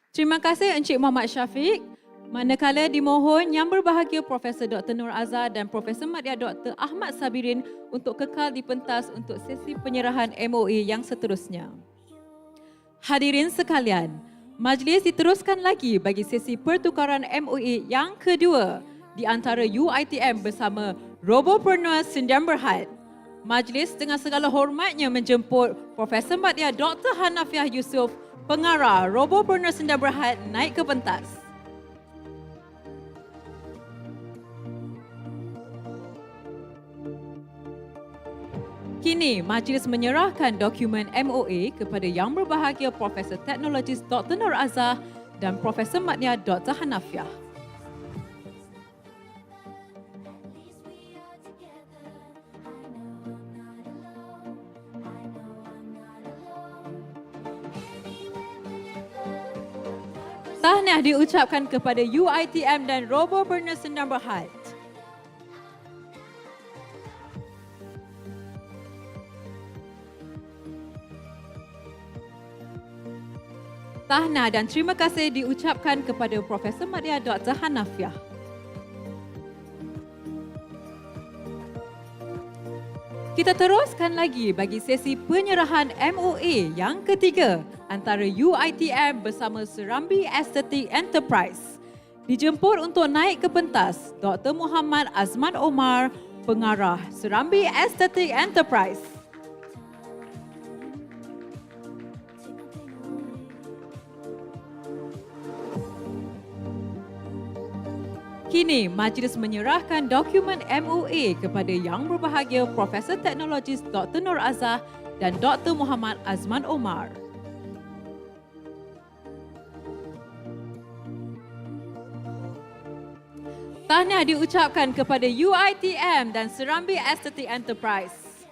Terima kasih Encik Muhammad Syafiq. Manakala dimohon Yang Berbahagia Profesor Dr. Nur Azhar dan Profesor Madya Dr. Ahmad Sabirin untuk kekal di pentas untuk sesi penyerahan MOA yang seterusnya. Hadirin sekalian, majlis diteruskan lagi bagi sesi pertukaran MOA yang kedua di antara UiTM bersama Robopreneur Sdn Bhd. Majlis dengan segala hormatnya menjemput Profesor Madya Dr. Hanafiah Yusof, Pengarah Robopreneur Sdn Bhd naik ke pentas. Kini, majlis menyerahkan dokumen MOA kepada Yang Berbahagia Profesor Teknologis Dr. Nur Azhar dan Profesor Madya Dr. Hanafiah. Tahniah diucapkan kepada UiTM dan Robopreneur Sdn Bhd. Tahniah dan terima kasih diucapkan kepada Profesor Madya Dr. Hanafiah. Kita teruskan lagi bagi sesi penyerahan MOA yang ketiga antara UiTM bersama Serambi Aesthetic Enterprise. Dijemput untuk naik ke pentas Dr. Muhammad Azman Omar, pengarah Serambi Aesthetic Enterprise. Kini, majlis menyerahkan dokumen MOA kepada Yang Berbahagia Profesor Teknologis Dr. Nur Azah dan Dr. Muhammad Azman Omar. Tahniah diucapkan kepada UiTM dan Serambi Aesthetic Enterprise.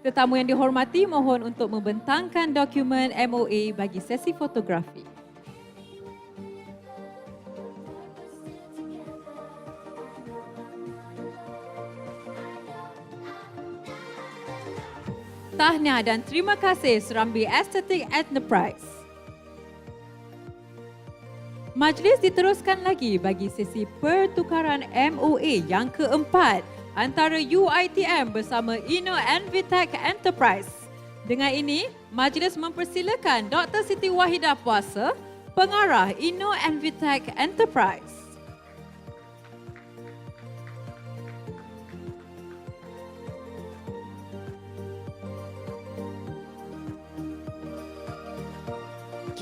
Tetamu yang dihormati mohon untuk membentangkan dokumen MOA bagi sesi fotografi. Tahniah dan terima kasih Serambi Aesthetic Enterprise. Majlis diteruskan lagi bagi sesi pertukaran MOA yang keempat antara UiTM bersama Inno Envitech Enterprise. Dengan ini, majlis mempersilakan Dr. Siti Wahidah Puasa, pengarah Inno Envitech Enterprise.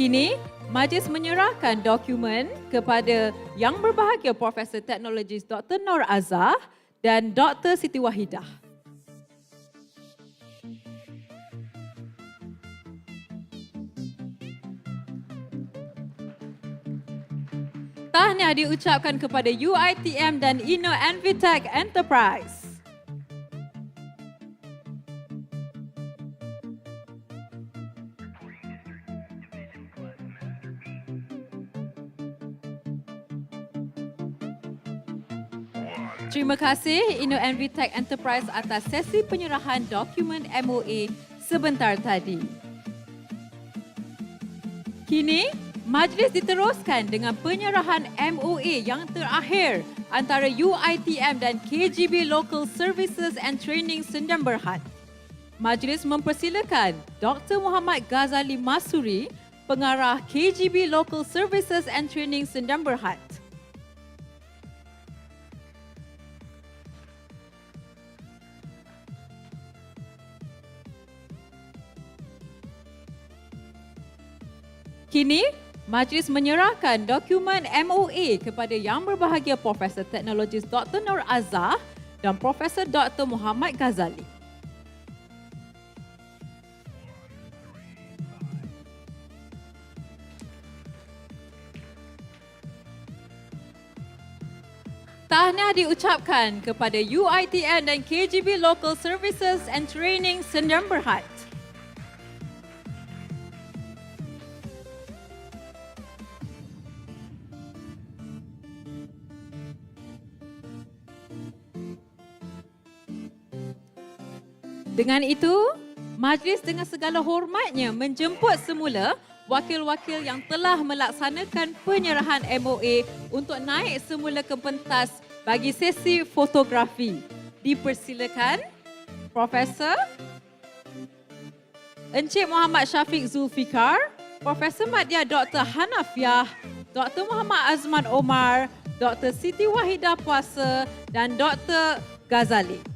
Kini, majlis menyerahkan dokumen kepada Yang Berbahagia Profesor Teknologis Dr. Nur Azah dan Dr. Siti Wahidah. Tahniah diucapkan kepada UiTM dan Inno Envitech Enterprise. Terima kasih Inno Envitech Enterprise atas sesi penyerahan dokumen MOA sebentar tadi. Kini, majlis diteruskan dengan penyerahan MOA yang terakhir antara UiTM dan KGB Local Services and Training Sdn Bhd. Majlis mempersilakan Dr. Muhammad Ghazali Masuri, pengarah KGB Local Services and Training Sdn Bhd. Kini, majlis menyerahkan dokumen MOA kepada Yang Berbahagia Profesor Teknologis Dr. Nur Azah dan Profesor Dr. Muhammad Ghazali. Tahniah diucapkan kepada UiTM dan KGB Local Services and Training Sdn Bhd. Dengan itu, majlis dengan segala hormatnya menjemput semula wakil-wakil yang telah melaksanakan penyerahan MOA untuk naik semula ke pentas bagi sesi fotografi. Dipersilakan Profesor Encik Muhammad Syafiq Zulfikar, Profesor Madya Dr. Hanafiah, Dr. Muhammad Azman Omar, Dr. Siti Wahidah Puasa dan Dr. Ghazali.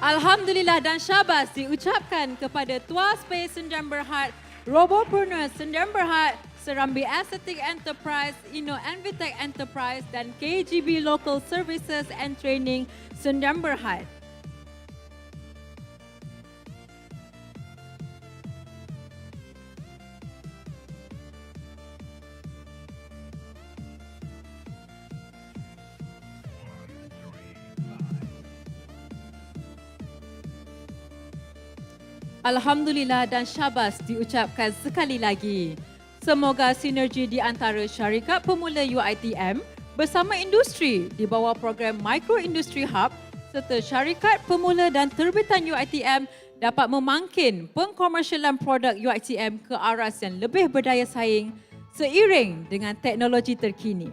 Alhamdulillah dan syabas diucapkan kepada Tuas Space Sdn Bhd, Robopreneur Sdn Bhd, Serambi Aesthetic Enterprise, Inno Envitech Enterprise dan KGB Local Services and Training Sdn Bhd. Alhamdulillah dan syabas diucapkan sekali lagi. Semoga sinergi di antara syarikat pemula UiTM bersama industri di bawah program Micro Industry Hub serta syarikat pemula dan terbitan UiTM dapat memangkin pengkomersialan produk UiTM ke aras yang lebih berdaya saing seiring dengan teknologi terkini.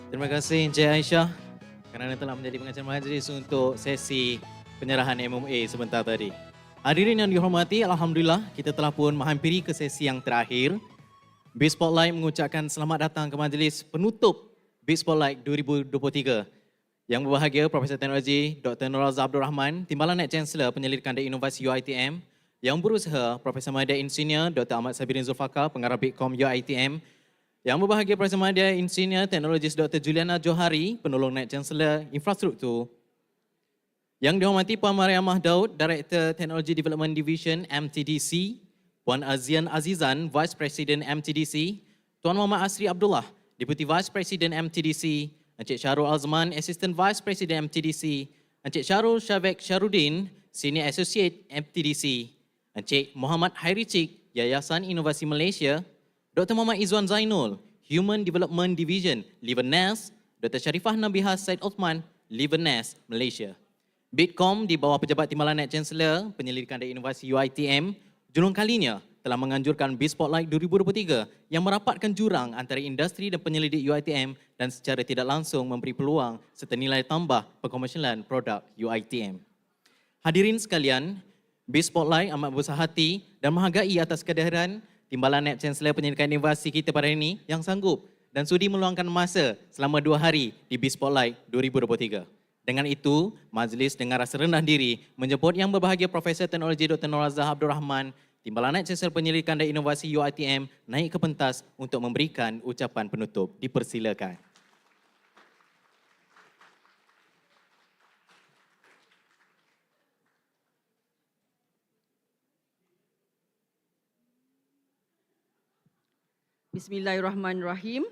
Terima kasih Encik Aishah kerana telah menjadi pengacara majlis untuk sesi penyerahan MMA sebentar tadi. Hadirin yang dihormati, Alhamdulillah kita telah pun menghampiri ke sesi yang terakhir. BITSpotlight mengucapkan selamat datang ke majlis penutup BITSpotlight 2023. Yang berbahagia Profesor Teknologi Dr. Radziah Abdul Rahman, Timbalan Net Chancellor Penyelidikan dan Inovasi UiTM. Yang berusaha Profesor Madya Insinyur Dr. Ahmad Sabirin Zulfaqar, Pengarah BITCOM UiTM. Yang berbahagia Profesor Madya Insinyur Teknologis Dr. Juliana Johari, Penolong Net Chancellor Infrastruktur. Yang dihormati Puan Mariamah Daud, Director Technology Development Division MTDC, Puan Azian Azizan, Vice President MTDC, Tuan Muhammad Asri Abdullah, Deputy Vice President MTDC, Encik Syarul Azman, Assistant Vice President MTDC, Encik Syarul Syavek Syarudin, Senior Associate MTDC, Encik Muhammad Hairi Cik, Yayasan Inovasi Malaysia, Dr. Muhammad Izwan Zainul, Human Development Division, Livernas, Dr. Sharifah Nabihah Said Othman, Livernas, Malaysia. BITCOM di bawah Pejabat Timbalan Net Chancellor, Penyelidikan dan Inovasi UiTM, julung kalinya telah menganjurkan BITSpotlight 2023 yang merapatkan jurang antara industri dan penyelidik UiTM dan secara tidak langsung memberi peluang serta nilai tambah perkomersialan produk UiTM. Hadirin sekalian, BITSpotlight amat berbesar hati dan menghargai atas kehadiran Timbalan Net Chancellor Penyelidikan Inovasi kita pada hari ini yang sanggup dan sudi meluangkan masa selama 2 hari di BITSpotlight 2023. Dengan itu, majlis dengan rasa rendah diri menjemput yang berbahagia Profesor Teknologi Dr. Radziah Abdul Rahman, Timbalan Net Chancellor Penyelidikan dan Inovasi UiTM naik ke pentas untuk memberikan ucapan penutup. Dipersilakan. Bismillahirrahmanirrahim.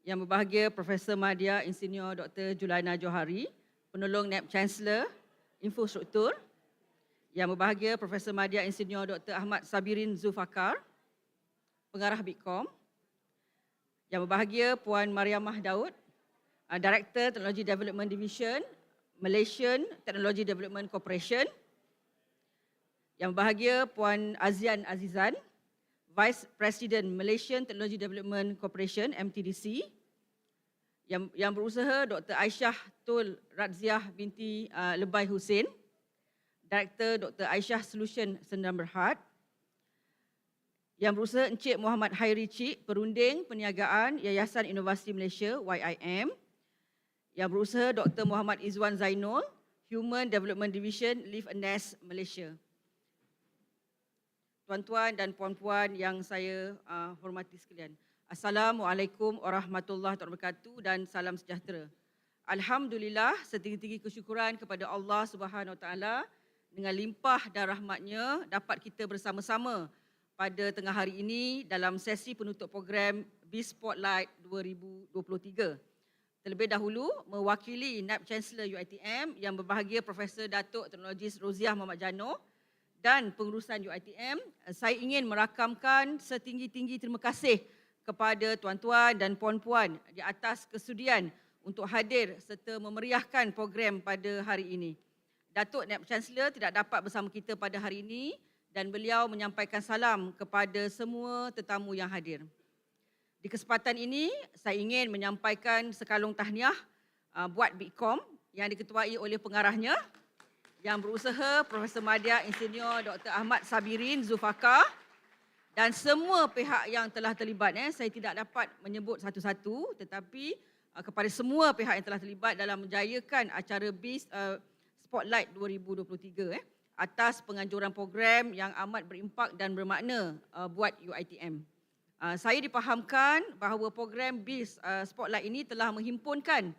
Yang berbahagia Profesor Madya Insinyur Dr. Juliana Johari, Penolong NAP Chancellor Infrastruktur. Yang berbahagia Profesor Madya Insinyur Dr. Ahmad Sabirin Zulfaqar, Pengarah BITCOM. Yang berbahagia Puan Mariamah Daud, Director Technology Development Division, Malaysian Technology Development Corporation. Yang berbahagia Puan Azian Azizan, Vice President Malaysian Technology Development Corporation MTDC, yang berusaha Dr. Aishah Tul Radziah binti Lebay Hussein, Director Dr. Aishah Solution Sdn Bhd, yang berusaha Encik Muhammad Hairi Cik, Perunding Perniagaan Yayasan Inovasi Malaysia YIM, yang berusaha Dr. Muhammad Izwan Zainul, Human Development Division Livernas Malaysia. Tuan-tuan dan puan-puan yang saya hormati sekalian. Assalamualaikum warahmatullahi wabarakatuh dan salam sejahtera. Alhamdulillah, setinggi-tinggi kesyukuran kepada Allah Subhanahu Wa Taala dengan limpah dan rahmatnya dapat kita bersama-sama pada tengah hari ini dalam sesi penutup program BITSpotlight 2023. Terlebih dahulu, mewakili NAP Chancellor UiTM yang berbahagia Profesor Datuk Teknologis Roziah Muhammad Janoh dan pengurusan UiTM, saya ingin merakamkan setinggi-tinggi terima kasih kepada tuan-tuan dan puan-puan di atas kesudian untuk hadir serta memeriahkan program pada hari ini. Datuk NAP Chancellor tidak dapat bersama kita pada hari ini dan beliau menyampaikan salam kepada semua tetamu yang hadir. Di kesempatan ini, saya ingin menyampaikan sekalung tahniah buat BITCOM yang diketuai oleh pengarahnya yang berusaha Profesor Madya Insinyur Dr. Ahmad Sabirin Zulfaqar dan semua pihak yang telah terlibat. Saya tidak dapat menyebut satu-satu, tetapi kepada semua pihak yang telah terlibat dalam menjayakan acara Spotlight 2023 atas penganjuran program yang amat berimpak dan bermakna buat UiTM. Saya dipahamkan bahawa program Spotlight ini telah menghimpunkan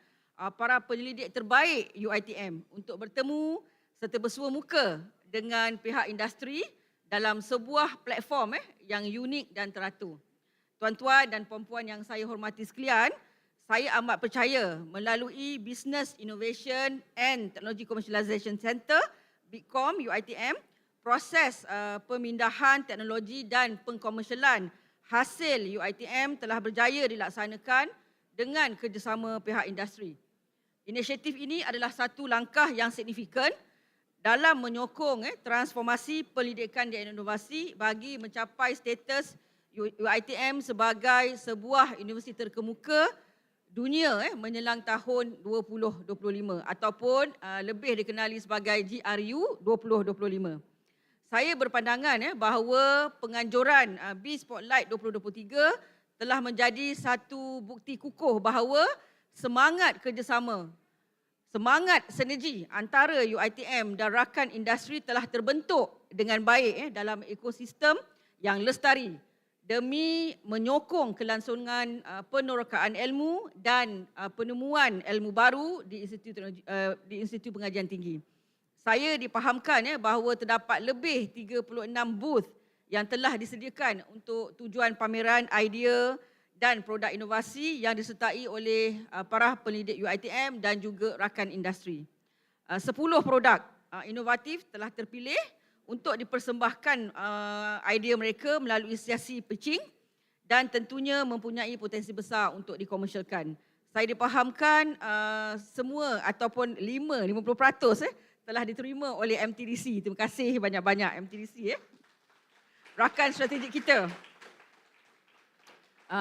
para penyelidik terbaik UiTM untuk bertemu serta bersua muka dengan pihak industri dalam sebuah platform yang unik dan teratur. Tuan-tuan dan puan-puan yang saya hormati sekalian, saya amat percaya melalui Business Innovation and Technology Commercialization Center, BITCOM, UiTM, proses pemindahan teknologi dan pengkomersialan hasil UiTM telah berjaya dilaksanakan dengan kerjasama pihak industri. Inisiatif ini adalah satu langkah yang signifikan dalam menyokong transformasi pendidikan dan inovasi bagi mencapai status UiTM sebagai sebuah universiti terkemuka dunia menjelang tahun 2025 ataupun lebih dikenali sebagai GRU 2025. Saya berpandangan bahawa penganjuran B-Spotlight 2023 telah menjadi satu bukti kukuh bahawa semangat kerjasama, semangat sinergi antara UiTM dan rakan industri telah terbentuk dengan baik dalam ekosistem yang lestari demi menyokong kelangsungan penerokaan ilmu dan penemuan ilmu baru di Institut Pengajian Tinggi. Saya dipahamkan bahawa terdapat lebih 36 booth yang telah disediakan untuk tujuan pameran idea dan produk inovasi yang disertai oleh para pendidik UiTM dan juga rakan industri. 10 produk inovatif telah terpilih untuk dipersembahkan idea mereka melalui sesi pitching dan tentunya mempunyai potensi besar untuk dikomersialkan. Saya dipahamkan semua ataupun 50% telah diterima oleh MTDC. Terima kasih banyak-banyak MTDC. Rakan strategik kita.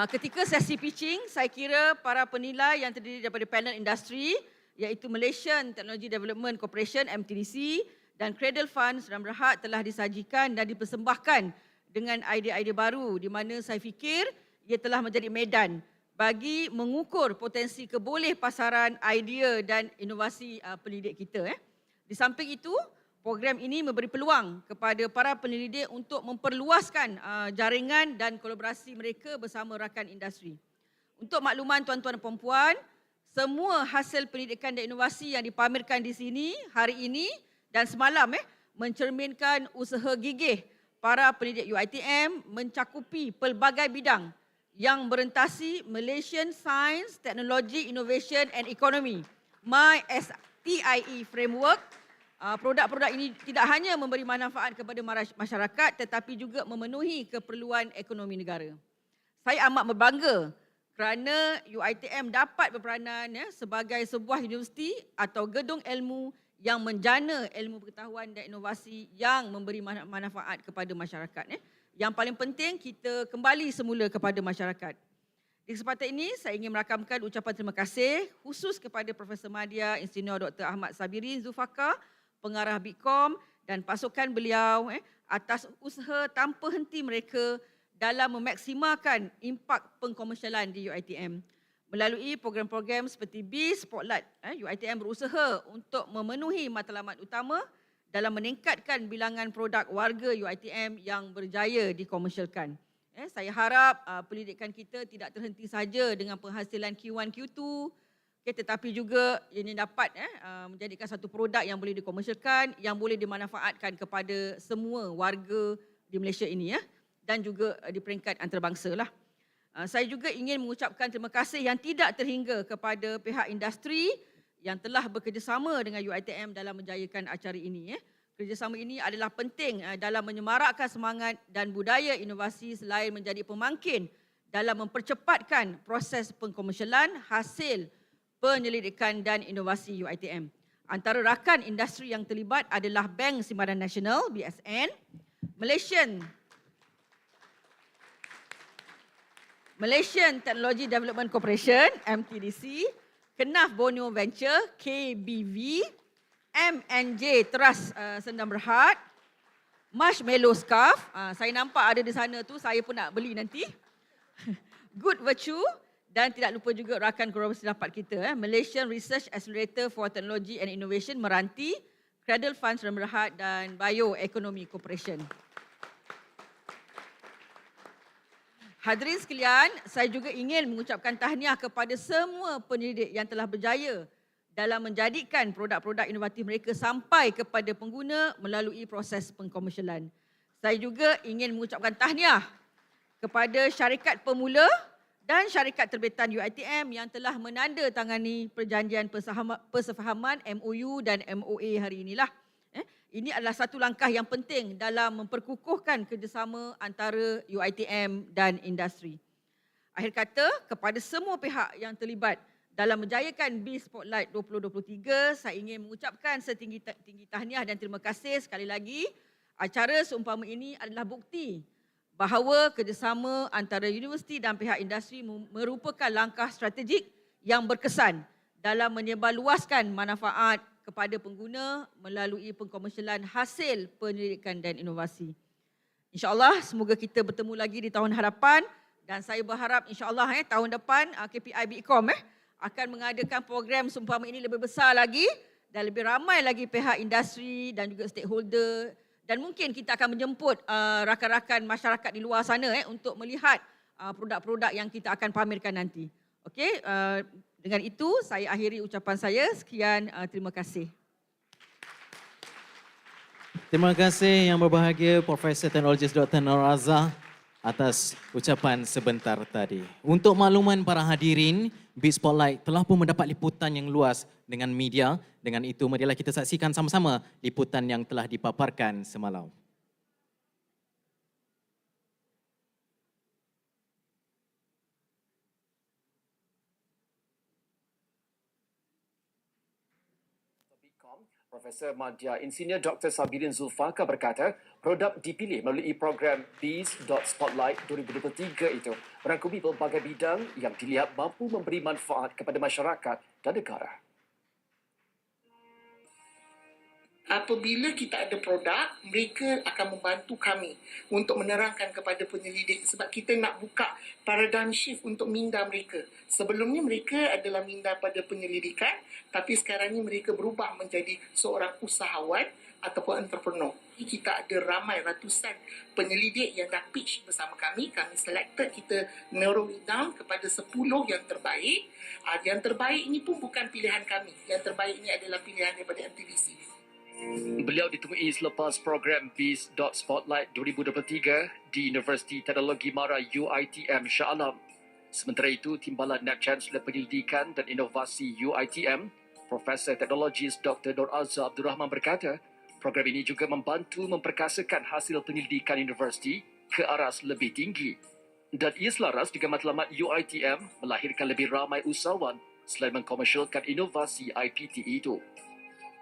Ketika sesi pitching, saya kira para penilai yang terdiri daripada panel industri iaitu Malaysian Technology Development Corporation MTDC dan Cradle Fund Sedang Berhad telah disajikan dan dipersembahkan dengan idea-idea baru di mana saya fikir ia telah menjadi medan bagi mengukur potensi keboleh pasaran idea dan inovasi pendidik kita. Di samping itu, program ini memberi peluang kepada para penyelidik untuk memperluaskan jaringan dan kolaborasi mereka bersama rakan industri. Untuk makluman tuan-tuan dan puan-puan, semua hasil pendidikan dan inovasi yang dipamerkan di sini hari ini dan semalam mencerminkan usaha gigih para pendidik UiTM mencakupi pelbagai bidang yang merentasi Malaysian Science, Technology, Innovation and Economy, MySTIE Framework. Produk-produk ini tidak hanya memberi manfaat kepada masyarakat tetapi juga memenuhi keperluan ekonomi negara. Saya amat berbangga kerana UiTM dapat berperanan sebagai sebuah universiti atau gedung ilmu yang menjana ilmu pengetahuan dan inovasi yang memberi manfaat kepada masyarakat. Yang paling penting, kita kembali semula kepada masyarakat. Di kesempatan ini, saya ingin merakamkan ucapan terima kasih khusus kepada Profesor Madya Insinyur Dr. Ahmad Sabirin Zulfaqar, pengarah BITCOM dan pasukan beliau atas usaha tanpa henti mereka dalam memaksimalkan impak pengkomersialan di UiTM. Melalui program-program seperti B-Spotlight, UiTM berusaha untuk memenuhi matlamat utama dalam meningkatkan bilangan produk warga UiTM yang berjaya dikomersialkan. Saya harap pendidikan kita tidak terhenti saja dengan penghasilan Q1, Q2, tetapi juga ini dapat menjadikan satu produk yang boleh dikomersialkan, yang boleh dimanfaatkan kepada semua warga di Malaysia ini dan juga di peringkat antarabangsa lah. Saya juga ingin mengucapkan terima kasih yang tidak terhingga kepada pihak industri yang telah bekerjasama dengan UiTM dalam menjayakan acara ini. Kerjasama ini adalah penting dalam menyemarakkan semangat dan budaya inovasi selain menjadi pemangkin dalam mempercepatkan proses pengkomersialan hasil penyelidikan dan inovasi UiTM. Antara rakan industri yang terlibat adalah Bank Simpanan Nasional, BSN, Malaysian Technology Development Corporation, MTDC, Kenaf Borneo Venture, KBV, MNJ Trust Sendang Berhad, Marshmallow Scarf, saya nampak ada di sana tu, saya pun nak beli nanti. Good Virtue, dan tidak lupa juga rakan kolaborasi rapat kita, Malaysian Research Accelerator for Technology and Innovation, Meranti, Cradle Fund Sendang Berhad dan Bioeconomy Corporation. Hadirin sekalian, saya juga ingin mengucapkan tahniah kepada semua penyelidik yang telah berjaya dalam menjadikan produk-produk inovatif mereka sampai kepada pengguna melalui proses pengkomersialan. Saya juga ingin mengucapkan tahniah kepada syarikat pemula dan syarikat terbitan UiTM yang telah menandatangani perjanjian persefahaman MOU dan MOA hari inilah. Ini adalah satu langkah yang penting dalam memperkukuhkan kerjasama antara UiTM dan industri. Akhir kata, kepada semua pihak yang terlibat dalam menjayakan biz.spotlight 2023, saya ingin mengucapkan setinggi-tinggi tahniah dan terima kasih sekali lagi. Acara seumpama ini adalah bukti bahawa kerjasama antara universiti dan pihak industri merupakan langkah strategik yang berkesan dalam menyebarluaskan manfaat kepada pengguna melalui pengkomersialan hasil penyelidikan dan inovasi. InsyaAllah semoga kita bertemu lagi di tahun hadapan dan saya berharap insyaAllah tahun depan KPI BITCOM akan mengadakan program seumpama ini lebih besar lagi dan lebih ramai lagi pihak industri dan juga stakeholder, dan mungkin kita akan menjemput rakan-rakan masyarakat di luar sana untuk melihat produk-produk yang kita akan pamerkan nanti. Okey, dengan itu saya akhiri ucapan saya. Sekian, terima kasih. Terima kasih yang berbahagia Profesor Teknologis Dr. Radziah atas ucapan sebentar tadi. Untuk makluman para hadirin, biz.spotlight telah pun mendapat liputan yang luas dengan media. Dengan itu, marilah kita saksikan sama-sama liputan yang telah dipaparkan semalam. Profesor Madya Insinyur Dr. Sabirin Zulfaqar berkata, produk dipilih melalui program biz.spotlight 2023 itu merangkumi pelbagai bidang yang dilihat mampu memberi manfaat kepada masyarakat dan negara. Apabila kita ada produk, mereka akan membantu kami untuk menerangkan kepada penyelidik sebab kita nak buka paradigm shift untuk minda mereka. Sebelumnya mereka adalah minda pada penyelidikan, tapi sekarang ini mereka berubah menjadi seorang usahawan ataupun entrepreneur. Kita ada ramai ratusan penyelidik yang dah pitch bersama kami. Kami selected, kita narrow it down kepada 10 yang terbaik. Yang terbaik ini pun bukan pilihan kami. Yang terbaik ini adalah pilihan daripada MTDC. Beliau ditemui selepas program biz.spotlight 2023 di Universiti Teknologi Mara UiTM Shah Alam. Sementara itu, Timbalan Naib Chancellor Penyelidikan dan Inovasi UiTM, Profesor Teknologis Dr. Radziah Abdul Rahman berkata, program ini juga membantu memperkasakan hasil penyelidikan universiti ke aras lebih tinggi. Dan ia selaras dengan matlamat UiTM melahirkan lebih ramai usahawan selain mengkomersialkan inovasi IPT itu.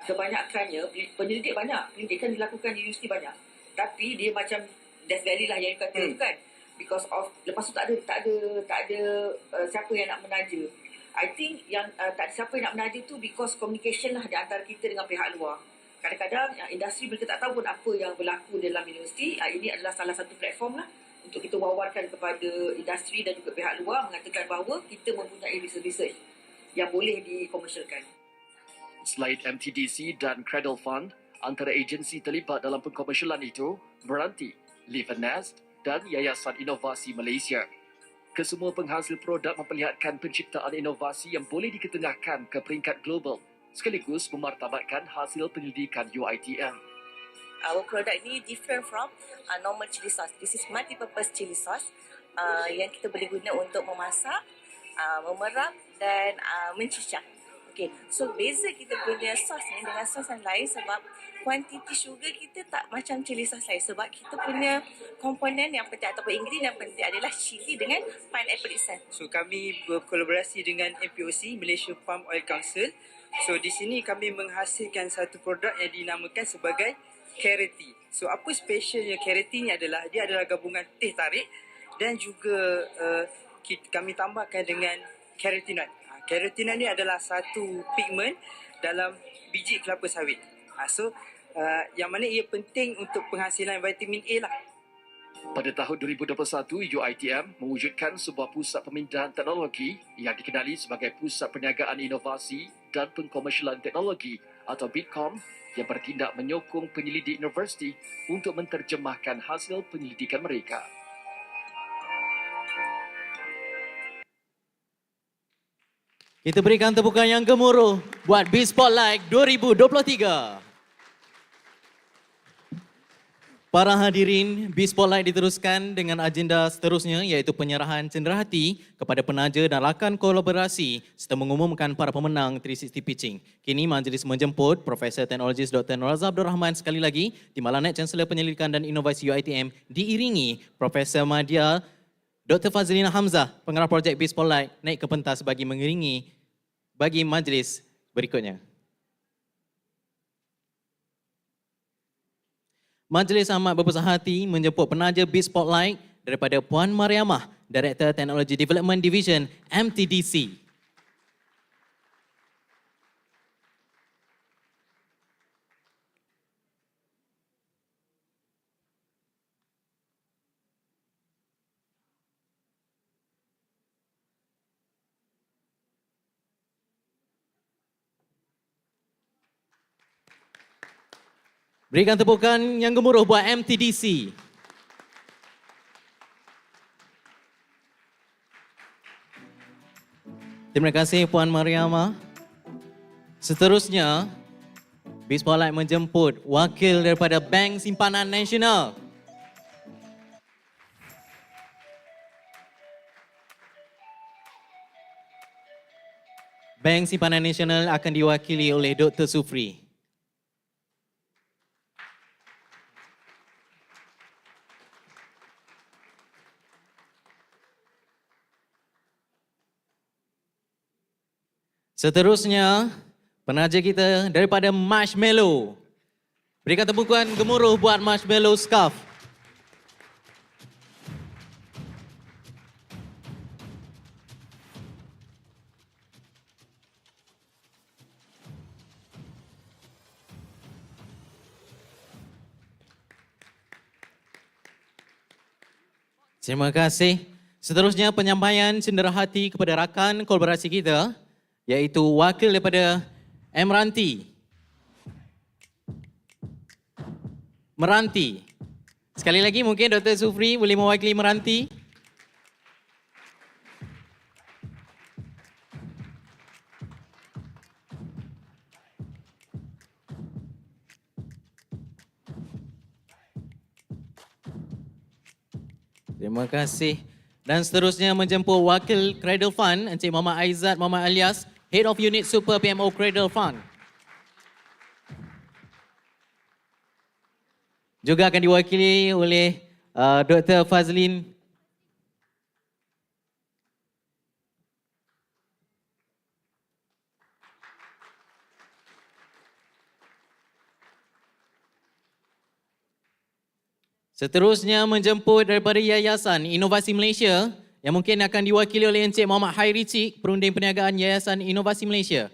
Kebanyakannya penyelidik banyak, penyelidikan dilakukan di universiti banyak, tapi dia macam Death Valley lah yang kata tu kan, because of lepas tu tak ada siapa yang nak menaja. I think yang tak ada siapa yang nak menaja tu because communication lah di antara kita dengan pihak luar. Kadang-kadang industri mereka tak tahu pun apa yang berlaku dalam universiti. Ini adalah salah satu platform lah untuk kita wawarkan kepada industri dan juga pihak luar, mengatakan bahawa kita mempunyai research yang boleh dikomersialkan. Selain MTDC dan Cradle Fund, antara agensi terlibat dalam pengkomersialan itu Meranti, Live and Nest dan Yayasan Inovasi Malaysia. Kesemua penghasil produk memperlihatkan penciptaan inovasi yang boleh diketengahkan ke peringkat global sekaligus memartabatkan hasil penyelidikan UiTM. Our product ni different from normal chili sauce. This is multi-purpose chili sauce yang kita boleh guna untuk memasak, memerap dan mencicah. Okay, so beza kita punya sos ni dengan sos yang lain sebab kuantiti sugar kita tak macam chili sauce lain sebab kita punya komponen yang penting ataupun ingredient yang penting adalah chili dengan pineapple essence. So kami berkolaborasi dengan MPOC, Malaysia Palm Oil Council. So di sini kami menghasilkan satu produk yang dinamakan sebagai Carrot. So apa specialnya Carrot ni adalah dia adalah gabungan teh tarik dan juga kami tambahkan dengan carotenoid. Carotenoid ni adalah satu pigmen dalam biji kelapa sawit. Yang mana ia penting untuk penghasilan vitamin A lah. Pada tahun 2021, UiTM mewujudkan sebuah pusat pemindahan teknologi yang dikenali sebagai Pusat Perniagaan Inovasi dan Pengkomersialan Teknologi atau BITCOM yang bertindak menyokong penyelidik universiti untuk menterjemahkan hasil penyelidikan mereka. Kita berikan tepukan yang gemuruh buat BizSpotlight 2023. Para hadirin, BizSpotlight diteruskan dengan agenda seterusnya iaitu penyerahan cenderahati kepada penaja dan rakan kolaborasi serta mengumumkan para pemenang 360 pitching. Kini majlis menjemput Profesor Teknologis Dr. Radziah Abdul Rahman sekali lagi, Timbalan Net Chancellor Penyelidikan dan Inovasi UiTM diiringi Profesor Madya Dr. Fazlina Hamzah, pengarah projek BizSpotlight naik ke pentas bagi mengiringi bagi majlis berikutnya. Majlis amat berbesar hati menjemput penaja BizSpotlight daripada Puan Mariamah, Director Technology Development Division MTDC. Berikan tepukan yang gemuruh buat MTDC. Terima kasih Puan Mariamah. Seterusnya, BizSpotlight menjemput wakil daripada Bank Simpanan Nasional. Bank Simpanan Nasional akan diwakili oleh Dr. Sufri. Seterusnya, penaja kita daripada Marshmallow. Berikan tepukan gemuruh buat Marshmallow Scarf. Terima kasih. Seterusnya penyampaian cenderahati kepada rakan kolaborasi kita, iaitu wakil daripada Meranti. Sekali lagi mungkin Dr. Sufri boleh mewakili Meranti. Terima kasih. Dan seterusnya menjemput wakil Cradle Fund, Encik Muhammad Aizat Muhammad Alias, Head of Unit Super PMO Cradle Fund. Juga akan diwakili oleh Dr. Fazlin. Seterusnya menjemput daripada Yayasan Inovasi Malaysia yang mungkin akan diwakili oleh Encik Muhammad Hairi Cik, Perunding Perniagaan Yayasan Inovasi Malaysia.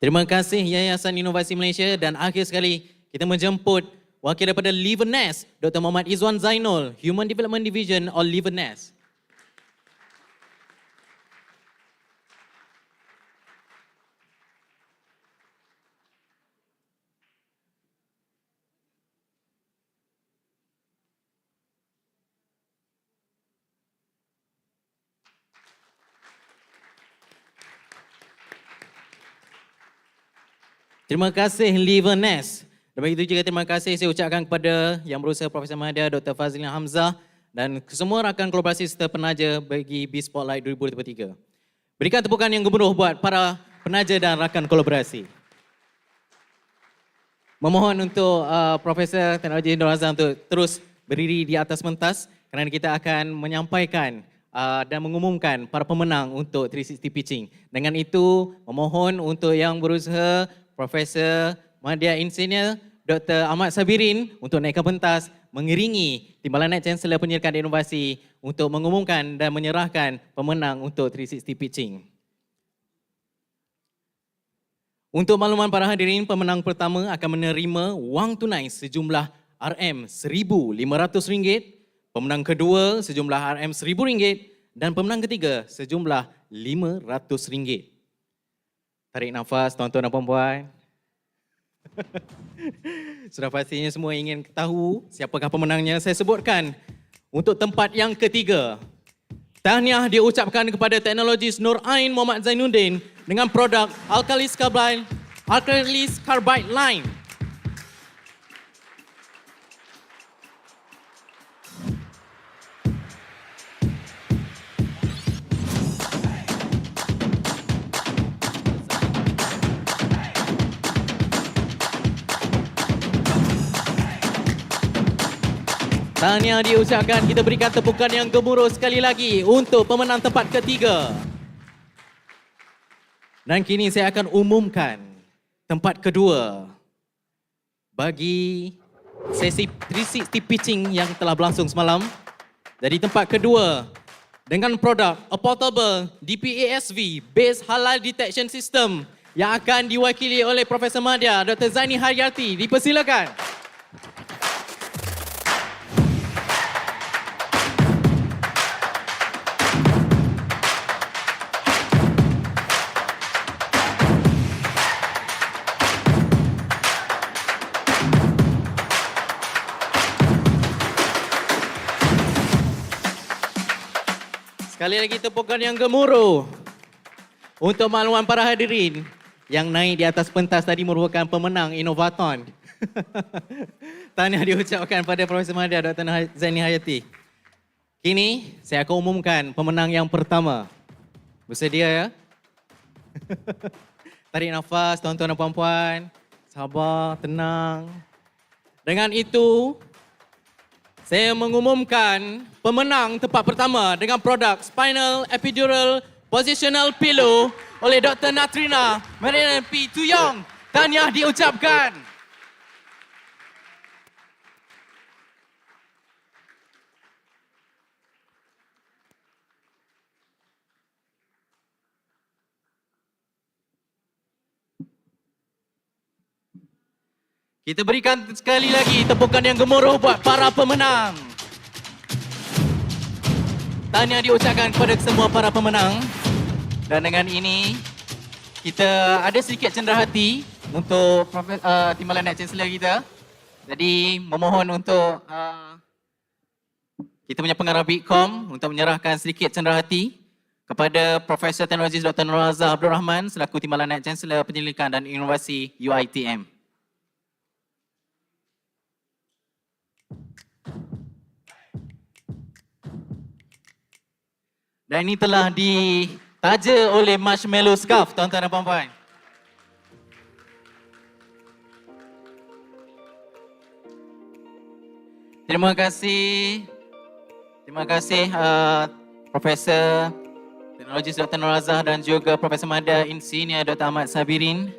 Terima kasih Yayasan Inovasi Malaysia dan akhir sekali kita menjemput wakil daripada Liverness, Dr. Muhammad Izwan Zainul, Human Development Division or Liverness. Terima kasih Liverness. Dan begitu juga terima kasih saya ucapkan kepada Yang Berusaha Profesor Madya, Dr. Fazlina Hamzah dan semua rakan kolaborasi serta penaja bagi BizSpotlight 2023. Berikan tepukan yang gemuruh buat para penaja dan rakan kolaborasi. Memohon untuk Profesor Teknologi Radziah untuk terus berdiri di atas pentas kerana kita akan menyampaikan dan mengumumkan para pemenang untuk 360 pitching. Dengan itu, memohon untuk yang berusaha Profesor Madya Insinyur Dr. Ahmad Sabirin untuk naikkan pentas mengiringi Timbalan Naib Chancellor Penyelidikan dan Inovasi untuk mengumumkan dan menyerahkan pemenang untuk 360 pitching. Untuk makluman para hadirin, pemenang pertama akan menerima wang tunai sejumlah RM1,500, pemenang kedua sejumlah RM1,000 dan pemenang ketiga sejumlah RM500. Tarik nafas tuan-tuan dan puan-puan. Sudah pastinya semua ingin tahu siapakah pemenangnya. Saya sebutkan untuk tempat yang ketiga. Tahniah diucapkan kepada Teknologis Nur Ain Muhammad Zainuddin dengan produk Alkalis Carbide Line. Tahniah diucapkan, kita berikan tepukan yang gemuruh sekali lagi untuk pemenang tempat ketiga. Dan kini saya akan umumkan tempat kedua bagi sesi 360 pitching yang telah berlangsung semalam. Jadi tempat kedua dengan produk A Portable DPASV Base Halal Detection System yang akan diwakili oleh Profesor Madya Dr. Zaini Haryati. Dipersilakan. Sekali lagi tepukan yang gemuruh untuk makluman para hadirin yang naik di atas pentas tadi merupakan pemenang inovaton. Tahniah diucapkan pada Profesor Madya Dr. Zaini Hayati. Kini saya akan umumkan pemenang yang pertama. Bersedia ya? Tarik nafas tuan-tuan dan puan-puan. Sabar, tenang. Dengan itu, saya mengumumkan pemenang tempat pertama dengan produk Spinal Epidural Positional Pillow oleh Dr. Natrina Mariana P. Tuyong. Tahniah diucapkan. Kita berikan sekali lagi tepukan yang gemuruh buat para pemenang. Tahniah diucapkan kepada semua para pemenang. Dan dengan ini, kita ada sedikit cenderahati untuk Timbalan Naib Chancellor kita. Jadi, memohon untuk kita punya pengarah BITCOM untuk menyerahkan sedikit cenderahati kepada Profesor Teknologis Dr. Radziah Abdul Rahman selaku Timbalan Naib Chancellor Penyelidikan dan Inovasi UiTM. Dan ini telah ditaja oleh Marshmallow Scarf, tuan-tuan dan puan-puan. Terima kasih. Terima kasih Profesor Teknologis Dr. Radziah dan juga Profesor Madya Insinyur Dr. Ahmad Sabirin.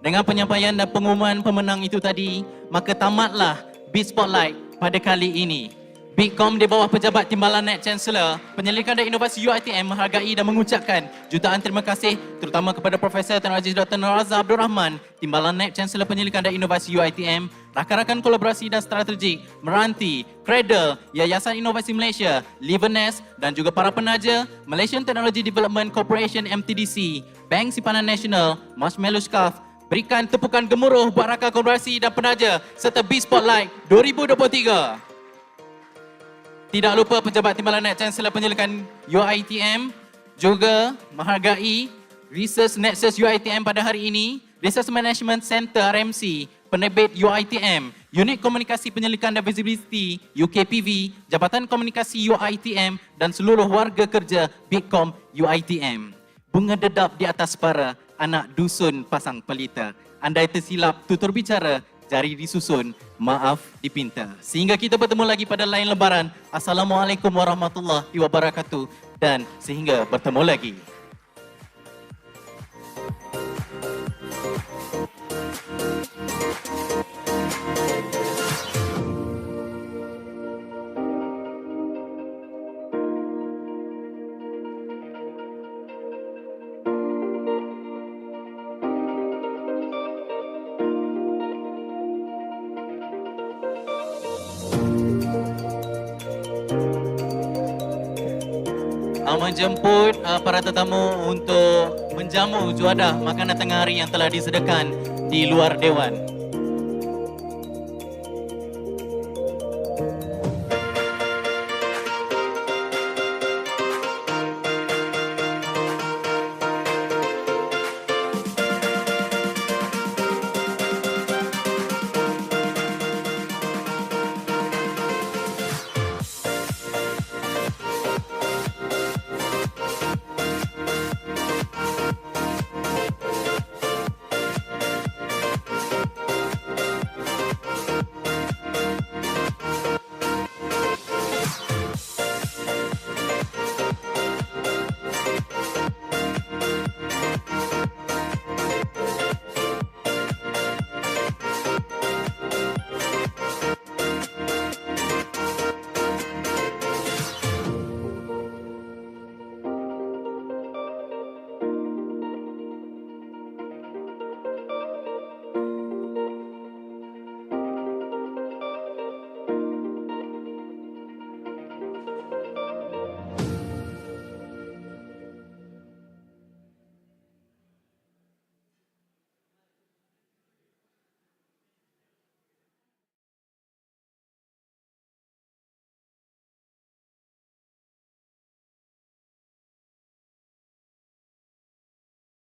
Dengan penyampaian dan pengumuman pemenang itu tadi, maka tamatlah BITCOM pada kali ini. BITCOM di bawah pejabat Timbalan Naib Chancellor Penyelidikan dan Inovasi UiTM menghargai dan mengucapkan jutaan terima kasih terutama kepada Profesor Teknologis Dr. Radziah Abdul Rahman, Timbalan Naib Chancellor Penyelidikan dan Inovasi UiTM, rakan-rakan kolaborasi dan strategik Meranti, Cradle, Yayasan Inovasi Malaysia, Liverness dan juga para penaja Malaysian Technology Development Corporation MTDC, Bank Simpanan Nasional, Marshmallow Scarf. Berikan tepukan gemuruh buat rakan kolaborasi dan penaja serta BITCOM 2023. Tidak lupa pejabat Timbalan Naib Chancellor Penyelidikan UiTM juga menghargai Research Nexus UiTM pada hari ini, Research Management Center RMC, penerbit UiTM, Unit Komunikasi Penyelidikan dan Visibility UKPV, Jabatan Komunikasi UiTM dan seluruh warga kerja BITCOM UiTM. Bunga dedap di atas para anak dusun pasang pelita. Andai tersilap tutur bicara, jari disusun. maaf dipinta. Sehingga kita bertemu lagi pada lain lebaran. Assalamualaikum warahmatullahi wabarakatuh dan sehingga bertemu lagi. Menjemput para tetamu untuk menjamu juadah makanan tengah hari yang telah disediakan di luar dewan.